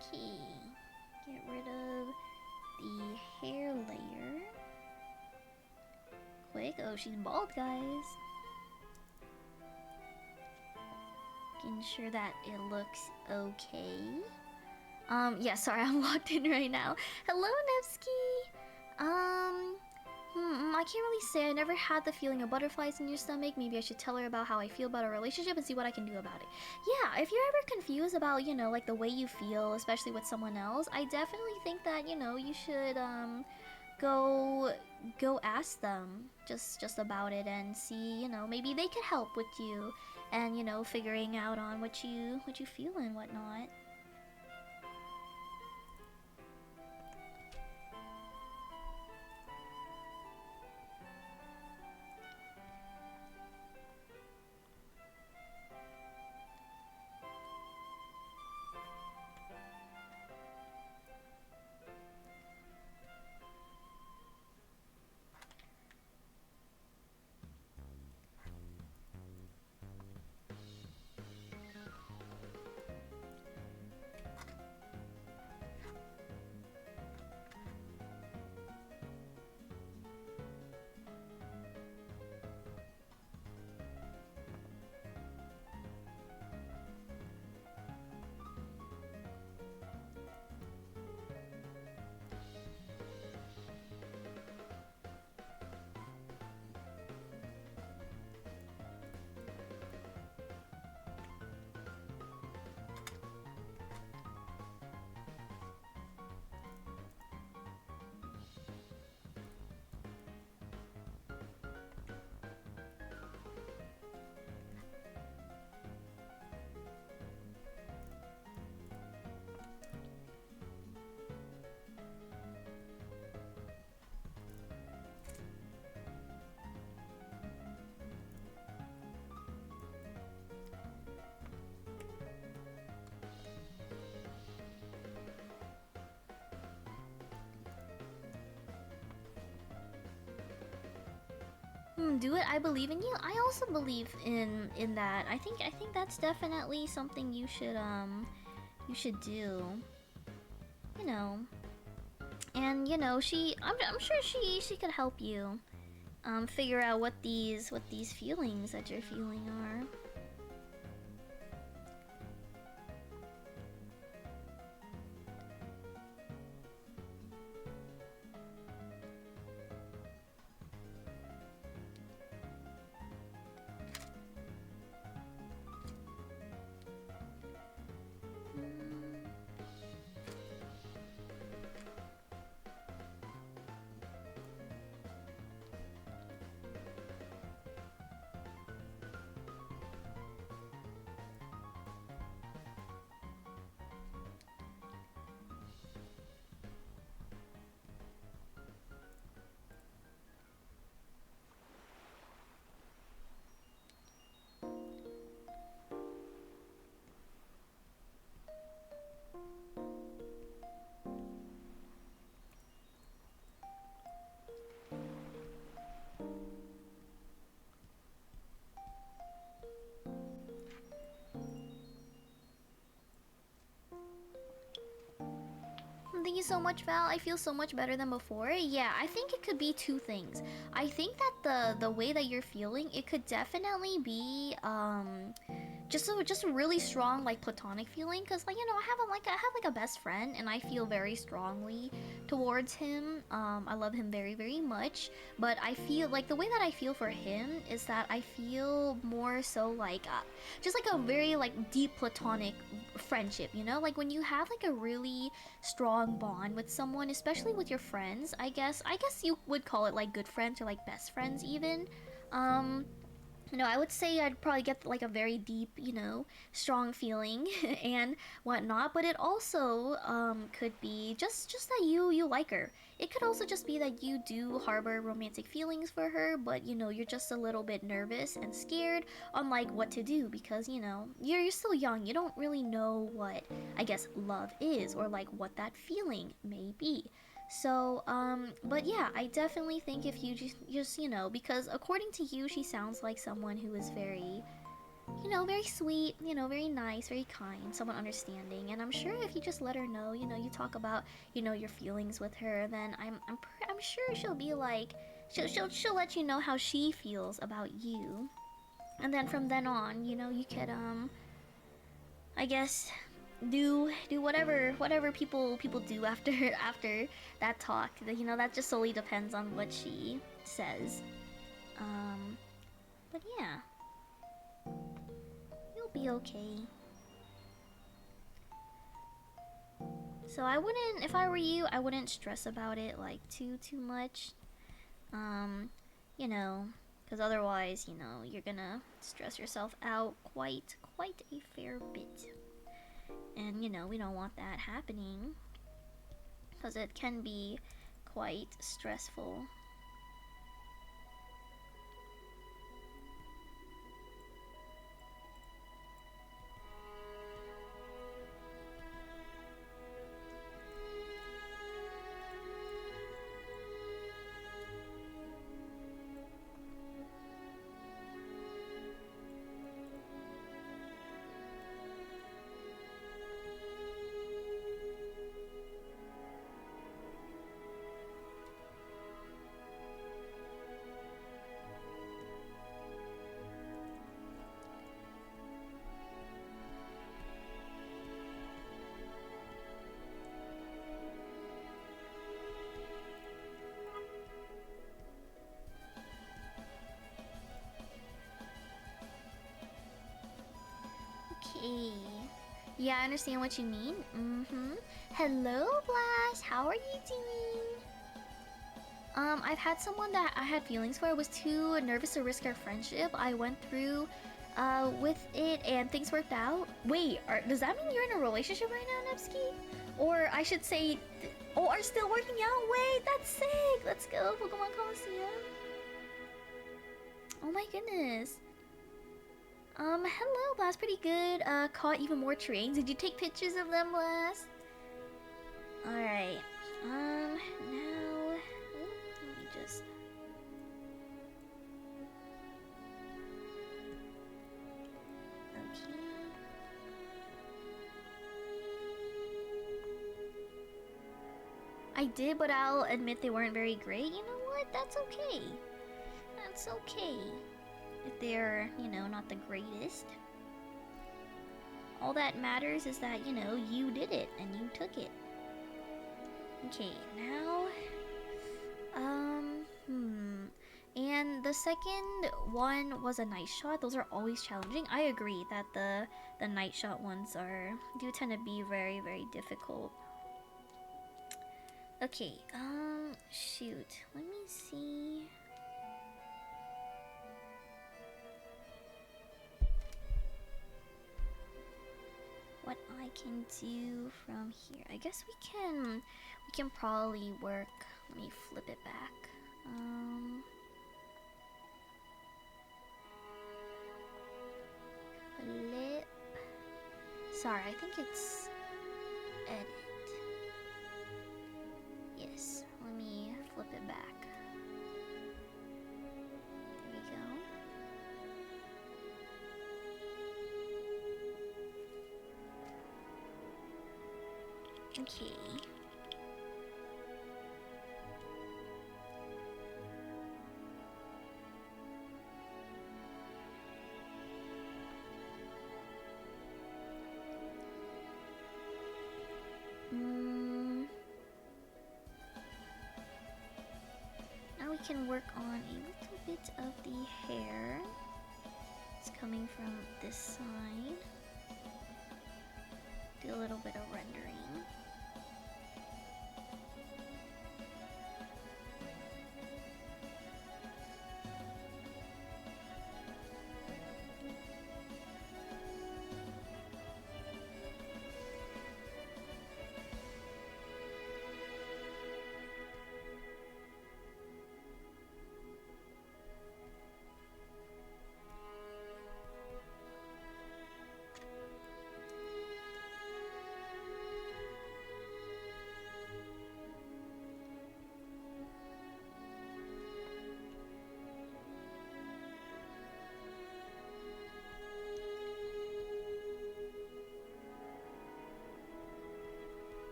Okay, get rid of the hair layer. Quick. Oh, she's bald, guys. Making sure that it looks okay. Yeah, sorry, I'm logged in right now. Hello, Nevsky. I can't really say. I never had the feeling of butterflies in your stomach. Maybe I should tell her about how I feel about our relationship and see what I can do about it. Yeah, if you're ever confused about, you know, like the way you feel, especially with someone else, I definitely think that, you know, you should, go ask them just about it and see, you know, maybe they could help with you and, you know, figuring out on what you feel and whatnot. do it. I believe in you. I also believe in that. I think that's definitely something you should do. You know. And I'm sure she could help you figure out what these feelings that you're feeling are. Thank you so much, Val. I feel so much better than before. Yeah, I think it could be two things. I think that the way that you're feeling, it could definitely be just a really strong like platonic feeling, because like I have a best friend and I feel very strongly towards him. I love him very very much, but I feel like the way that I feel for him is that I feel more so like just like a very like deep platonic friendship, like when you have like a really strong bond with someone, especially with your friends. I guess you would call it like good friends or like best friends even. um I would say I'd probably get like a very deep, strong feeling and whatnot. But it also could be just that you like her. It could also just be that you do harbor romantic feelings for her, but you're just a little bit nervous and scared on like what to do, because you're still young. You don't really know what, I guess, love is, or like what that feeling may be. So, but yeah, I definitely think if you just, because according to you, she sounds like someone who is very, very sweet, very nice, very kind, someone understanding. And I'm sure if you just let her know, you talk about, your feelings with her, then I'm sure she'll be like, she'll let you know how she feels about you. And then from then on, you could, I guess, do whatever people do after after that talk. That just solely depends on what she says. um but yeah, you'll be okay. So I wouldn't, if I were you, I wouldn't stress about it like too much. um you know because otherwise, you're gonna stress yourself out quite a fair bit. And we don't want that happening, because it can be quite stressful. Okay. Yeah, I understand what you mean. Hello, Blast. How are you doing? I've had someone that I had feelings for. I was too nervous to risk our friendship. I went through, with it, and things worked out. Wait, does that mean you're in a relationship right now, Nevsky? Or I should say, are still working out? Wait, that's sick. Let's go, Pokemon Coliseum. Oh my goodness. Hello, Blast. Pretty good. Caught even more trains. Did you take pictures of them, Blast? Alright. Now... let me just... I did, but I'll admit they weren't very great. You know what? That's okay. That's okay. If they're, you know, not the greatest. All that matters is that, you know, you did it and you took it. Okay, now... And the second one was a night shot. Those are always challenging. I agree that the night shot ones do tend to be very, very difficult. Okay, shoot. Let me see. What I can do from here. I guess we can probably work. Let me flip it back. Flip. Sorry, I think it's edit. Yes, let me flip it back. There we go. Okay. Now we can work on a little bit of the hair. It's coming from this side. Do a little bit of rendering.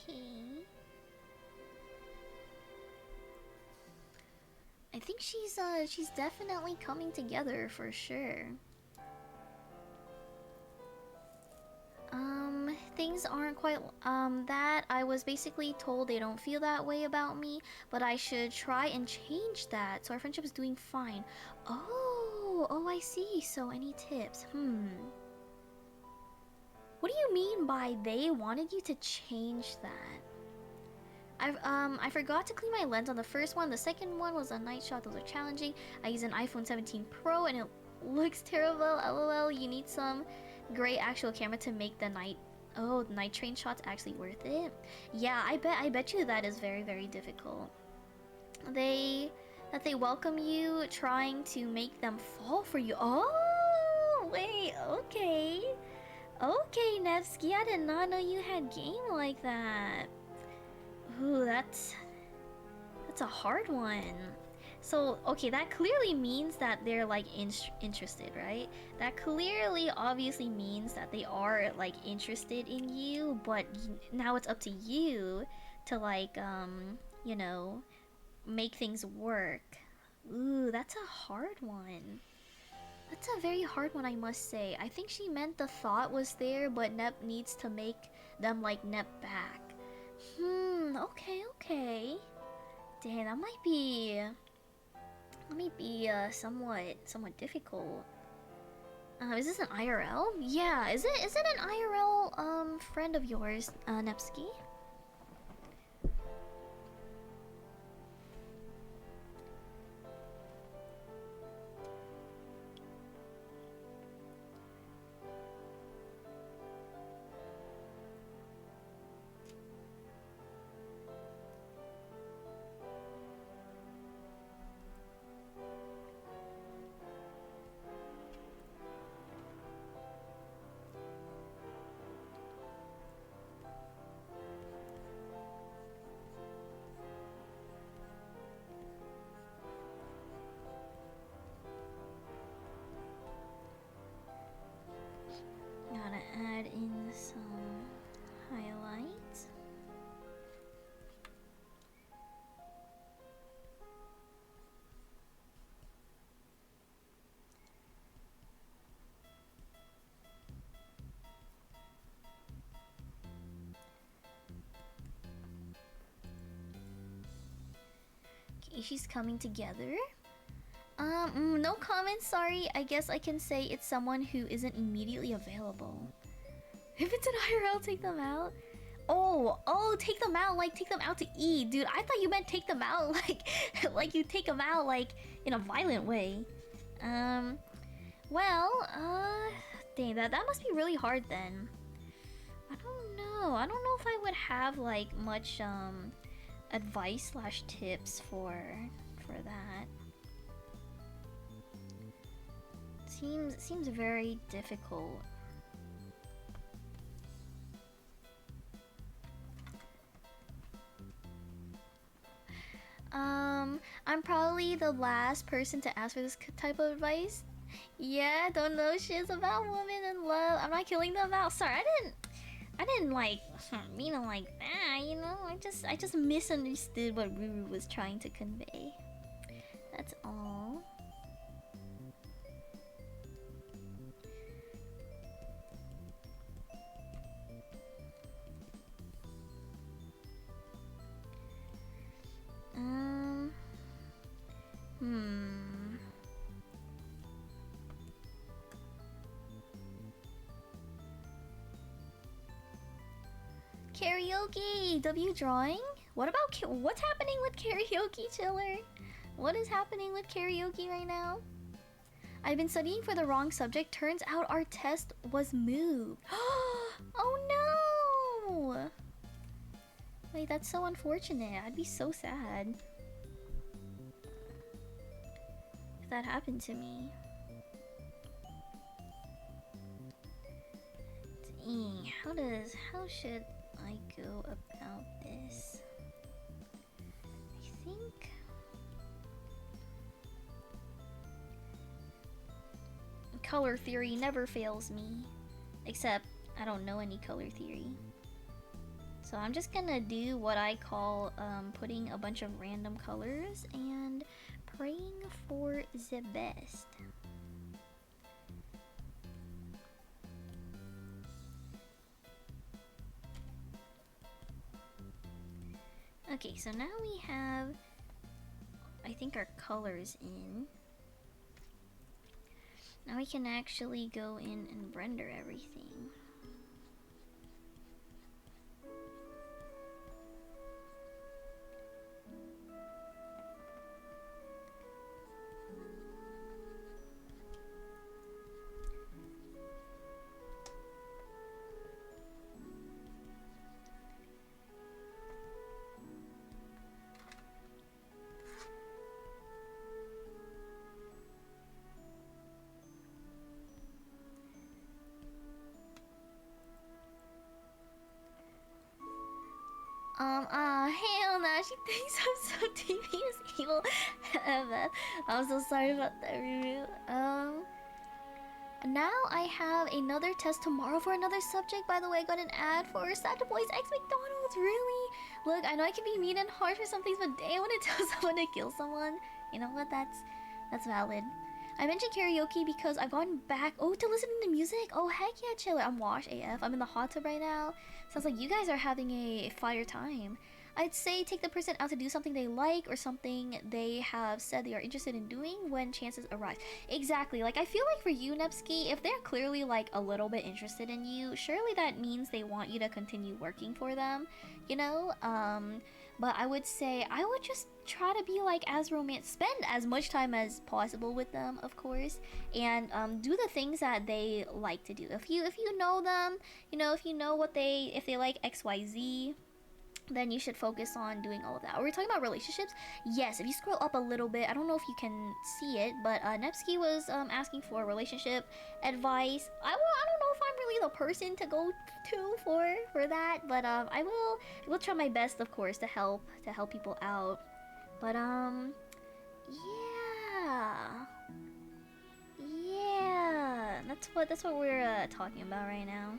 Okay. I think she's definitely coming together for sure. Things aren't quite that I was basically told they don't feel that way about me, but I should try and change that. So our friendship is doing fine. Oh, I see. So any tips? What do you mean by they wanted you to change that? I forgot to clean my lens on the first one. The second one was a night shot. Those are challenging. I use an iPhone 17 Pro and it looks terrible. LOL. You need some great actual camera to make the night train shots actually worth it. Yeah, I bet you that is very, very difficult. They welcome you trying to make them fall for you. Oh wait, okay. Okay, Nevsky, I did not know you had game like that. Ooh, that's a hard one. So, okay, that clearly means that they're like interested, right? That clearly obviously means that they are like interested in you, but now it's up to you to like you know, make things work. Ooh, that's a hard one. That's a very hard one, I must say. I think she meant the thought was there, but Nep needs to make them like Nep back. Okay. Dang, that might be somewhat difficult. Is this an IRL? Yeah, is it an IRL friend of yours, Nepsky? she's coming together. No comments, sorry. I guess I can say it's someone who isn't immediately available. If it's an IRL, take them out. Oh, take them out, like take them out to eat. Dude, I thought you meant take them out like like you take them out like in a violent way. Well, dang, that must be really hard then. I don't know. I don't know if I would have like much advice slash tips for that. Seems very difficult. I'm probably the last person to ask for this type of advice. Yeah, don't know shit about women in love. I'm not killing them out. Sorry, I didn't like mean it like that, you know? I just misunderstood what Ruru was trying to convey. That's all. Karaoke! W drawing? What about what's happening with karaoke, Chiller? What is happening with karaoke right now? I've been studying for the wrong subject. Turns out our test was moved. Oh no! Wait, that's so unfortunate. I'd be so sad if that happened to me. Dang, how should I go about this? I think color theory never fails me, except I don't know any color theory. So I'm just gonna do what I call putting a bunch of random colors and praying for the best. Okay, so now we have, I think, our colors in. Now we can actually go in and render everything. Hell no, she thinks I'm so devious evil. I'm so sorry about that, Ruru. Now I have another test tomorrow for another subject. By the way, I got an ad for Santa Boys X McDonald's. Really? Look, I know I can be mean and harsh for some things, but damn, when it tells someone to kill someone, you know what? That's valid. I mentioned karaoke because I've gone back to listening to music. Oh heck yeah, Chiller. I'm washed AF. I'm in the hot tub right now. Sounds like you guys are having a fire time. I'd say take the person out to do something they like or something they have said they are interested in doing when chances arise. Exactly. Like I feel like for you, Nevsky, if they're clearly like a little bit interested in you, surely that means they want you to continue working for them, you know? But I would say I would just try to be like as romantic, spend as much time as possible with them, of course, and do the things that they like to do. If you know them, you know, if you know what if they like XYZ, then you should focus on doing all of that. Are we talking about relationships? Yes, if you scroll up a little bit, I don't know if you can see it, but Nevsky was asking for relationship advice. I don't know if I'm really the person to go to for that, but I will try my best, of course, to help people out. But yeah, that's what we're talking about right now.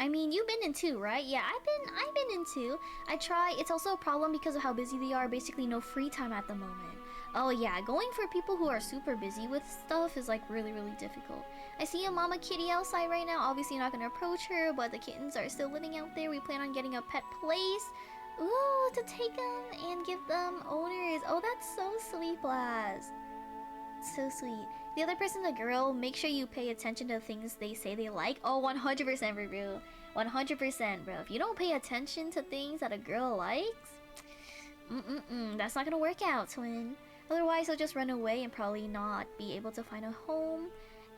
I mean, you've been in two, right? Yeah, I've been in two. I try. It's also a problem because of how busy they are. Basically, no free time at the moment. Oh yeah, going for people who are super busy with stuff is like really, really difficult. I see a mama kitty outside right now. Obviously, not gonna approach her, but the kittens are still living out there. We plan on getting a pet place. Ooh, to take them and give them owners. Oh, that's so sweet, Blast. So sweet. The other person's a girl. Make sure you pay attention to the things they say they like. Oh, 100% for real. 100%, bro. If you don't pay attention to things that a girl likes, that's not gonna work out, twin. Otherwise, they'll just run away and probably not be able to find a home.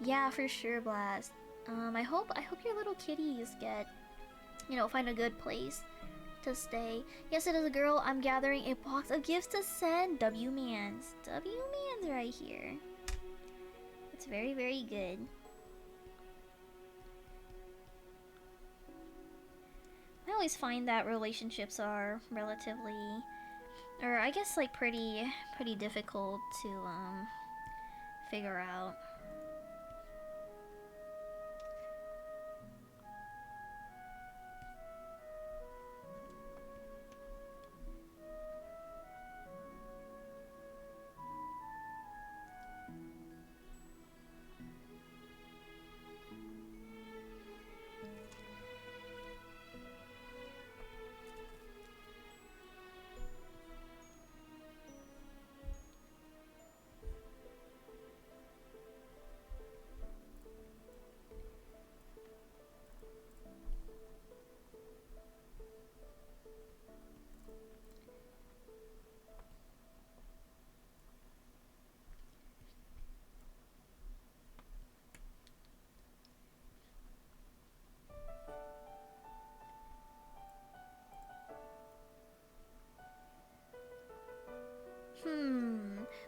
Yeah, for sure, Blast. I hope your little kitties get, find a good place to stay. Yes, it is a girl. I'm gathering a box of gifts to send. W-Mans right here. It's very, very good. I always find that relationships are relatively, or I guess like pretty difficult to figure out.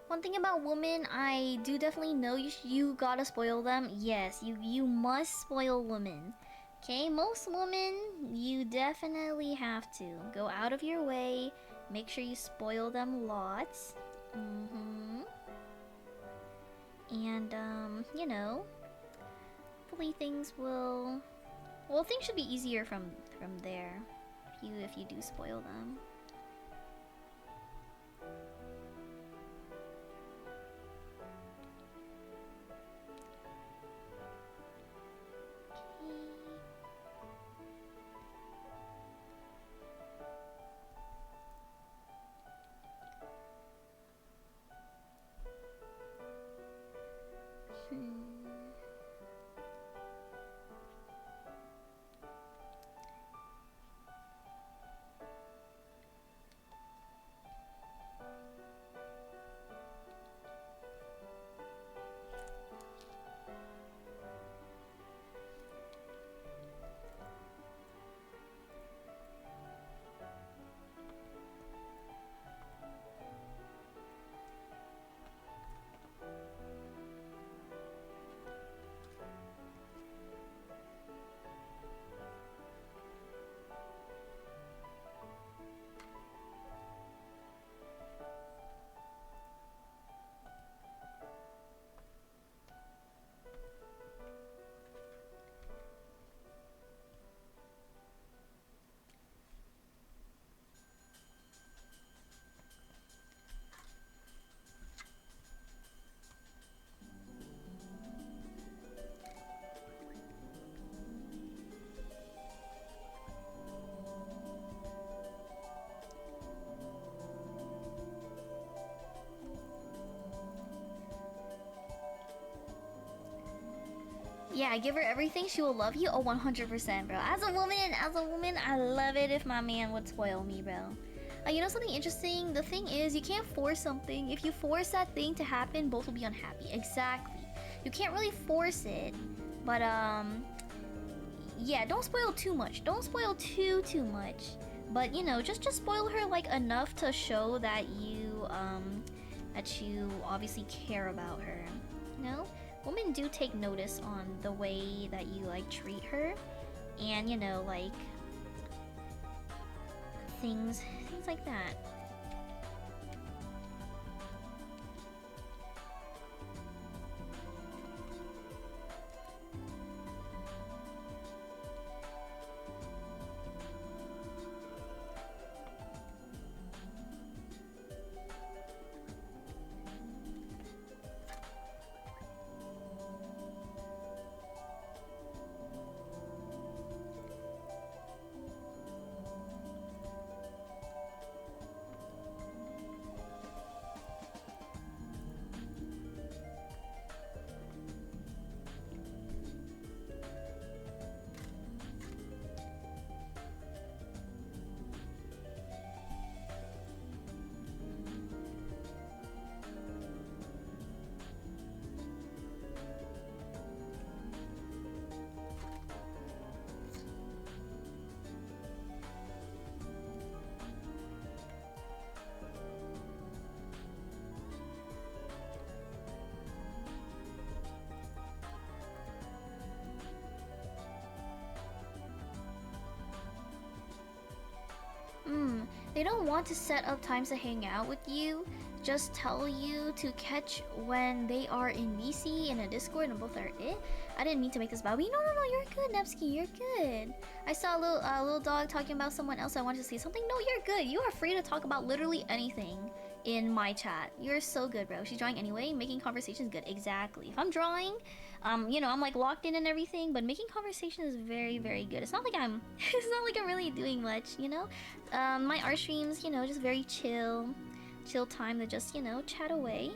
One thing about women, I do definitely know you gotta spoil them. Yes, you must spoil women. Okay, most women, you definitely have to go out of your way. Make sure you spoil them lots. And hopefully things will. Well, things should be easier from there. If you do spoil them. Yeah, give her everything, she will love you. Oh, 100%, bro. As a woman, I love it if my man would spoil me, bro. You know something interesting? The thing is, you can't force something. If you force that thing to happen, both will be unhappy. Exactly. You can't really force it, but yeah, don't spoil too much. Don't spoil too much. But just spoil her like enough to show that you obviously care about her. You know? Women do take notice on the way that you like treat her, and like things like that. they don't want to set up times to hang out with you, just tell you to catch when they are in VC in a Discord and both are it. I didn't mean to make this about me. No, you're good, Nevsky, you're good. I saw a little dog talking about someone else. I wanted to say something. No, you're good. You are free to talk about literally anything in my chat. You're so good, bro. She's drawing anyway. Making conversation is good. Exactly. If I'm drawing, you know, I'm like locked in and everything, but making conversation is very, very good. It's not like I'm, it's not like I'm really doing much, you know. My art streams, you know, just very chill time to just, you know, chat away.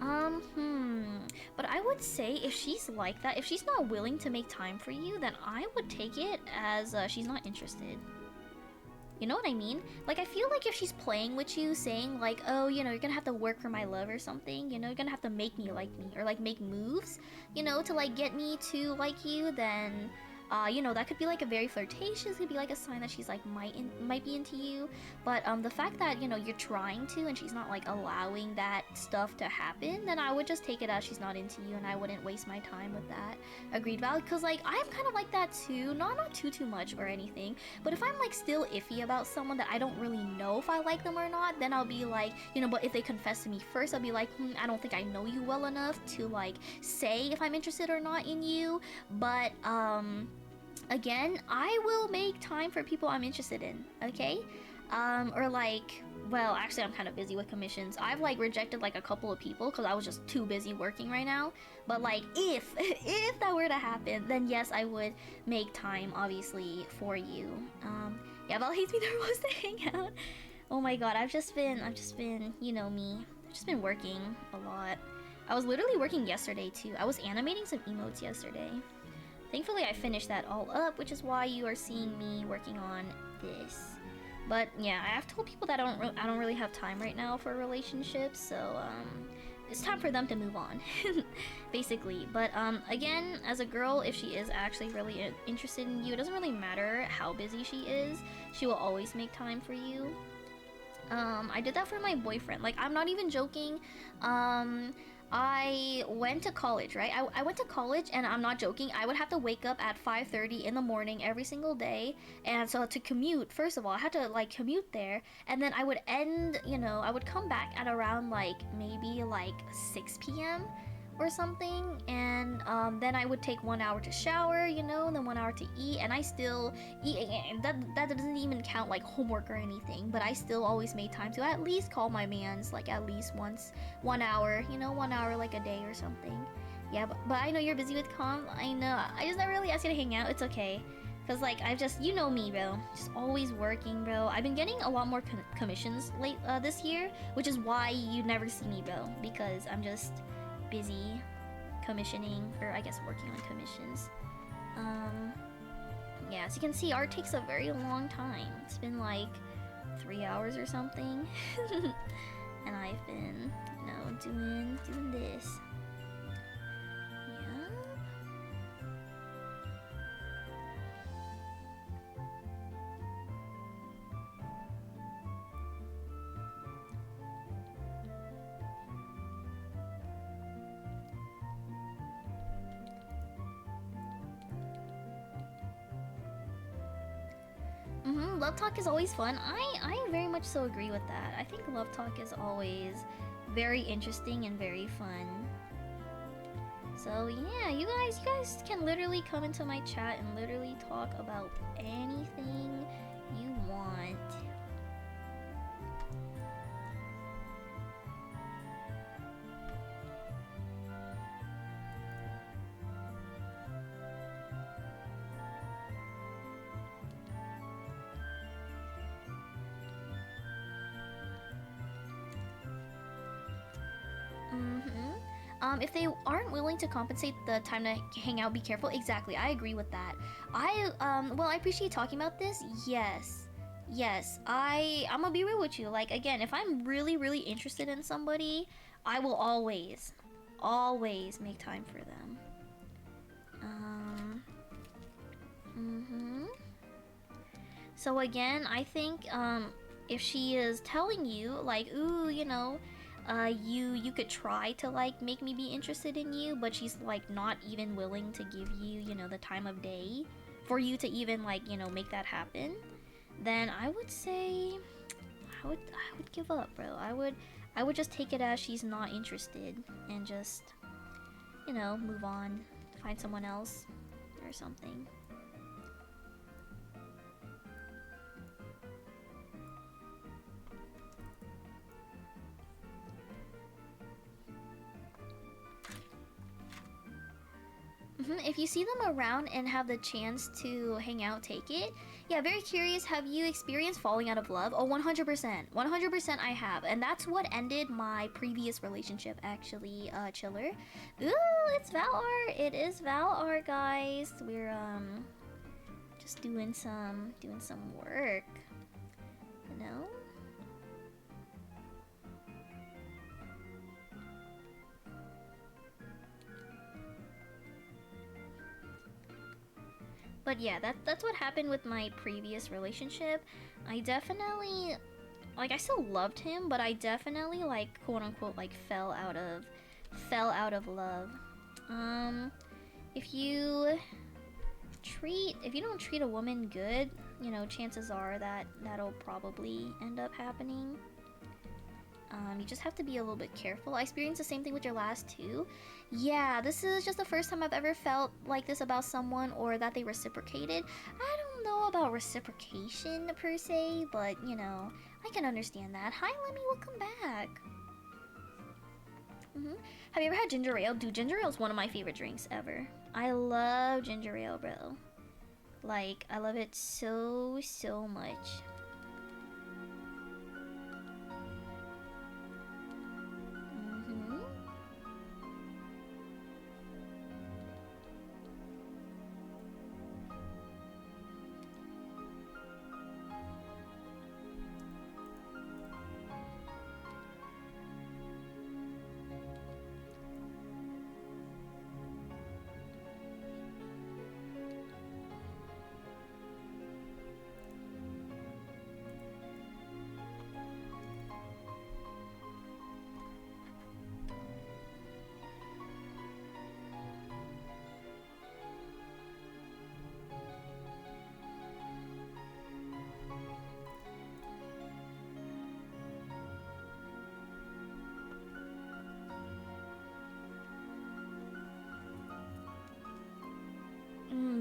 But I would say if she's like that, if she's not willing to make time for you, then I would take it as she's not interested. You know what I mean? Like, I feel like if she's playing with you, saying like, oh, you know, you're gonna have to work for my love or something, you know, you're gonna have to make me like me, or like make moves, you know, to like get me to like you, then you know, that could be like a very flirtatious, could be like a sign that she's like might be into you. But the fact that, you know, you're trying to and she's not like allowing that stuff to happen, then I would just take it as she's not into you and I wouldn't waste my time with that. Agreed, Val? Because like I'm kind of like that too, not too much or anything, but if I'm like still iffy about someone that I don't really know if I like them or not, then I'll be like, you know, but if they confess to me first, I'll be like, I don't think I know you well enough to like say if I'm interested or not in you. But again, I will make time for people I'm interested in, okay? Or like, well, actually I'm kind of busy with commissions. I've like rejected like a couple of people because I was just too busy working right now. But like, if that were to happen, then yes, I would make time, obviously, for you. Yeah, Val hates me the most to hang out. Oh my god, I've just been, you know me, I've just been working a lot. I was literally working yesterday too. I was animating some emotes yesterday. Thankfully, I finished that all up, which is why you are seeing me working on this. But yeah, I have told people that I don't really have time right now for relationships, so it's time for them to move on, basically. But again, as a girl, if she is actually really interested in you, it doesn't really matter how busy she is. She will always make time for you. I did that for my boyfriend. Like, I'm not even joking. I went to college, right? I went to college, and I'm not joking. I would have to wake up at 5:30 in the morning every single day. And so to commute, first of all, I had to like commute there. And then I would end, you know, I would come back at around like maybe like 6 p.m. or something. And then I would take 1 hour to shower, you know, and then 1 hour to eat. And I still eat, and that doesn't even count like homework or anything. But I still always made time to at least call my mans like at least once, 1 hour, you know, 1 hour like a day or something. Yeah, but I know you're busy with comp. I know. I just never really asked you to hang out. It's okay. Cause like I've just, you know me, bro, just always working, bro. I've been getting a lot more commissions late this year, which is why you never see me, bro, because I'm just busy commissioning, or I guess working on commissions. Yeah, as you can see, art takes a very long time. It's been like 3 hours or something. And I've been, you know, doing this. Yeah. Love talk is always fun. I very much so agree with that. I think love talk is always very interesting and very fun. So yeah, you guys can literally come into my chat and literally talk about anything you want. If they aren't willing to compensate the time to hang out, be careful. Exactly, I agree with that. Well, I appreciate talking about this. Yes, I'm gonna be real with you. Like, again, if I'm really interested in somebody, I will always make time for them. So again, I think, if she is telling you, like, ooh, you know, you could try to like make me be interested in you, but she's like not even willing to give you, you know, the time of day for you to even like, you know, make that happen, then I would say I would give up, bro. I would just take it as she's not interested and just, move on, find someone else or something. If you see them around and have the chance to hang out, take it. Yeah, very curious. Have you experienced falling out of love? Oh, 100%. 100% I have. And that's what ended my previous relationship, actually, Chiller. Ooh, it's Val art. It is Val art, guys. We're, just doing some work, you know? But yeah, that's what happened with my previous relationship. I definitely, like, I still loved him, but I definitely, like, quote unquote, like, fell out of love. Um, if you if you don't treat a woman good, chances are that that'll probably end up happening. You just have to be a little bit careful. I experienced the same thing with your last two. Yeah, this is just the first time I've ever felt like this about someone or that they reciprocated. I don't know about reciprocation per se, but I can understand that. Hi, Lemmy, welcome back. Have you ever had ginger ale? Dude, ginger ale is one of my favorite drinks ever. I love ginger ale, bro. Like, I love it so, so much.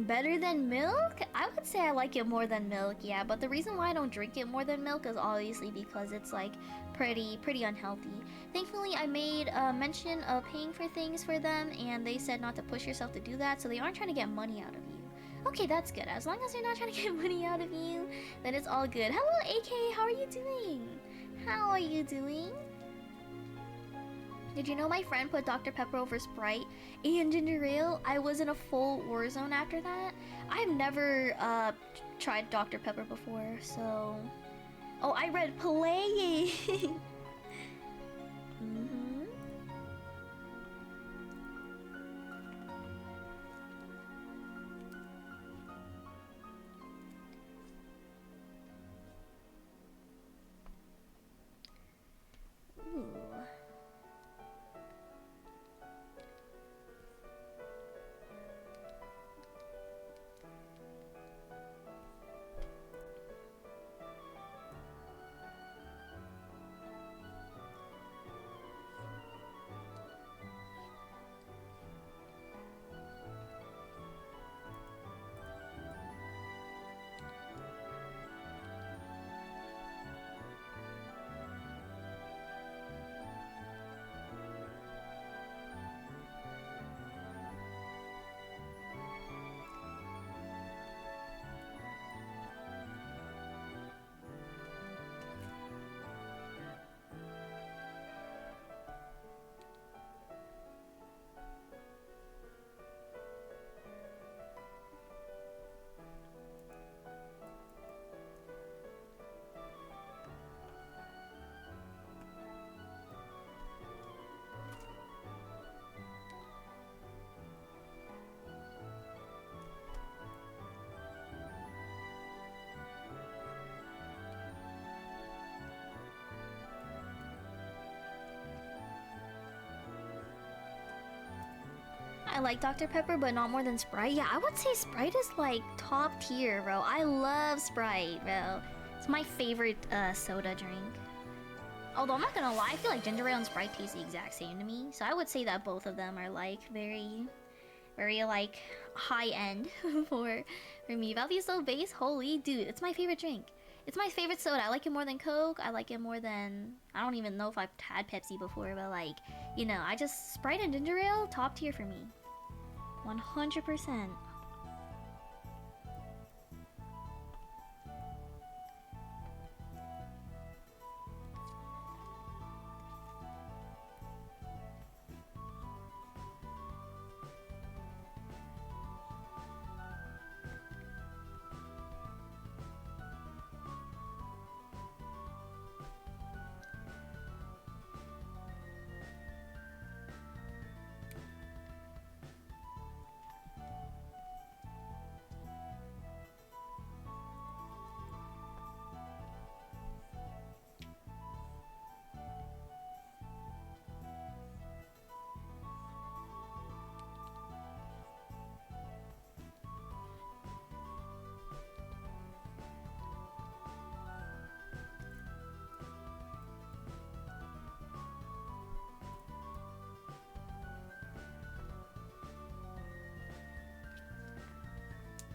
Better than milk? I would say I like it more than milk, yeah. But the reason why I don't drink it more than milk is obviously because it's like pretty unhealthy. Thankfully, I made a mention of paying for things for them, and they said not to push yourself to do that, so they aren't trying to get money out of you. Okay, that's good. As long as they're not trying to get money out of you, then it's all good. Hello, AK. How are you doing? How are you doing? Did you know my friend put Dr. Pepper over Sprite and ginger ale? I was in a full war zone after that. I've never tried Dr. Pepper before, so... Oh, I read playing! Ooh. I like Dr. Pepper, but not more than Sprite. Yeah, I would say Sprite is like top tier, bro. I love Sprite, bro. It's my favorite soda drink. Although I'm not gonna lie, I feel like ginger ale and Sprite taste the exact same to me. So I would say that both of them are like very, very like high end for me. Valdez so base, holy dude, it's my favorite drink. It's my favorite soda. I like it more than Coke. I like it more than, I don't even know if I've had Pepsi before, but like, you know, I just, Sprite and ginger ale, top tier for me. 100%.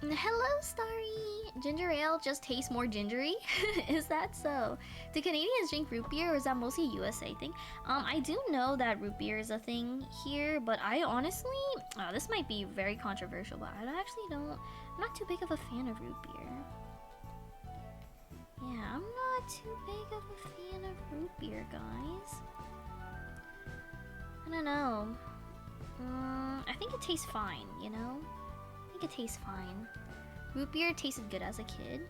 Hello, Starry! Ginger ale just tastes more gingery? Is that so? Do Canadians drink root beer or is that mostly a USA thing? I do know that root beer is a thing here, but I honestly, this might be very controversial, but I actually don't, I'm not too big of a fan of root beer. Yeah, I'm not too big of a fan of root beer, guys. I don't know. I think it tastes fine, you know? I think it tastes fine. Root beer tasted good as a kid.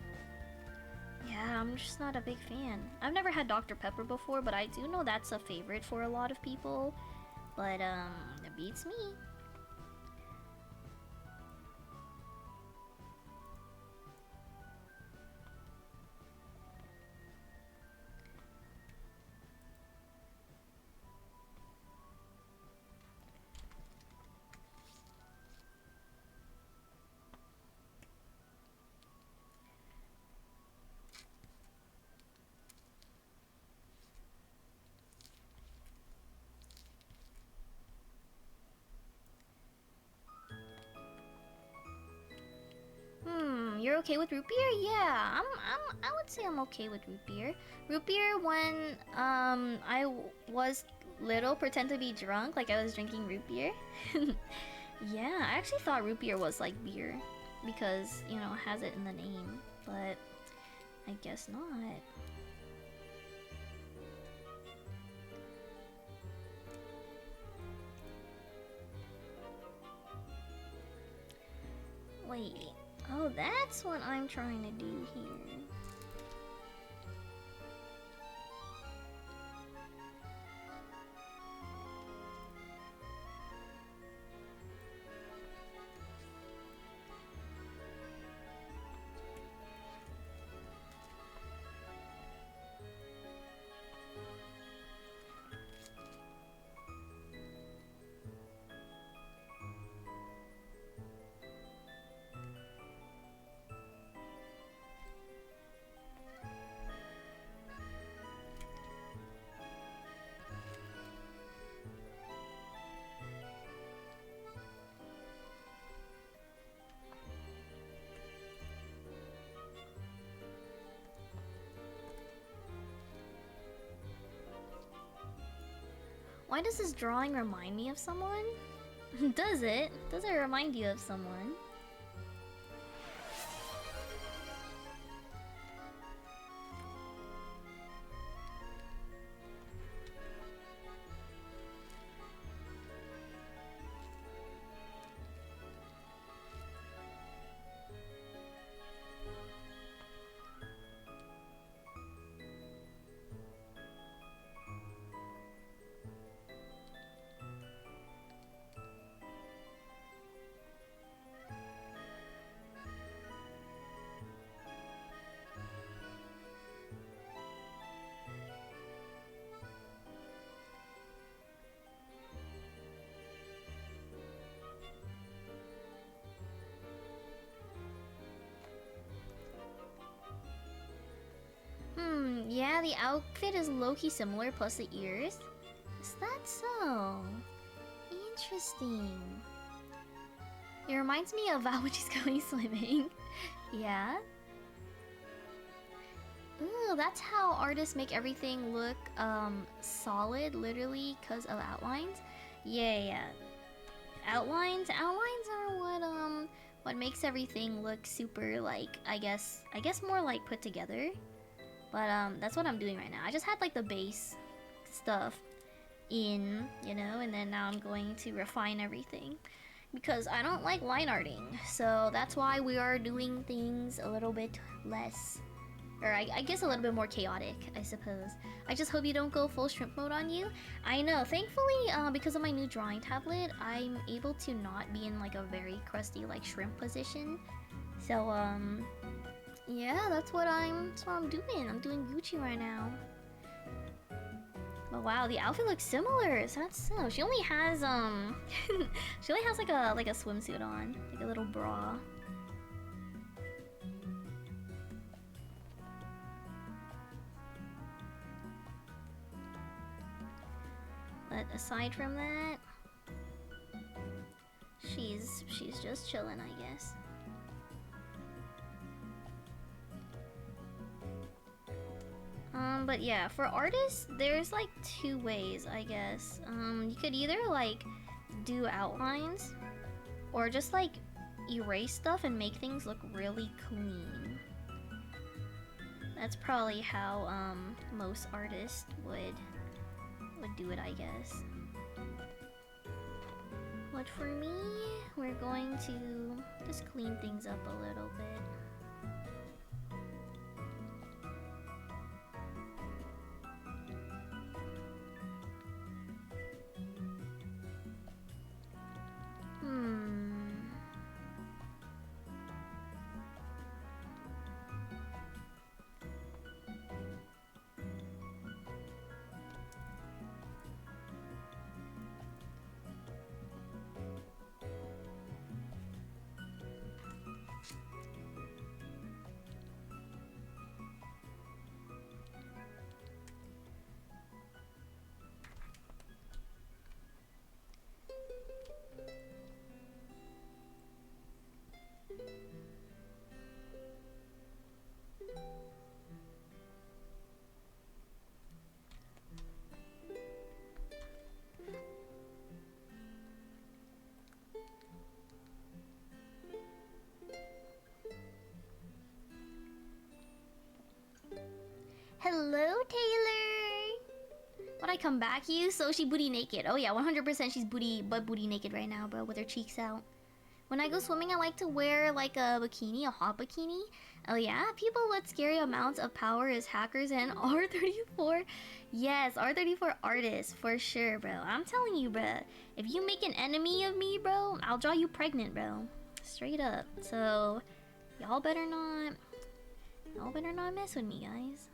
Yeah, I'm just not a big fan. I've never had Dr. Pepper before, but I do know that's a favorite for a lot of people. But, it beats me. You're okay with root beer? Yeah, I would say I'm okay with root beer. Root beer when I was little, pretend to be drunk, like I was drinking root beer. Yeah, I actually thought root beer was like beer because, you know, it has it in the name, but I guess not. Wait. Oh, that's what I'm trying to do here. Why does this drawing remind me of someone? Does it? Does it remind you of someone? Yeah, the outfit is low-key similar, plus the ears. Is that so? Interesting. It reminds me of Val when she's going swimming. Yeah. Ooh, that's how artists make everything look solid, literally, because of outlines. Yeah. Outlines are what makes everything look super, like, I guess more like put together. But that's what I'm doing right now. I just had like the base stuff in, you know, and then now I'm going to refine everything because I don't like line arting. So that's why we are doing things a little bit less, or I guess a little bit more chaotic, I suppose. I just hope you don't go full shrimp mode on you. I know, thankfully, because of my new drawing tablet, I'm able to not be in like a very crusty like shrimp position. So yeah, that's what I'm doing. I'm doing Gucci right now. But wow, the outfit looks similar. So that's so. She only has she only has like a swimsuit on, like a little bra. But aside from that, she's just chilling, I guess. But yeah, for artists, there's like two ways, I guess. You could either like do outlines or just like erase stuff and make things look really clean. That's probably how most artists would do it, I guess. But for me, we're going to just clean things up a little bit. Hello, Taylor! When I come back, you? So she booty naked. Oh yeah, 100% she's booty naked right now, bro, with her cheeks out. When I go swimming, I like to wear like a bikini, a hot bikini. Oh yeah, people with scary amounts of power as hackers and R34. Yes, R34 artists, for sure, bro. I'm telling you, bro. If you make an enemy of me, bro, I'll draw you pregnant, bro. Straight up. So, y'all better not mess with me, guys.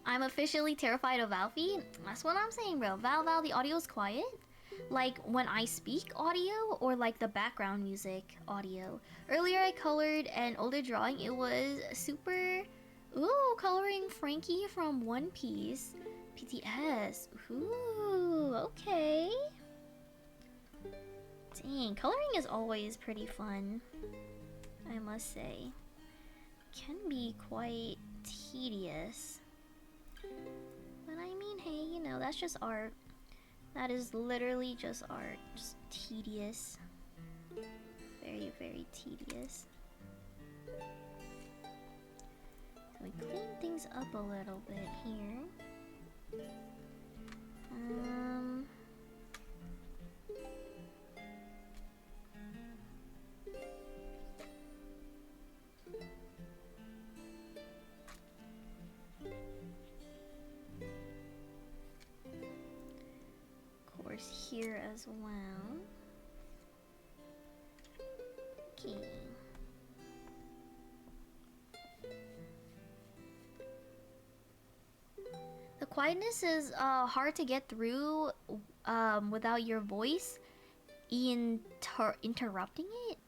I'm officially terrified of Valfie. That's what I'm saying, bro. Val, the audio's quiet. Like when I speak audio or like the background music audio. Earlier I colored an older drawing. It was super... Ooh, coloring Frankie from One Piece. PTS. Ooh, okay. Dang, coloring is always pretty fun, I must say. Can be quite tedious. But I mean, hey, you know, that's just art. That is literally just art. Just tedious. Very, very tedious. So we clean things up a little bit here. Of course, here as well. Okay. The quietness is hard to get through without your voice interrupting it.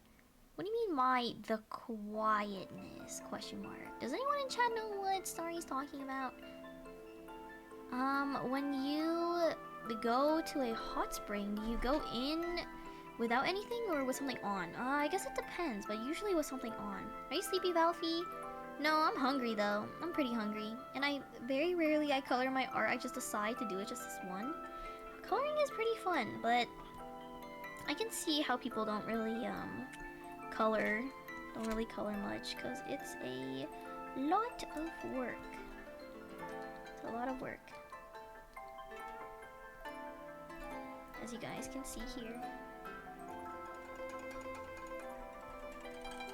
What do you mean the quietness? Question mark. Does anyone in chat know what Starry's talking about? When you go to a hot spring, do you go in without anything or with something on? I guess it depends, but usually with something on. Are you sleepy, Valfie? No, I'm hungry though. I'm pretty hungry. And I very rarely I color my art. I just decide to do it just this one. Coloring is pretty fun, but I can see how people don't really don't really color much because it's a lot of work. It's a lot of work. As you guys can see here.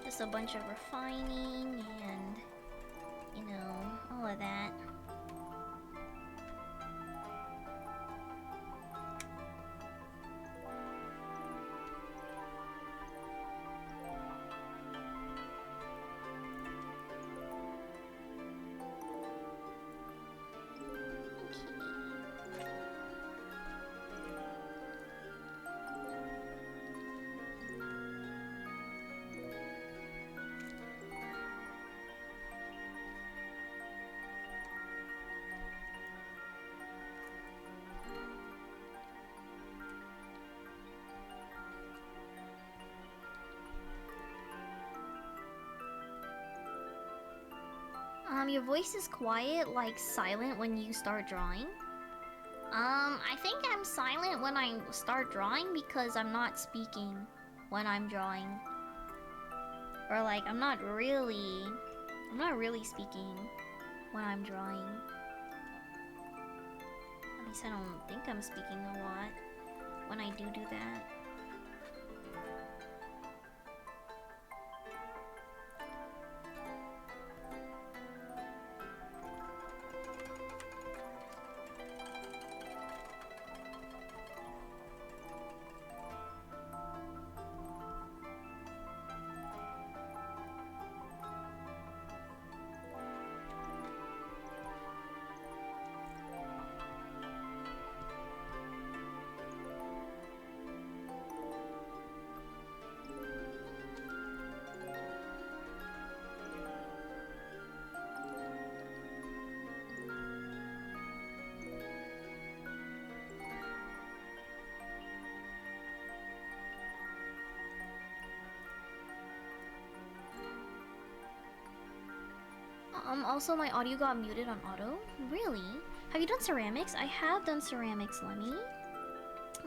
Just a bunch of refining and, you know, all of that. Your voice is quiet, like silent when you start drawing. I think I'm silent when I start drawing because I'm not speaking when I'm drawing. Or like, I'm not really speaking when I'm drawing. At least I don't think I'm speaking a lot when I do that. Also my audio got muted on auto. Really? Have you done ceramics? I have done ceramics, Lemmy.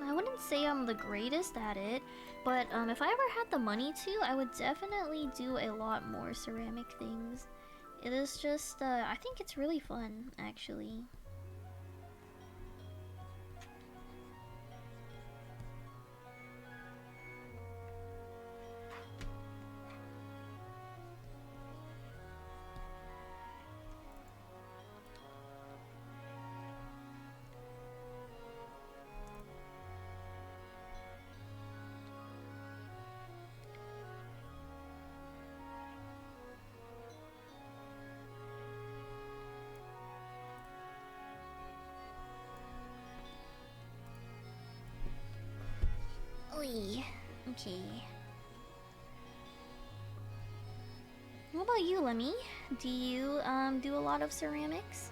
I wouldn't say I'm the greatest at it, but if I ever had the money to, I would definitely do a lot more ceramic things. It is just, I think it's really fun, actually. Oy. Okay. What about you, Lemmy? Do you do a lot of ceramics?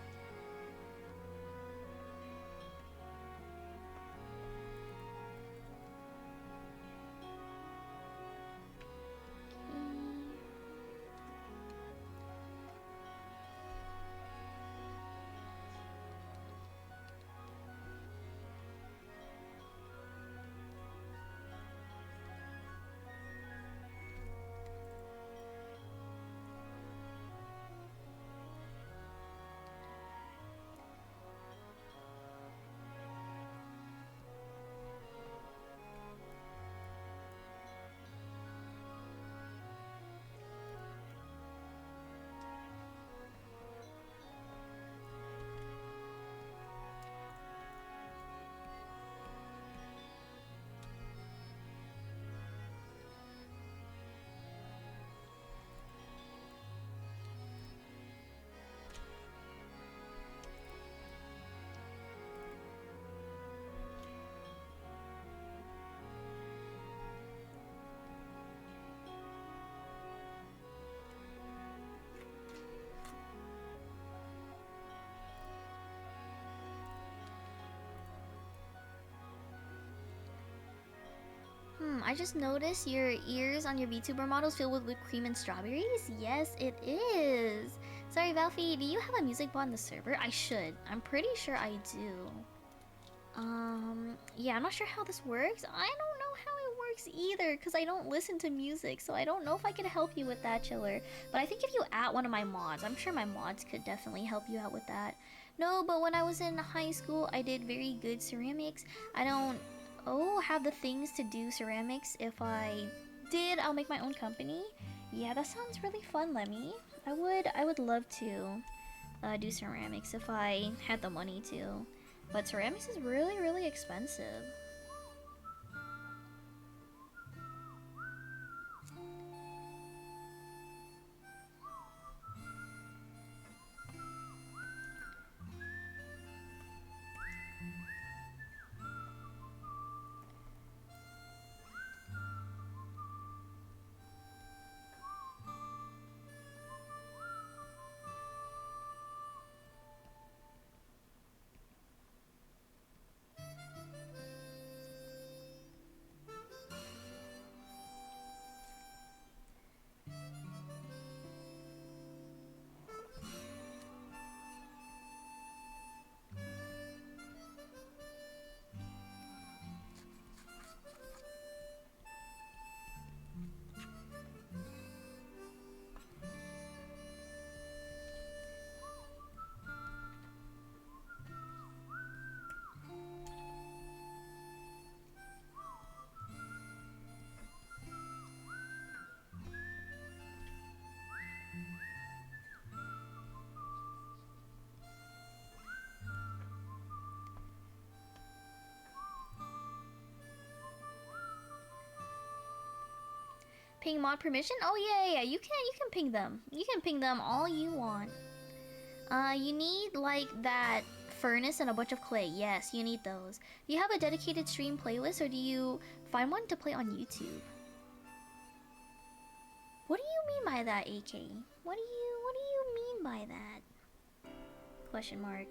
I just noticed your ears on your VTuber models filled with whipped cream and strawberries. Yes, it is. Sorry, Valfie, do you have a music bot in the server? I should. I'm pretty sure I do. Yeah, I'm not sure how this works. I don't know how it works either, because I don't listen to music, so I don't know if I can help you with that, Chiller. But I think if you add one of my mods, I'm sure my mods could definitely help you out with that. No, but when I was in high school, I did very good ceramics. I don't, have the things to do ceramics. If I did, I'll make my own company. Yeah, that sounds really fun, Lemmy. I would love to do ceramics if I had the money to. But ceramics is really, really expensive. Ping mod permission? Oh yeah. You can ping them. You can ping them all you want. You need like that furnace and a bunch of clay. Yes, you need those. Do you have a dedicated stream playlist, or do you find one to play on YouTube? What do you mean by that, AK? What do you mean by that? Question mark.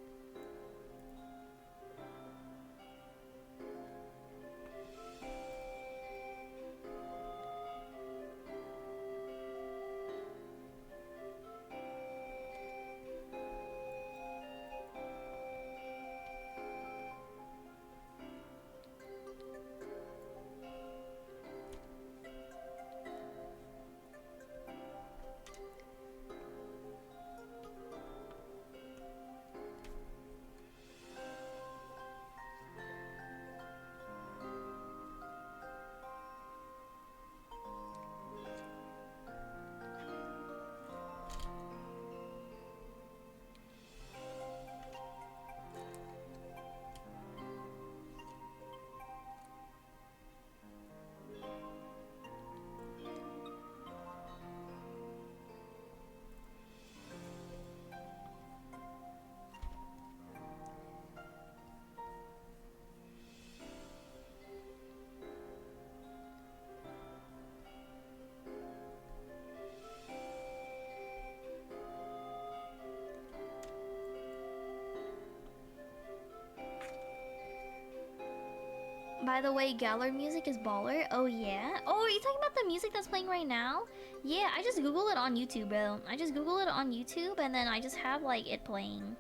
By the way, Galler music is baller. Oh yeah? Oh, are you talking about the music that's playing right now? Yeah, I just Google it on YouTube, bro. I just Google it on YouTube and then I just have like it playing.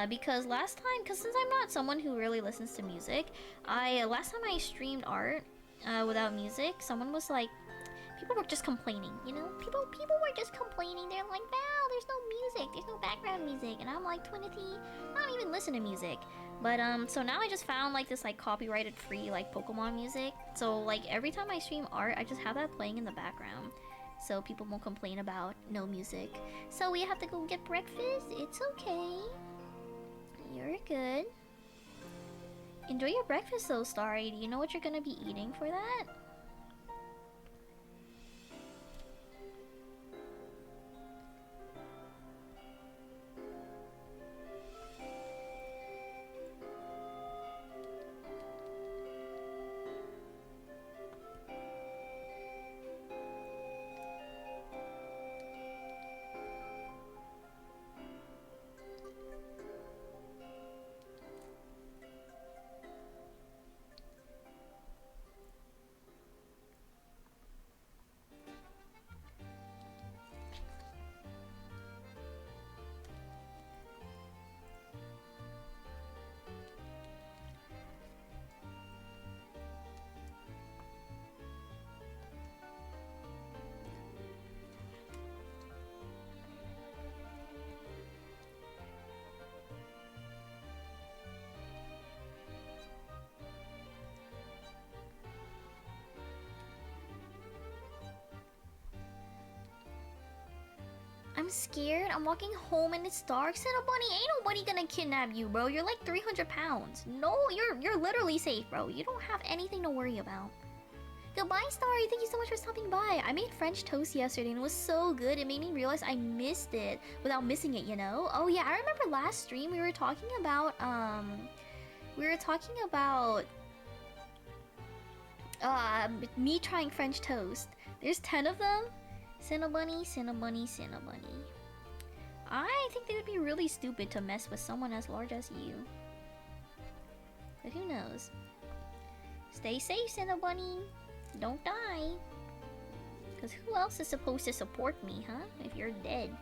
Because since I'm not someone who really listens to music, last time I streamed art without music, someone was like, people were just complaining, you know? People were just complaining. They're like, Val, there's no music, there's no background music. And I'm like, Twinity, I don't even listen to music. But so now I just found like this like copyrighted free like Pokemon music. So like every time I stream art, I just have that playing in the background. So people won't complain about no music. So we have to go get breakfast. It's okay. You're good. Enjoy your breakfast though, Starry. Do you know what you're gonna be eating for that? I'm scared. I'm walking home and it's dark. Cinnabunny, ain't nobody gonna kidnap you, bro. You're like 300 pounds. No, you're literally safe, bro. You don't have anything to worry about. Goodbye, Starry. Thank you so much for stopping by. I made French toast yesterday and it was so good. It made me realize I missed it without missing it, you know? Oh yeah, I remember last stream we were talking about me trying French toast. There's 10 of them. Cinnabunny, Cinnabunny, Cinnabunny. I think they would be really stupid to mess with someone as large as you. But who knows? Stay safe, Cinnabunny. Don't die. Because who else is supposed to support me, huh? If you're dead.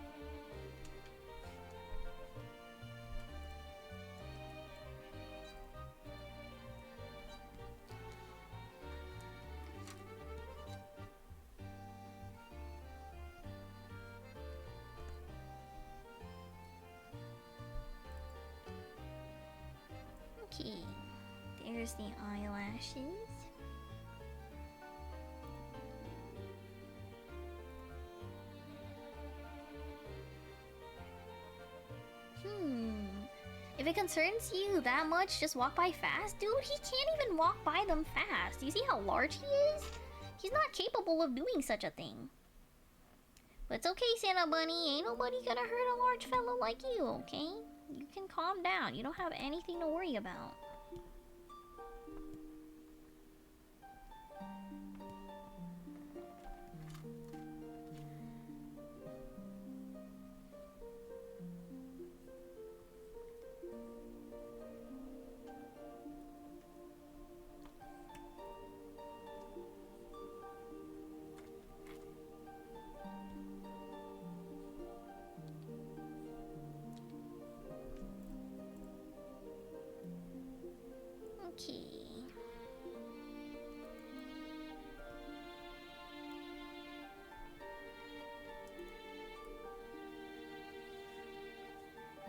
Okay. There's the eyelashes. If it concerns you that much, just walk by fast? Dude, he can't even walk by them fast. Do you see how large he is? He's not capable of doing such a thing. But it's okay, Cinnabunny. Ain't nobody gonna hurt a large fellow like you, okay? You can calm down. You don't have anything to worry about. Okay.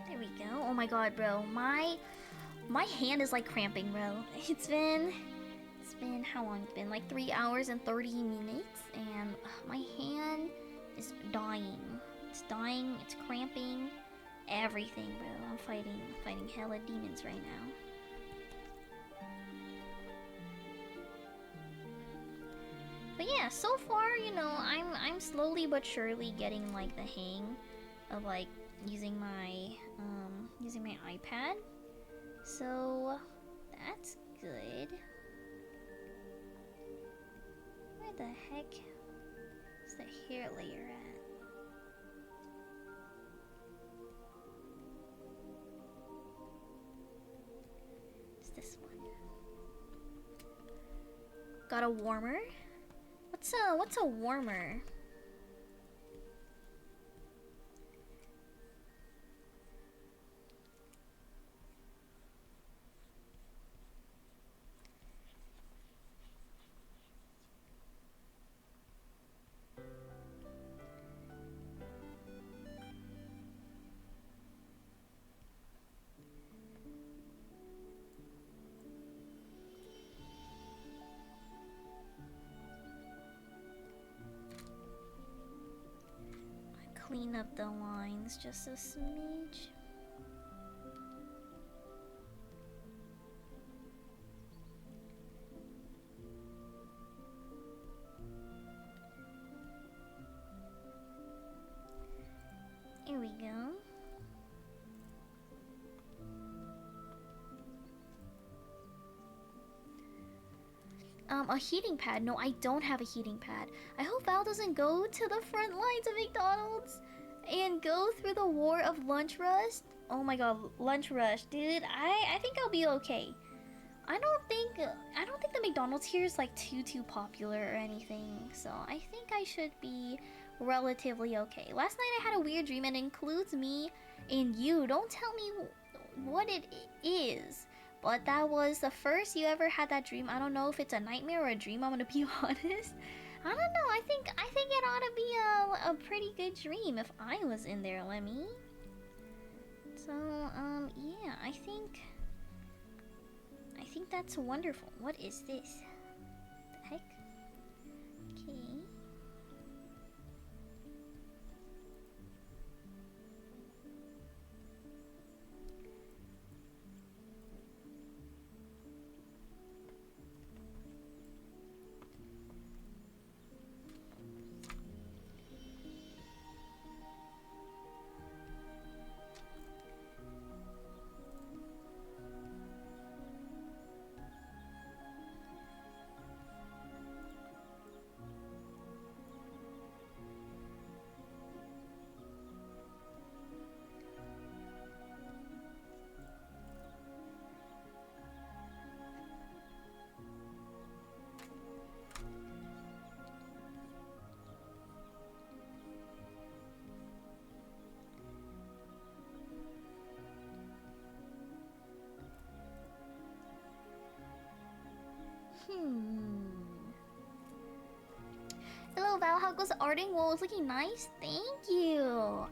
There we go. Oh my god, bro. My hand is like cramping, bro. It's been how long? It's been like 3 hours and 30 minutes and my hand is dying. It's dying, it's cramping, everything, bro. I'm fighting hella demons right now. But yeah, so far, you know, I'm slowly but surely getting like the hang of like using my iPad. So that's good. Where the heck is the hair layer at? It's this one. Got a warmer? What's a warmer? Clean up the lines just a smidge. Here we go. A heating pad? No, I don't have a heating pad. I hope Val doesn't go to the front lines of McDonald's and go through the war of lunch rush. Oh my god, lunch rush, dude. I think I'll be okay. I don't think the McDonald's here is like too popular or anything. So I think I should be relatively okay. Last night I had a weird dream and it includes me and you. Don't tell me what it is. But that was the first you ever had that dream. I don't know if it's a nightmare or a dream, I'm gonna be honest. I don't know, I think it ought to be a pretty good dream if I was in there, Lemmy. So, yeah, I think that's wonderful. What is this? The heck? Okay. how goes the arting? Well, it's looking nice. Thank you.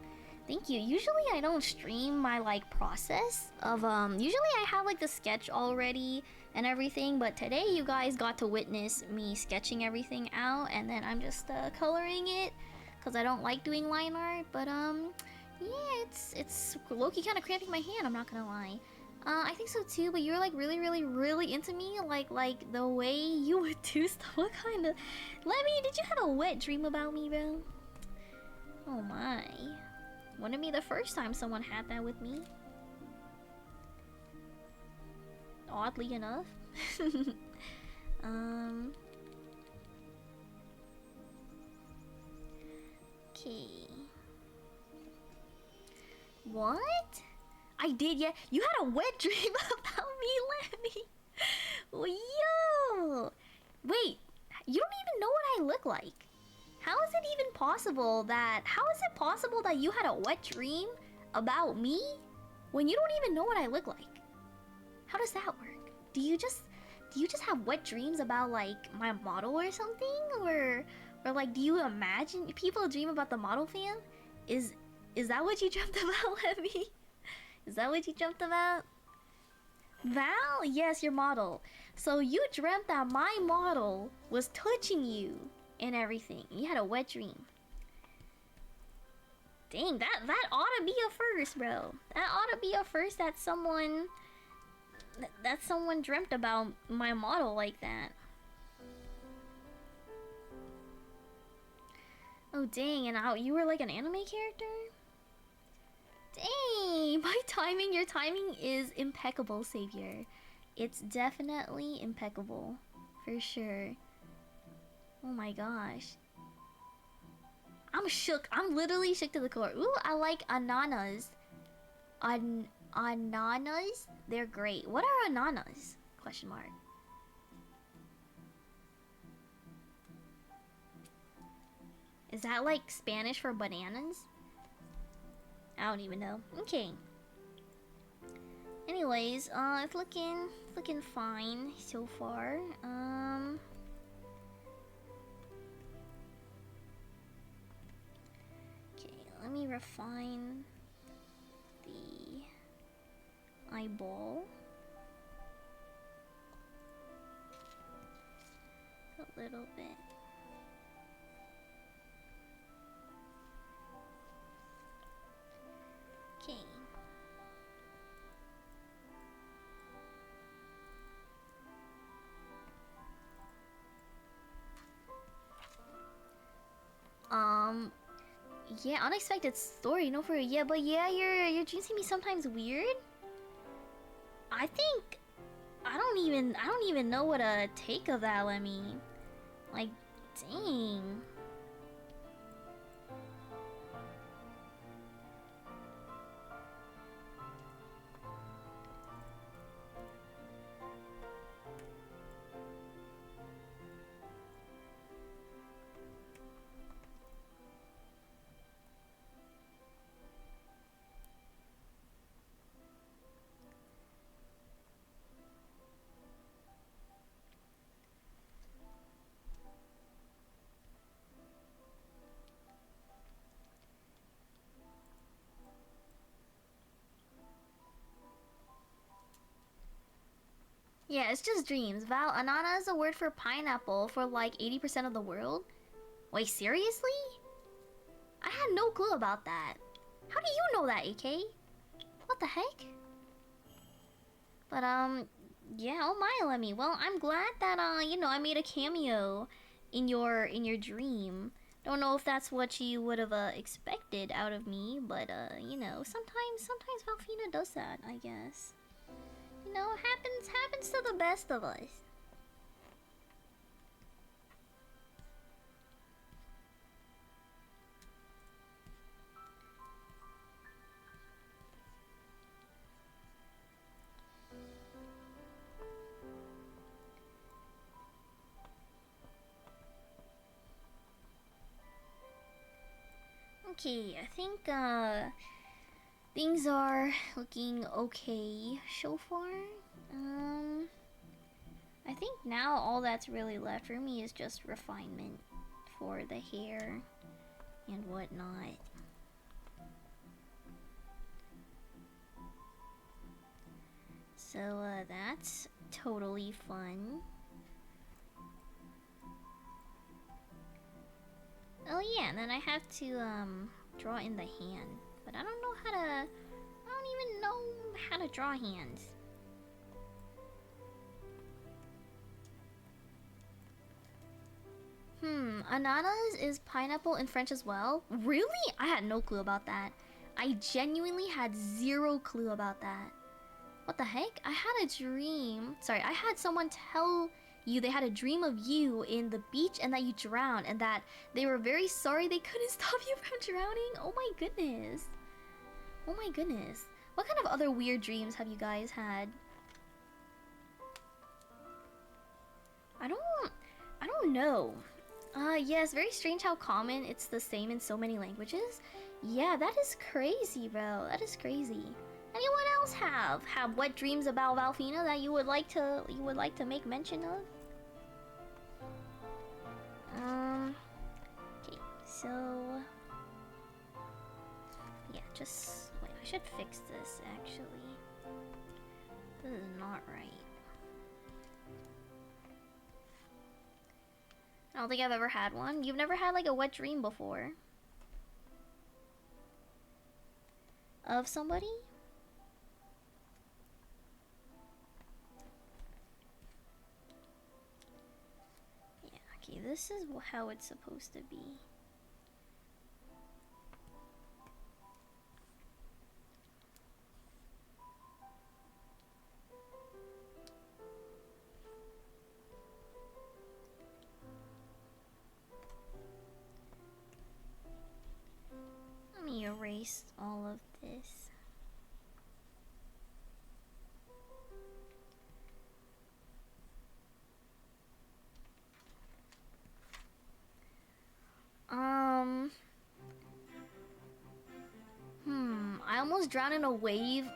Thank you. Usually I don't stream my like process of usually I have like the sketch already and everything, but today you guys got to witness me sketching everything out and then I'm just coloring it cuz I don't like doing line art, but yeah, it's low-key kind of cramping my hand, I'm not going to lie. I think so too, but you're like really into me, like the way you would do stuff. What kind of Lemmy, did you have a wet dream about me, bro? Oh my. Wouldn't be the first time someone had that with me. Oddly enough. Okay. What? I did, yeah. You had a wet dream about me, Lemmy. Yo! Wait, you don't even know what I look like. How is it even possible that... How is it possible that you had a wet dream about me when you don't even know what I look like? How does that work? Do you just have wet dreams about like my model or something? Or like do you imagine people dream about the model fam? Is that what you dreamt about, Lemmy? Is that what you dreamt about? Val? Yes, your model. So you dreamt that my model was touching you and everything. You had a wet dream. Dang, that ought to be a first, bro. That ought to be a first that someone dreamt about my model like that. Oh dang, and you were like an anime character? Dang, your timing is impeccable, Savior. It's definitely impeccable, for sure. Oh my gosh. I'm shook. I'm literally shook to the core. Ooh, I like ananas. Ananas? They're great. What are ananas? Question mark. Is that like Spanish for bananas? I don't even know. Okay. Anyways, it's looking fine so far. Okay, let me refine the eyeball a little bit. Okay. Yeah, unexpected story, no for yeah, but yeah, your dreams can be sometimes weird. I think I don't even know what to take of that, I mean. Like, dang. Yeah, it's just dreams. Val, anana is a word for pineapple for like 80% of the world. Wait, seriously? I had no clue about that. How do you know that, AK? What the heck? But yeah, oh my, Lemmy. Well, I'm glad that you know, I made a cameo in your dream. Don't know if that's what you would have expected out of me, but you know, sometimes Valfina does that, I guess. You know, happens to the best of us. Okay, I think things are looking okay so far. I think now all that's really left for me is just refinement for the hair and whatnot. So that's totally fun. Oh yeah, and then I have to draw in the hand, but I don't know how to. I don't even know how to draw hands. Ananas is pineapple in French as well? Really? I had no clue about that. I genuinely had zero clue about that. What the heck? I had a dream. Sorry, I had someone tell you they had a dream of you in the beach and that you drowned and that they were very sorry they couldn't stop you from drowning. Oh my goodness. Oh my goodness. What kind of other weird dreams have you guys had? I don't know. Yes, very strange how common it's the same in so many languages. Yeah, that is crazy, bro. That is crazy. Anyone else have wet dreams about Valfina that you would like to make mention of? Okay, so yeah, just wait, I should fix this actually. This is not right. I don't think I've ever had one. You've never had like a wet dream before? Of somebody? Yeah, okay, this is how it's supposed to be. Let me erase all of this. I almost drowned in a wave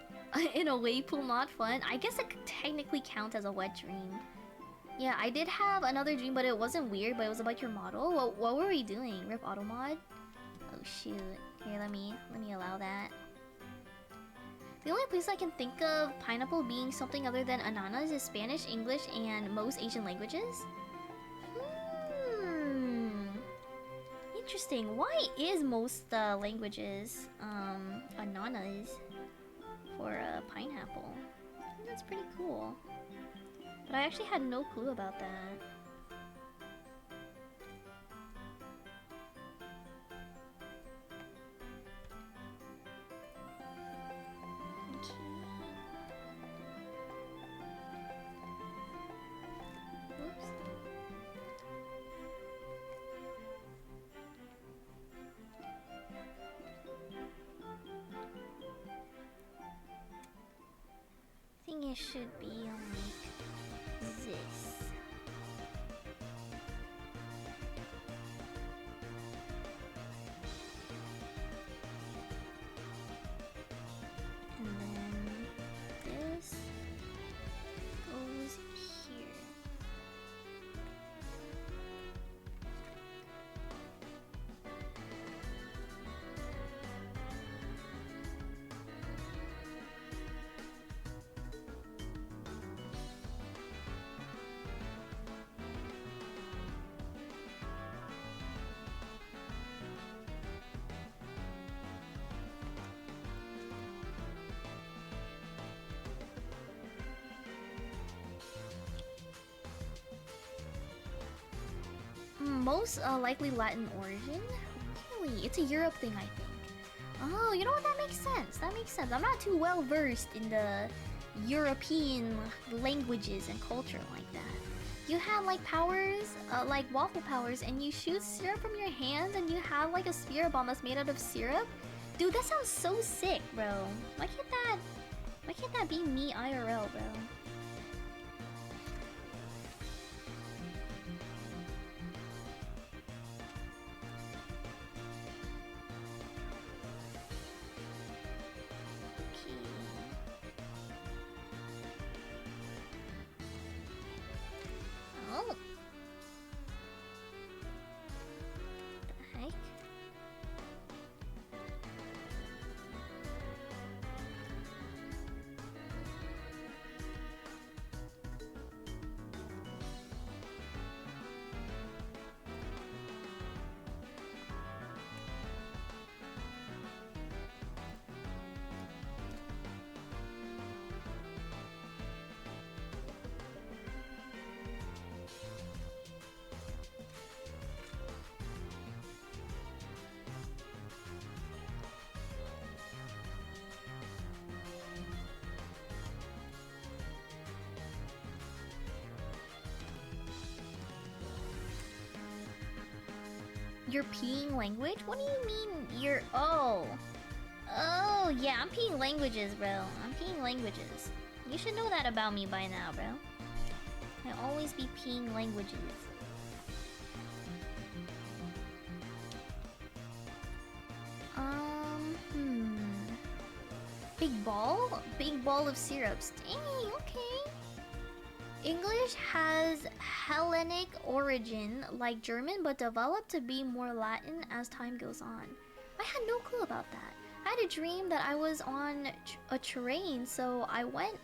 in a wave pool, not fun. I guess it could technically count as a wet dream. Yeah, I did have another dream, but it wasn't weird, but it was about your model. What were we doing? Rip auto mod? Oh shoot. Here, let me allow that. The only place I can think of pineapple being something other than ananas is Spanish, English, and most Asian languages. Interesting. Why is most languages ananas for a pineapple? I think that's pretty cool. But I actually had no clue about that. I think it should be like this. And then this goes here. Most likely Latin origin? Really? It's a Europe thing, I think. Oh, you know what? That makes sense. That makes sense. I'm not too well versed in the European languages and culture like that. You have like powers, like waffle powers, and you shoot syrup from your hands and you have like a spirit bomb that's made out of syrup? Dude, that sounds so sick, bro. Why can't that be me IRL, bro? You're peeing language? What do you mean you're... Oh. Oh, yeah, I'm peeing languages, bro. I'm peeing languages. You should know that about me by now, bro. I always be peeing languages. Big ball? Big ball of syrups. Dang, okay. English has Hellenic origin like German, but developed to be more Latin as time goes on. I had no clue about that. I had a dream that I was on a train, so I went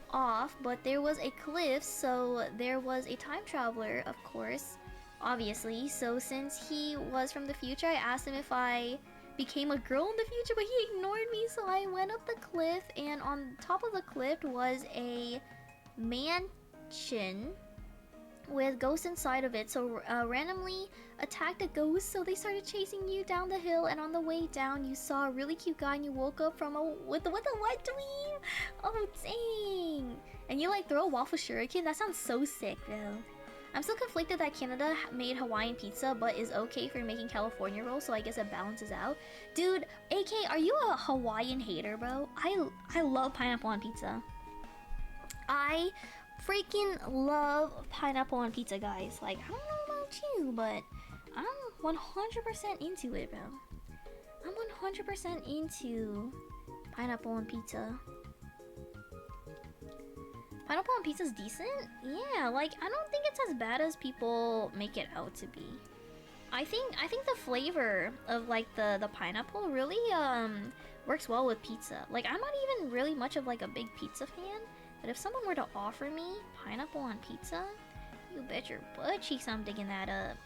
off, but there was a cliff, so there was a time traveler, of course, obviously. So since he was from the future, I asked him if I became a girl in the future, but he ignored me, so I went up the cliff, and on top of the cliff was a mansion with ghosts inside of it. So randomly attacked a ghost, so they started chasing you down the hill, and on the way down you saw a really cute guy and you woke up from with a wet dream. Oh dang. And you like throw a waffle shuriken. That sounds so sick, bro. I'm still conflicted that Canada made Hawaiian pizza but is okay for making California rolls, so I guess it balances out. Dude, AK, are you a Hawaiian hater, bro? I love pineapple on pizza. I freaking love pineapple on pizza, guys. Like, I don't know about you, but I'm 100% into it, bro. I'm 100% into pineapple on pizza. Pineapple on pizza's decent? Yeah, like, I don't think it's as bad as people make it out to be. I think the flavor of like the pineapple really works well with pizza. Like, I'm not even really much of like a big pizza fan, but if someone were to offer me pineapple on pizza, you bet your butt cheeks I'm digging that up.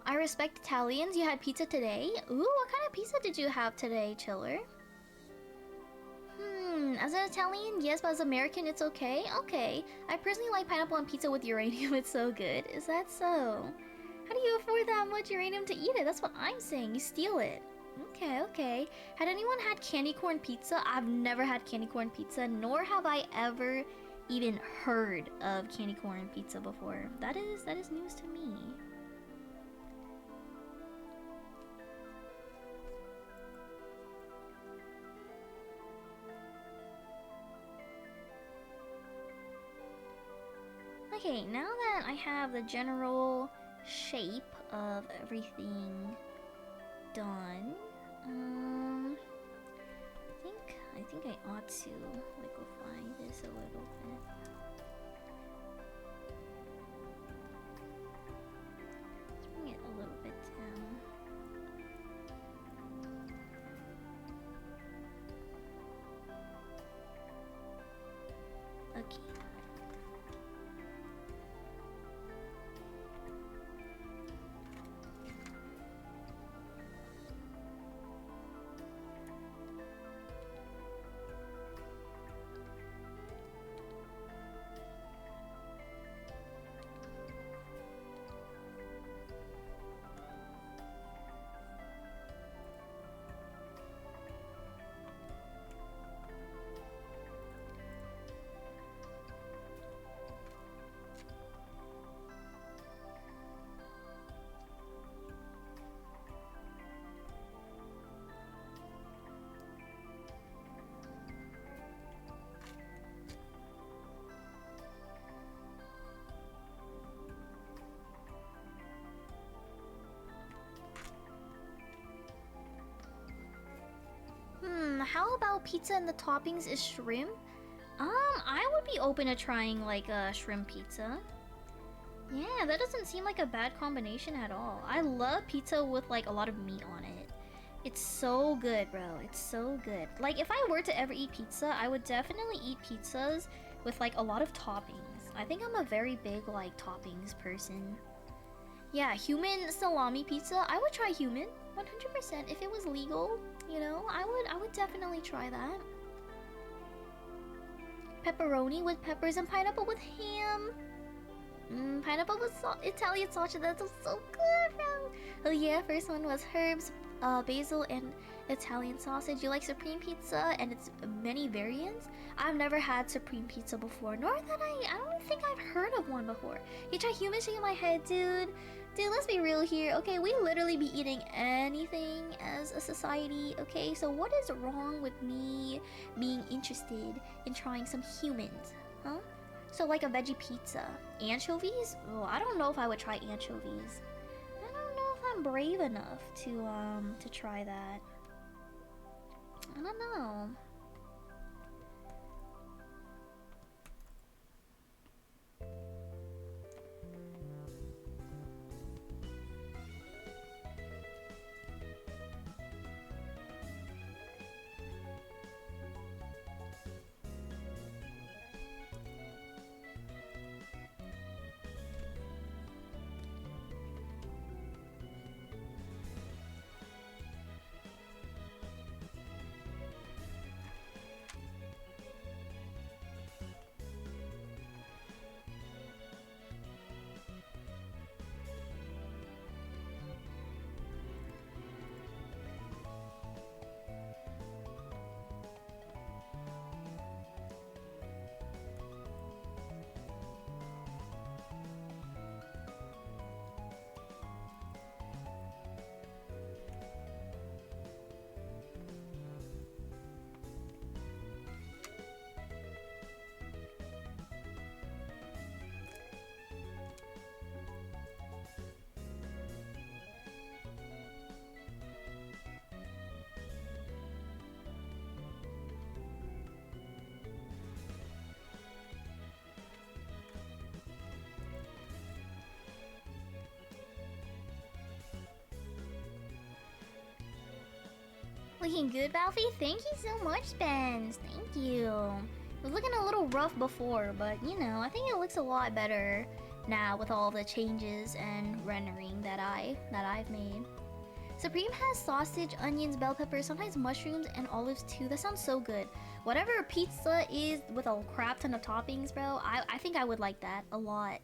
I respect Italians. You had pizza today? Ooh, what kind of pizza did you have today, Chiller? As an Italian, yes, but as American, it's okay? Okay. I personally like pineapple on pizza with uranium. It's so good. Is that so? How do you afford that much uranium to eat it? That's what I'm saying. You steal it. Okay, okay. Had anyone had candy corn pizza? I've never had candy corn pizza, nor have I ever even heard of candy corn pizza before. That is news to me. Okay, now that I have the general shape of everything done, I think I ought to liquefy this a little bit. Let's bring it a little bit down. Okay. about pizza and the toppings is shrimp. I would be open to trying like a shrimp pizza. Yeah, that doesn't seem like a bad combination at all. I love pizza with like a lot of meat on it. It's so good, bro. It's so good. Like if I were to ever eat pizza, I would definitely eat pizzas with like a lot of toppings. I think I'm a very big like toppings person. Yeah, human salami pizza. I would try human 100% if it was legal. You know, I would definitely try that. Pepperoni with peppers and pineapple with ham. Pineapple with Italian sausage. That's so good, bro. Oh yeah, first one was herbs, basil, and Italian sausage. You like supreme pizza and its many variants? I've never had supreme pizza before, nor that I don't think I've heard of one before. You try human shaking my head, dude. Dude, let's be real here, okay? We literally be eating anything as a society, okay? So what is wrong with me being interested in trying some humans, huh? So like a veggie pizza. Anchovies? Oh, I don't know if I would try anchovies. I don't know if I'm brave enough to try that. I don't know. Looking good, Valfie? Thank you so much, Spence. Thank you. It was looking a little rough before, but you know, I think it looks a lot better now with all the changes and rendering that I've made. Supreme has sausage, onions, bell peppers, sometimes mushrooms, and olives too. That sounds so good. Whatever pizza is with a crap ton of toppings, bro, I think I would like that a lot.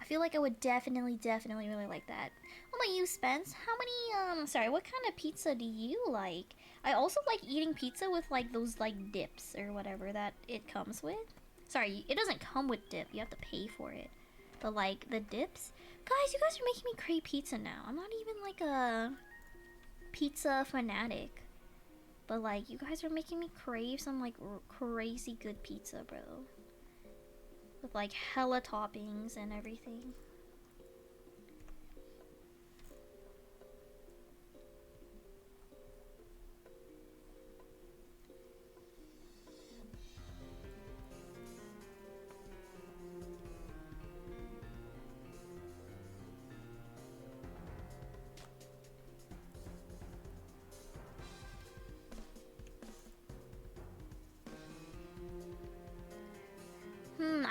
I feel like I would definitely really like that. What about you, Spence? How many, sorry, what kind of pizza do you like? I also like eating pizza with like those like dips or whatever that it comes with. Sorry, it doesn't come with dip. You have to pay for it. But like the dips, guys, you guys are making me crave pizza now. I'm not even like a pizza fanatic, but like you guys are making me crave some like crazy good pizza, bro. With like hella toppings and everything.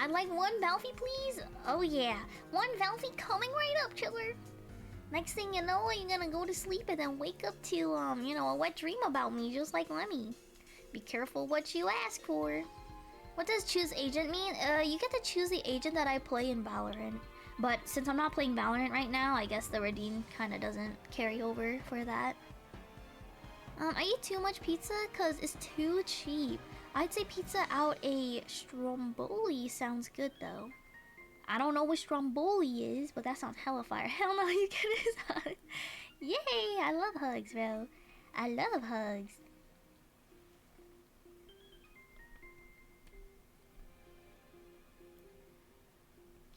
I'd like one Valfie, please. Oh yeah, one Valfie coming right up, chiller. Next thing you know, you're gonna go to sleep and then wake up to, you know, a wet dream about me, just like Lemmy. Be careful what you ask for. What does choose agent mean? You get to choose the agent that I play in Valorant. But since I'm not playing Valorant right now, I guess the redeem kind of doesn't carry over for that. I eat too much pizza because it's too cheap. I'd say pizza out a stromboli sounds good though. I don't know what stromboli is, but that sounds hella fire. Hell no, you get his hug. Yay! I love hugs, bro. I love hugs.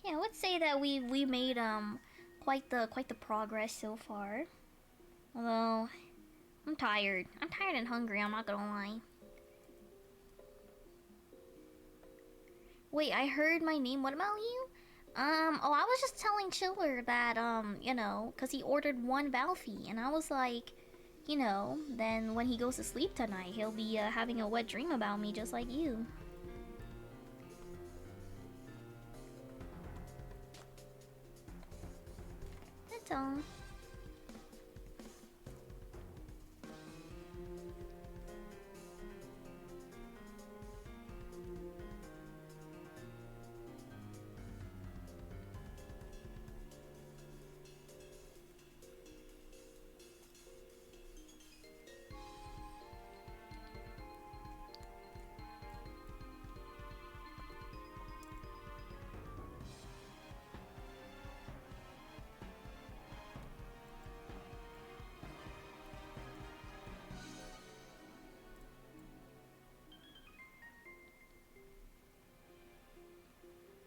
Yeah, I would say that we made quite the progress so far. Although I'm tired and hungry. I'm not gonna lie. Wait, I heard my name. What about you? Oh, I was just telling Chiller that, you know, because he ordered one Valfie, and I was like, you know, then when he goes to sleep tonight, he'll be having a wet dream about me just like you. That's all.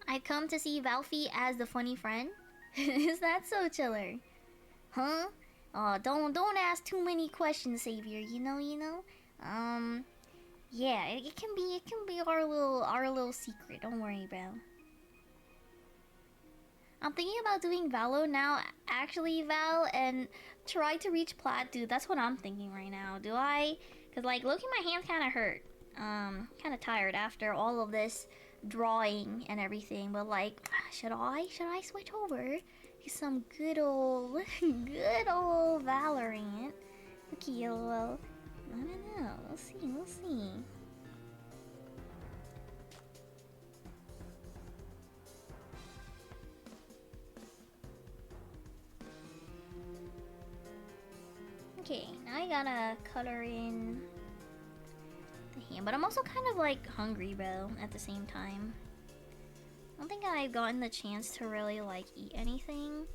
I come to see Valfie as the funny friend. Is that so, Chiller? Huh? Oh, don't ask too many questions, Savior. You know. Yeah, it can be our little secret. Don't worry, bro. I'm thinking about doing Valo now, actually, Val, and try to reach Plat, dude. That's what I'm thinking right now. Do I? Cause like, look at my hands, kind of hurt. Kind of tired after all of this drawing and everything. But like, should I switch over to some good old, good old Valorant? Okay, well, I don't know. We'll see. Okay, now I gotta color in the hand, but I'm also kind of like hungry, bro, at the same time. I don't think I've gotten the chance to really like eat anything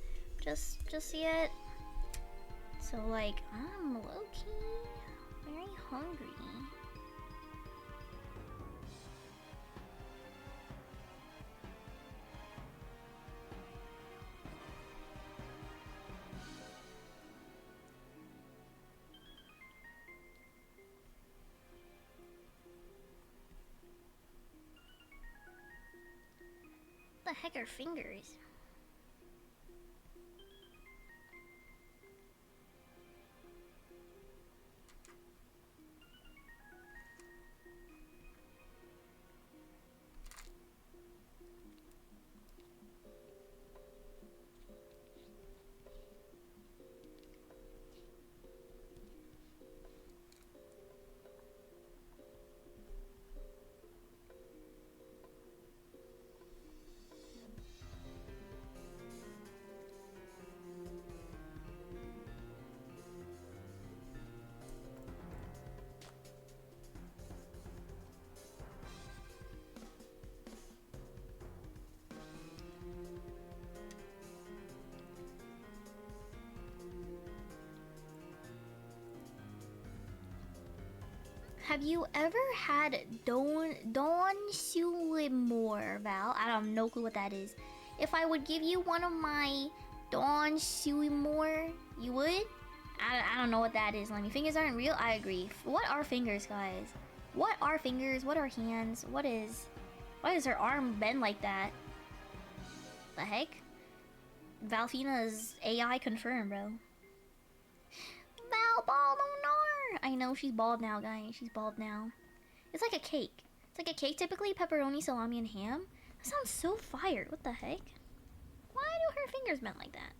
just yet. So like, I'm low-key very hungry. What the heck are fingers? Have you ever had Don Sulimore, Val? I don't have no clue what that is. If I would give you one of my Don Sulimore, you would? I don't know what that is. Let me. Fingers aren't real. I agree. What are fingers, guys? What are fingers? What are hands? Why is her arm bend like that? The heck? Valfina's AI confirmed, bro. Val bald on her. I know she's bald now, guys. She's bald now. It's like a cake. It's like a cake, typically pepperoni, salami, and ham. That sounds so fire. What the heck? Why do her fingers bend like that?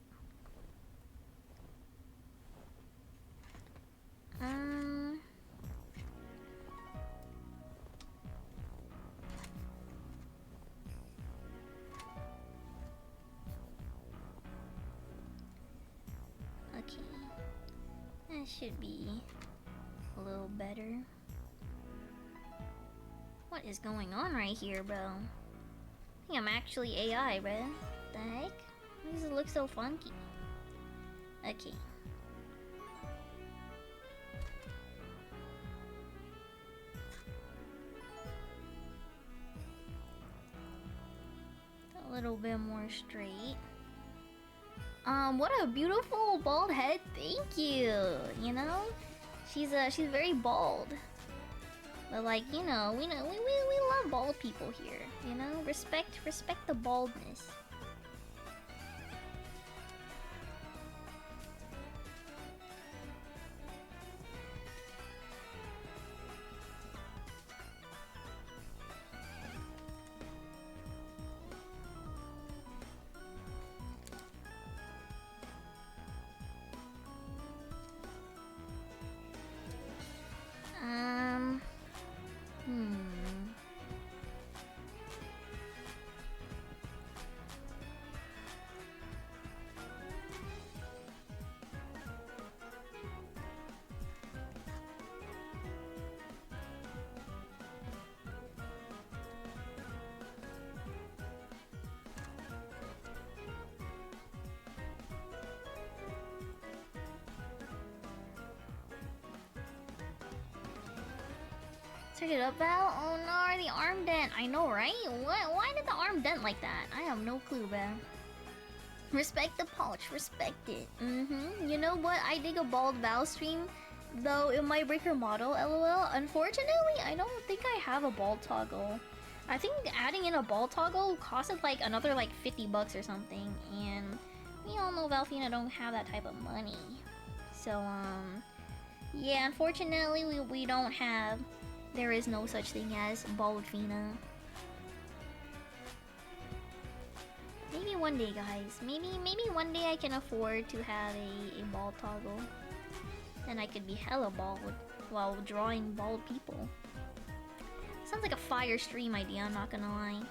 Okay. That should be a little better. What is going on right here, bro? I think I'm actually AI, bro. What the heck? Why does it look so funky? Okay. A little bit more straight. What a beautiful bald head. Thank you. You know, she's very bald. But like, you know, we love bald people here. You know, respect the baldness. Um, hmm. Turn it up, Val. Oh no, the arm dent. I know, right? What? Why did the arm dent like that? I have no clue, Val. Respect the polish. Respect it. You know what? I dig a bald Val stream, though it might break her model. LOL. Unfortunately, I don't think I have a bald toggle. I think adding in a bald toggle costed like another like 50 bucks or something, and we all know Valfina don't have that type of money. So yeah, unfortunately we don't have. There is no such thing as Baldfina. Maybe one day, guys. Maybe one day I can afford to have a bald toggle. Then I could be hella bald while drawing bald people. Sounds like a fire stream idea, I'm not gonna lie.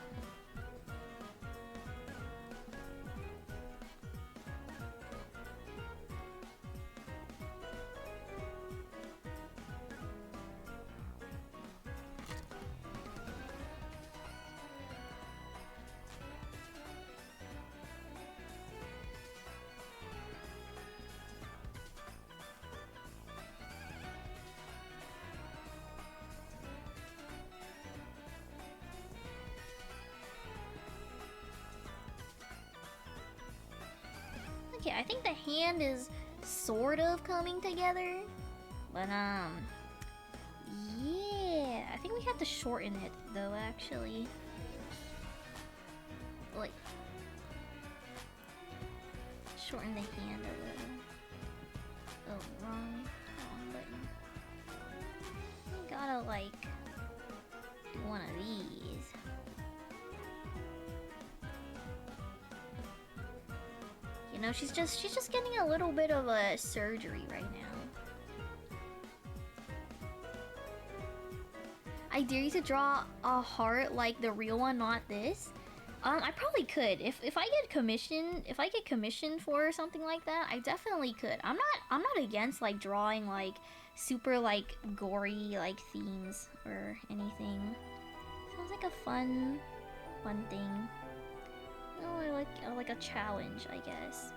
Okay, I think the hand is sort of coming together. But, yeah, I think we have to shorten it, though, actually. Like, shorten the hand a little. Oh, wrong button. We gotta, like, do one of these. You know, she's just getting a little bit of a surgery right now. I dare you to draw a heart like the real one, not this. I probably could. If I get commissioned for something like that, I definitely could. I'm not against like drawing like super like gory like themes or anything. Sounds like a fun thing. Oh, I like a challenge, I guess.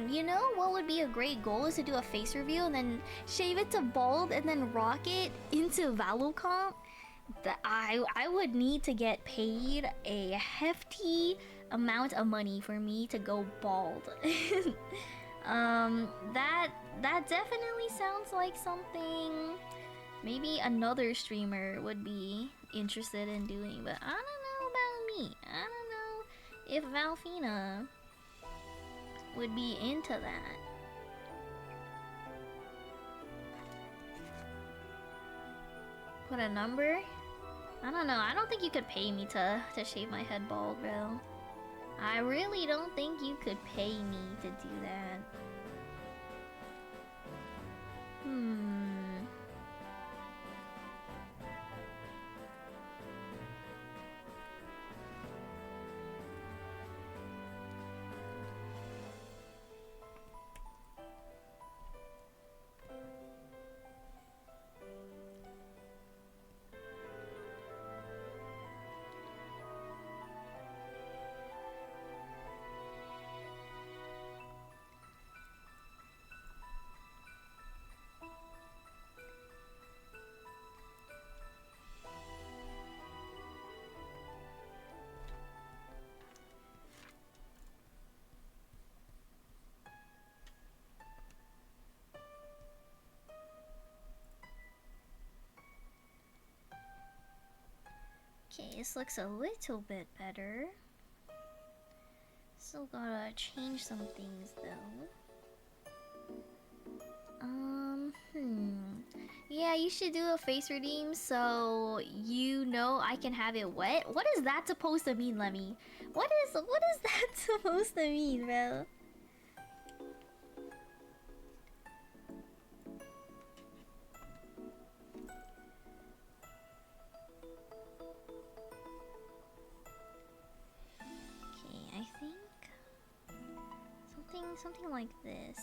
You know what would be a great goal is to do a face reveal and then shave it to bald and then rock it into Valocomp. That I would need to get paid a hefty amount of money for me to go bald. That definitely sounds like something maybe another streamer would be interested in doing, but I don't know about me. I don't know if Valfina would be into that. Put a number? I don't know. I don't think you could pay me to shave my head bald, bro. I really don't think you could pay me to do that. this looks a little bit better. Still gotta change some things though. Yeah, you should do a face redeem so you know I can have it wet. What is that supposed to mean, Lemmy? What is that supposed to mean, bro? Okay, I think something like this.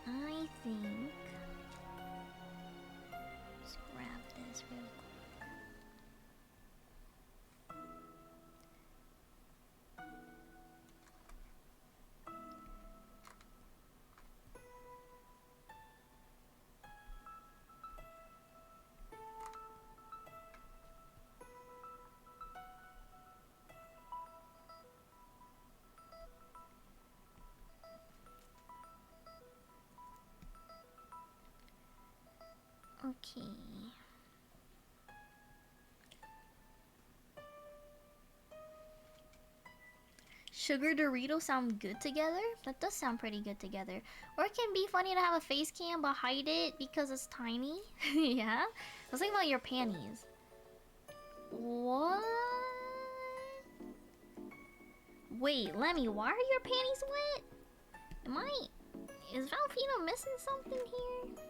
I think let's grab this real quick. Okay. Sugar Doritos sound good together? That does sound pretty good together. Or it can be funny to have a face cam but hide it because it's tiny. Yeah? Let's think about your panties. What? Wait, Lemmy, why are your panties wet? Is Valfino missing something here?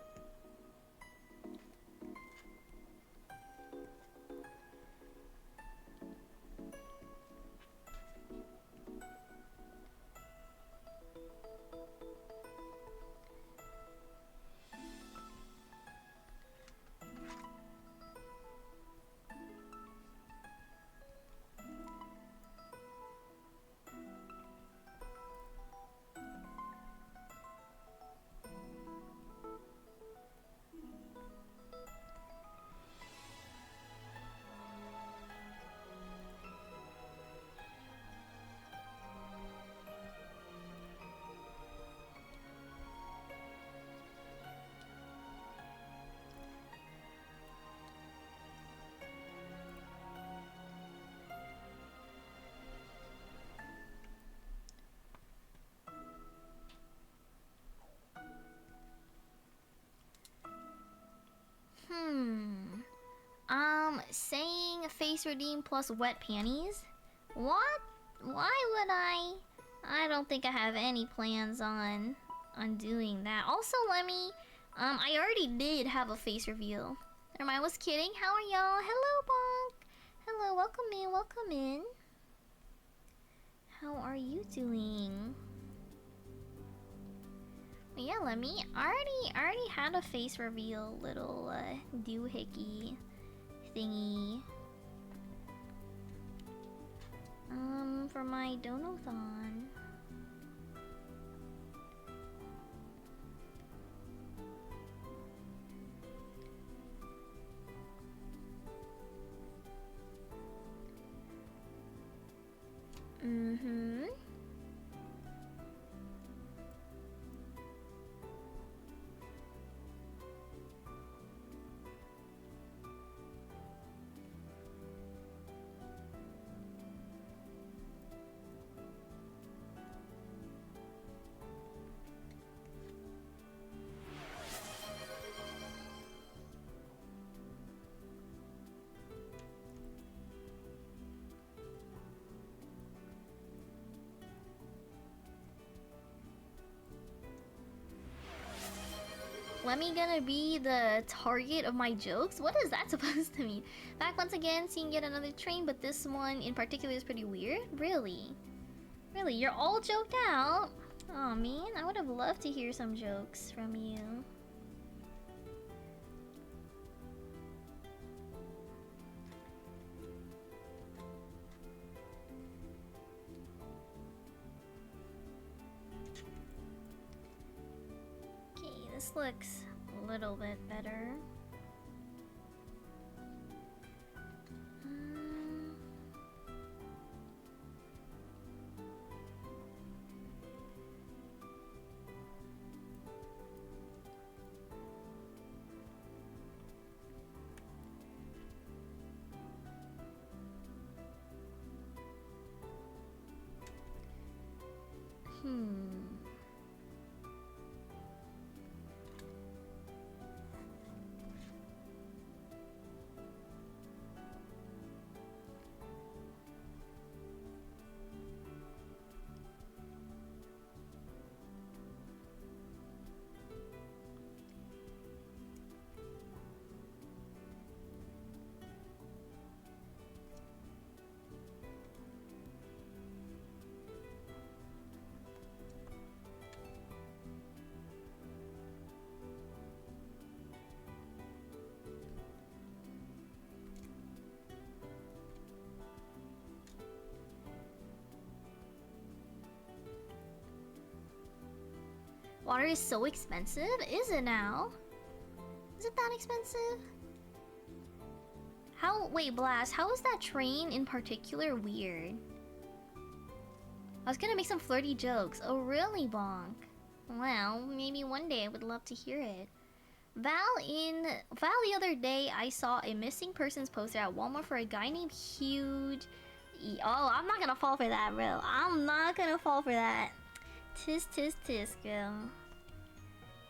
Saying face redeem plus wet panties? What? Why would I? I don't think I have any plans on doing that. Also, Lemmy, I already did have a face reveal. Never mind, I was kidding. How are y'all? Hello, Bonk. Hello, welcome in, welcome in. How are you doing? But yeah, Lemmy, I already had a face reveal little doohickey thingy. For my Donathon. Lemmy gonna be the target of my jokes? What is that supposed to mean? Back once again, seeing yet another train, but this one in particular is pretty weird. Really? Really? You're all joked out? Aw, man, I would have loved to hear some jokes from you. This looks a little bit better. Water is so expensive? Is it now? Is it that expensive? Wait, Blast, how is that train in particular weird? I was gonna make some flirty jokes. Oh, really, Bonk? Well, maybe one day I would love to hear it. Val, the other day, I saw a missing persons poster at Walmart for a guy named Huge. Oh, I'm not gonna fall for that, bro. I'm not gonna fall for that. Tis, girl.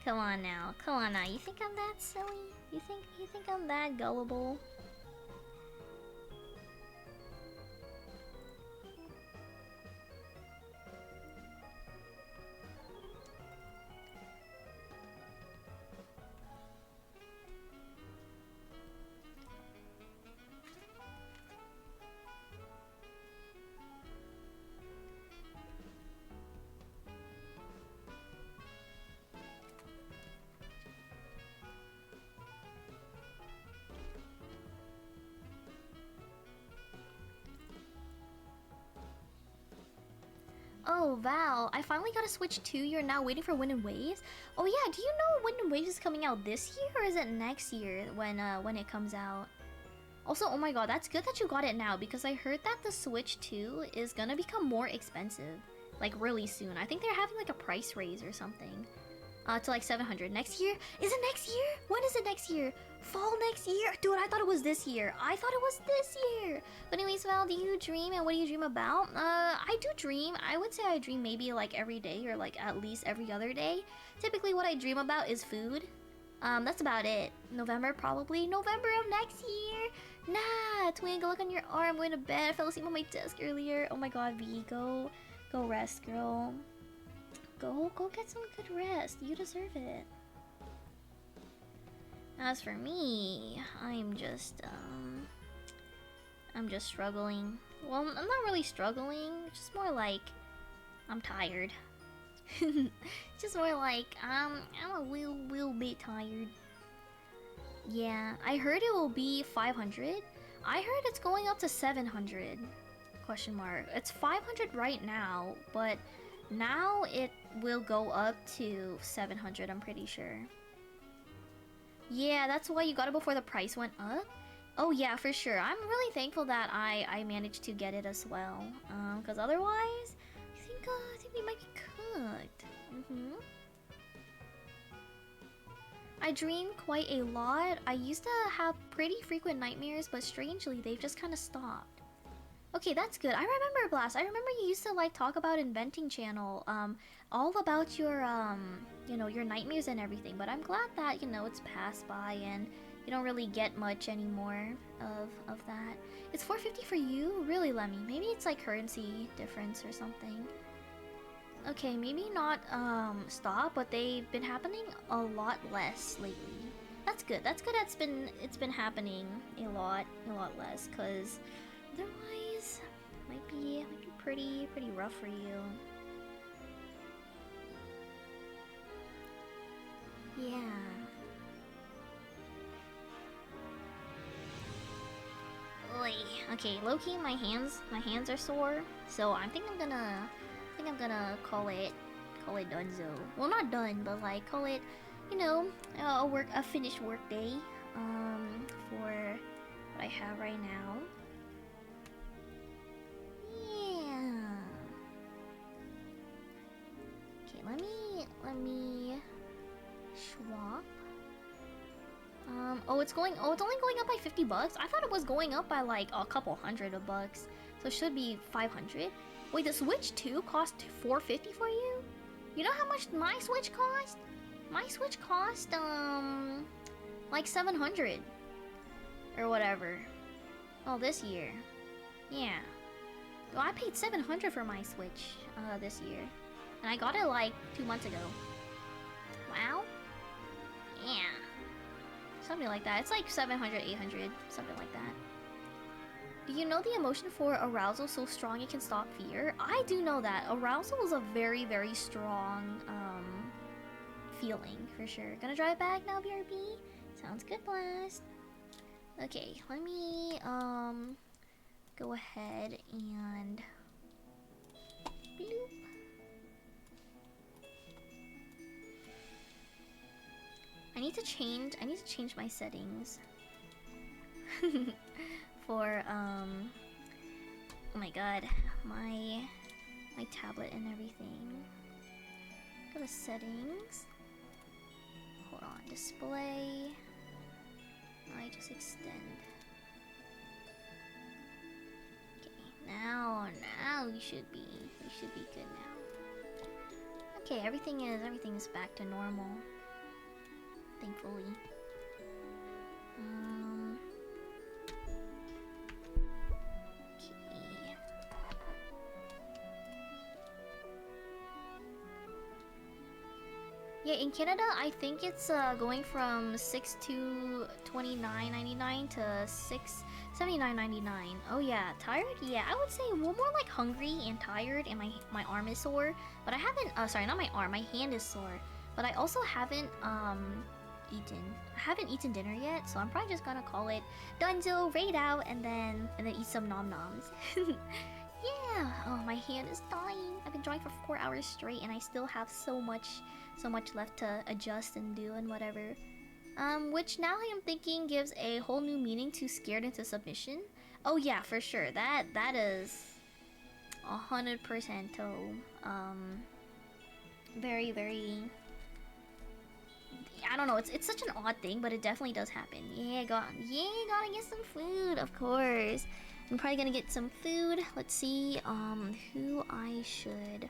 Come on now. You think I'm that silly? You think I'm that gullible? Oh, Val, I finally got a Switch 2. You're now waiting for Wind and Waves? Oh yeah, do you know Wind and Waves is coming out this year, or is it next year when it comes out? Also, oh my god, that's good that you got it now, because I heard that the Switch 2 is gonna become more expensive. Like, really soon. I think they're having like a price raise or something. To like 700 next year? Is it next year? When is it next year? Fall next year? Dude, I thought it was this year. I thought it was this year. But anyways, Val, do you dream, and what do you dream about? I do dream. I would say I dream maybe like every day, or like at least every other day. Typically what I dream about is food. That's about it. November probably. November of next year. Nah, Twinkle, look on your arm. I'm going to bed. I fell asleep on my desk earlier. Oh my god, V, go rest, girl. Go get some good rest. You deserve it. As for me, I'm just struggling. Well, I'm not really struggling. It's just more like I'm tired. Just more like I'm a little bit tired. Yeah, I heard it will be 500. I heard it's going up to 700. Question mark. It's 500 right now, but now it will go up to 700, I'm pretty sure. Yeah, that's why you got it before the price went up? Oh yeah, for sure. I'm really thankful that I managed to get it as well. Because otherwise, I think we might be cooked. I dream quite a lot. I used to have pretty frequent nightmares, but strangely, they've just kind of stopped. Okay, that's good. I remember, Blast. I remember you used to like talk about Inventing Channel, all about your your nightmares and everything. But I'm glad that it's passed by and you don't really get much anymore of that. It's 450 for you, really, Lemmy? Maybe it's like currency difference or something. Okay, maybe not stop, but they've been happening a lot less lately. That's good. That's good. It's been happening a lot less, cause otherwise might be pretty rough for you. Yeah. Oy. Okay, low-key, my hands are sore, so I think I'm gonna call it donezo. Well, not done, but like call it you know, a finished work day for what I have right now. Yeah. Okay, let me swap. Oh, it's only going up by 50 bucks. I thought it was going up by like a couple hundred of bucks. So it should be 500. Wait, the Switch 2 cost 450 for you? You know how much my Switch cost? My Switch cost like 700 or whatever. Oh, this year. Yeah. Well, I paid 700 for my Switch this year. And I got it like 2 months ago. Wow. Yeah. Something like that. It's like 700, 800, something like that. Do you know the emotion for arousal so strong it can stop fear? I do know that. Arousal is a very, very strong feeling, for sure. Gonna drive back now, BRB? Sounds good, Blast. Okay, let me go ahead and bloop. I need to change my settings for oh my god, my tablet and everything. Go to settings. Hold on, display. I just extend. Okay, now we should be good now. Okay, everything is back to normal. Thankfully. Okay. Yeah, in Canada, I think it's going from 6 to 29.99 to 6.79.99. Oh yeah, tired? Yeah, I would say more like hungry and tired, and my arm is sore. But I haven't. Sorry, not my arm. My hand is sore. But I also haven't eaten. I haven't eaten dinner yet, so I'm probably just gonna call it Dunzo, raid out, and then eat some nom noms. Yeah. Oh, my hand is dying. I've been drawing for 4 hours straight, and I still have so much left to adjust and do and whatever. Which now I am thinking gives a whole new meaning to scared into submission. Oh yeah, for sure. That is 100% very, very. I don't know, it's such an odd thing, but it definitely does happen. Yeah, gotta get some food, of course. I'm probably gonna get some food. Let's see, who I should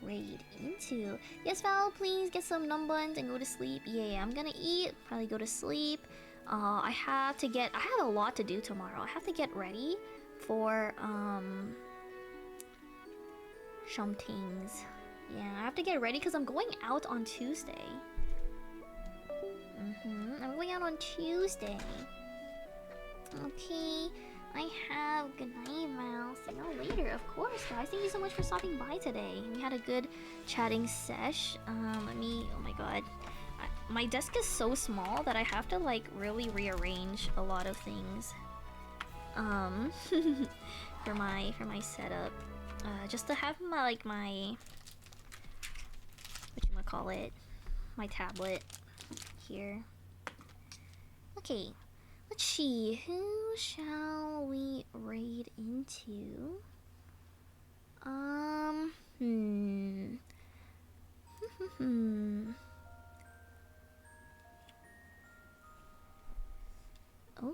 raid into. Yes, Val, please get some num buns and go to sleep. Yeah, I'm gonna eat, probably go to sleep. I have a lot to do tomorrow. I have to get ready for, some things. Yeah, I have to get ready because I'm going out on Tuesday. I'm going out on Tuesday. Okay, I have good night, Val. See you later, of course, guys. Thank you so much for stopping by today. We had a good chatting sesh. Let me. Oh my god, my desk is so small that I have to like really rearrange a lot of things. For my setup, just to have my whatchamacallit, my tablet here. Okay, let's see, who shall we raid into? Oh,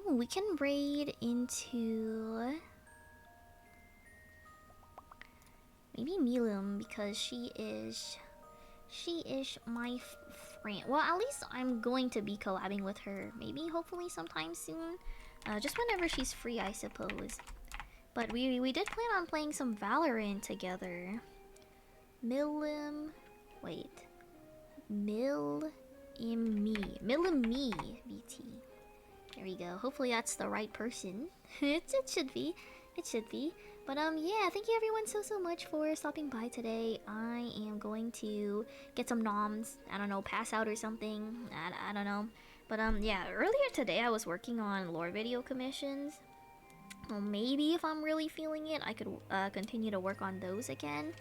we can raid into maybe Milum, because she is my friend. Well, at least I'm going to be collabing with her. Maybe, hopefully, sometime soon. Just whenever she's free, I suppose. But we did plan on playing some Valorant together. Milum, wait. Milum me, BT. There we go. Hopefully that's the right person. It should be. It should be. But yeah, thank you everyone so much for stopping by today. I am going to get some noms. I don't know, pass out or something. I don't know. But yeah, earlier today I was working on lore video commissions. Well, maybe if I'm really feeling it, I could continue to work on those again.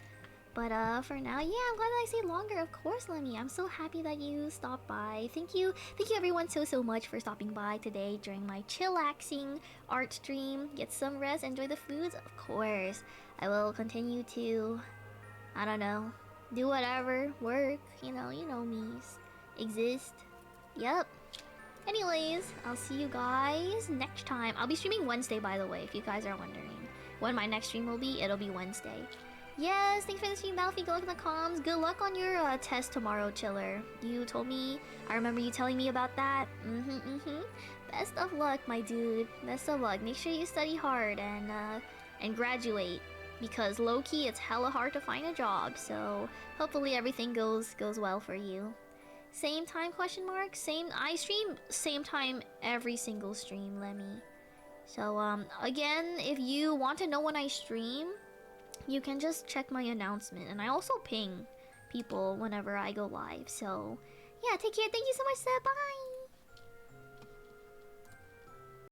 But for now, yeah, I'm glad that I stayed longer. Of course, Lemmy. I'm so happy that you stopped by. Thank you everyone so much for stopping by today during my chillaxing art stream. Get some rest, enjoy the foods. Of course, I will continue to, I don't know, do whatever, work. You know me, exist. Yep. Anyways, I'll see you guys next time. I'll be streaming Wednesday, by the way, if you guys are wondering when my next stream will be. It'll be Wednesday. Yes, thanks for the stream, Balfi. Good luck in the comms. Good luck on your test tomorrow, Chiller. You told me. I remember you telling me about that. Best of luck, my dude. Best of luck. Make sure you study hard and graduate, because low-key it's hella hard to find a job. So hopefully everything goes well for you. Same time, question mark? I stream same time every single stream, Lemmy. So again, if you want to know when I stream, you can just check my announcement, and I also ping people whenever I go live. So yeah, take care. Thank you so much, Seb. Bye.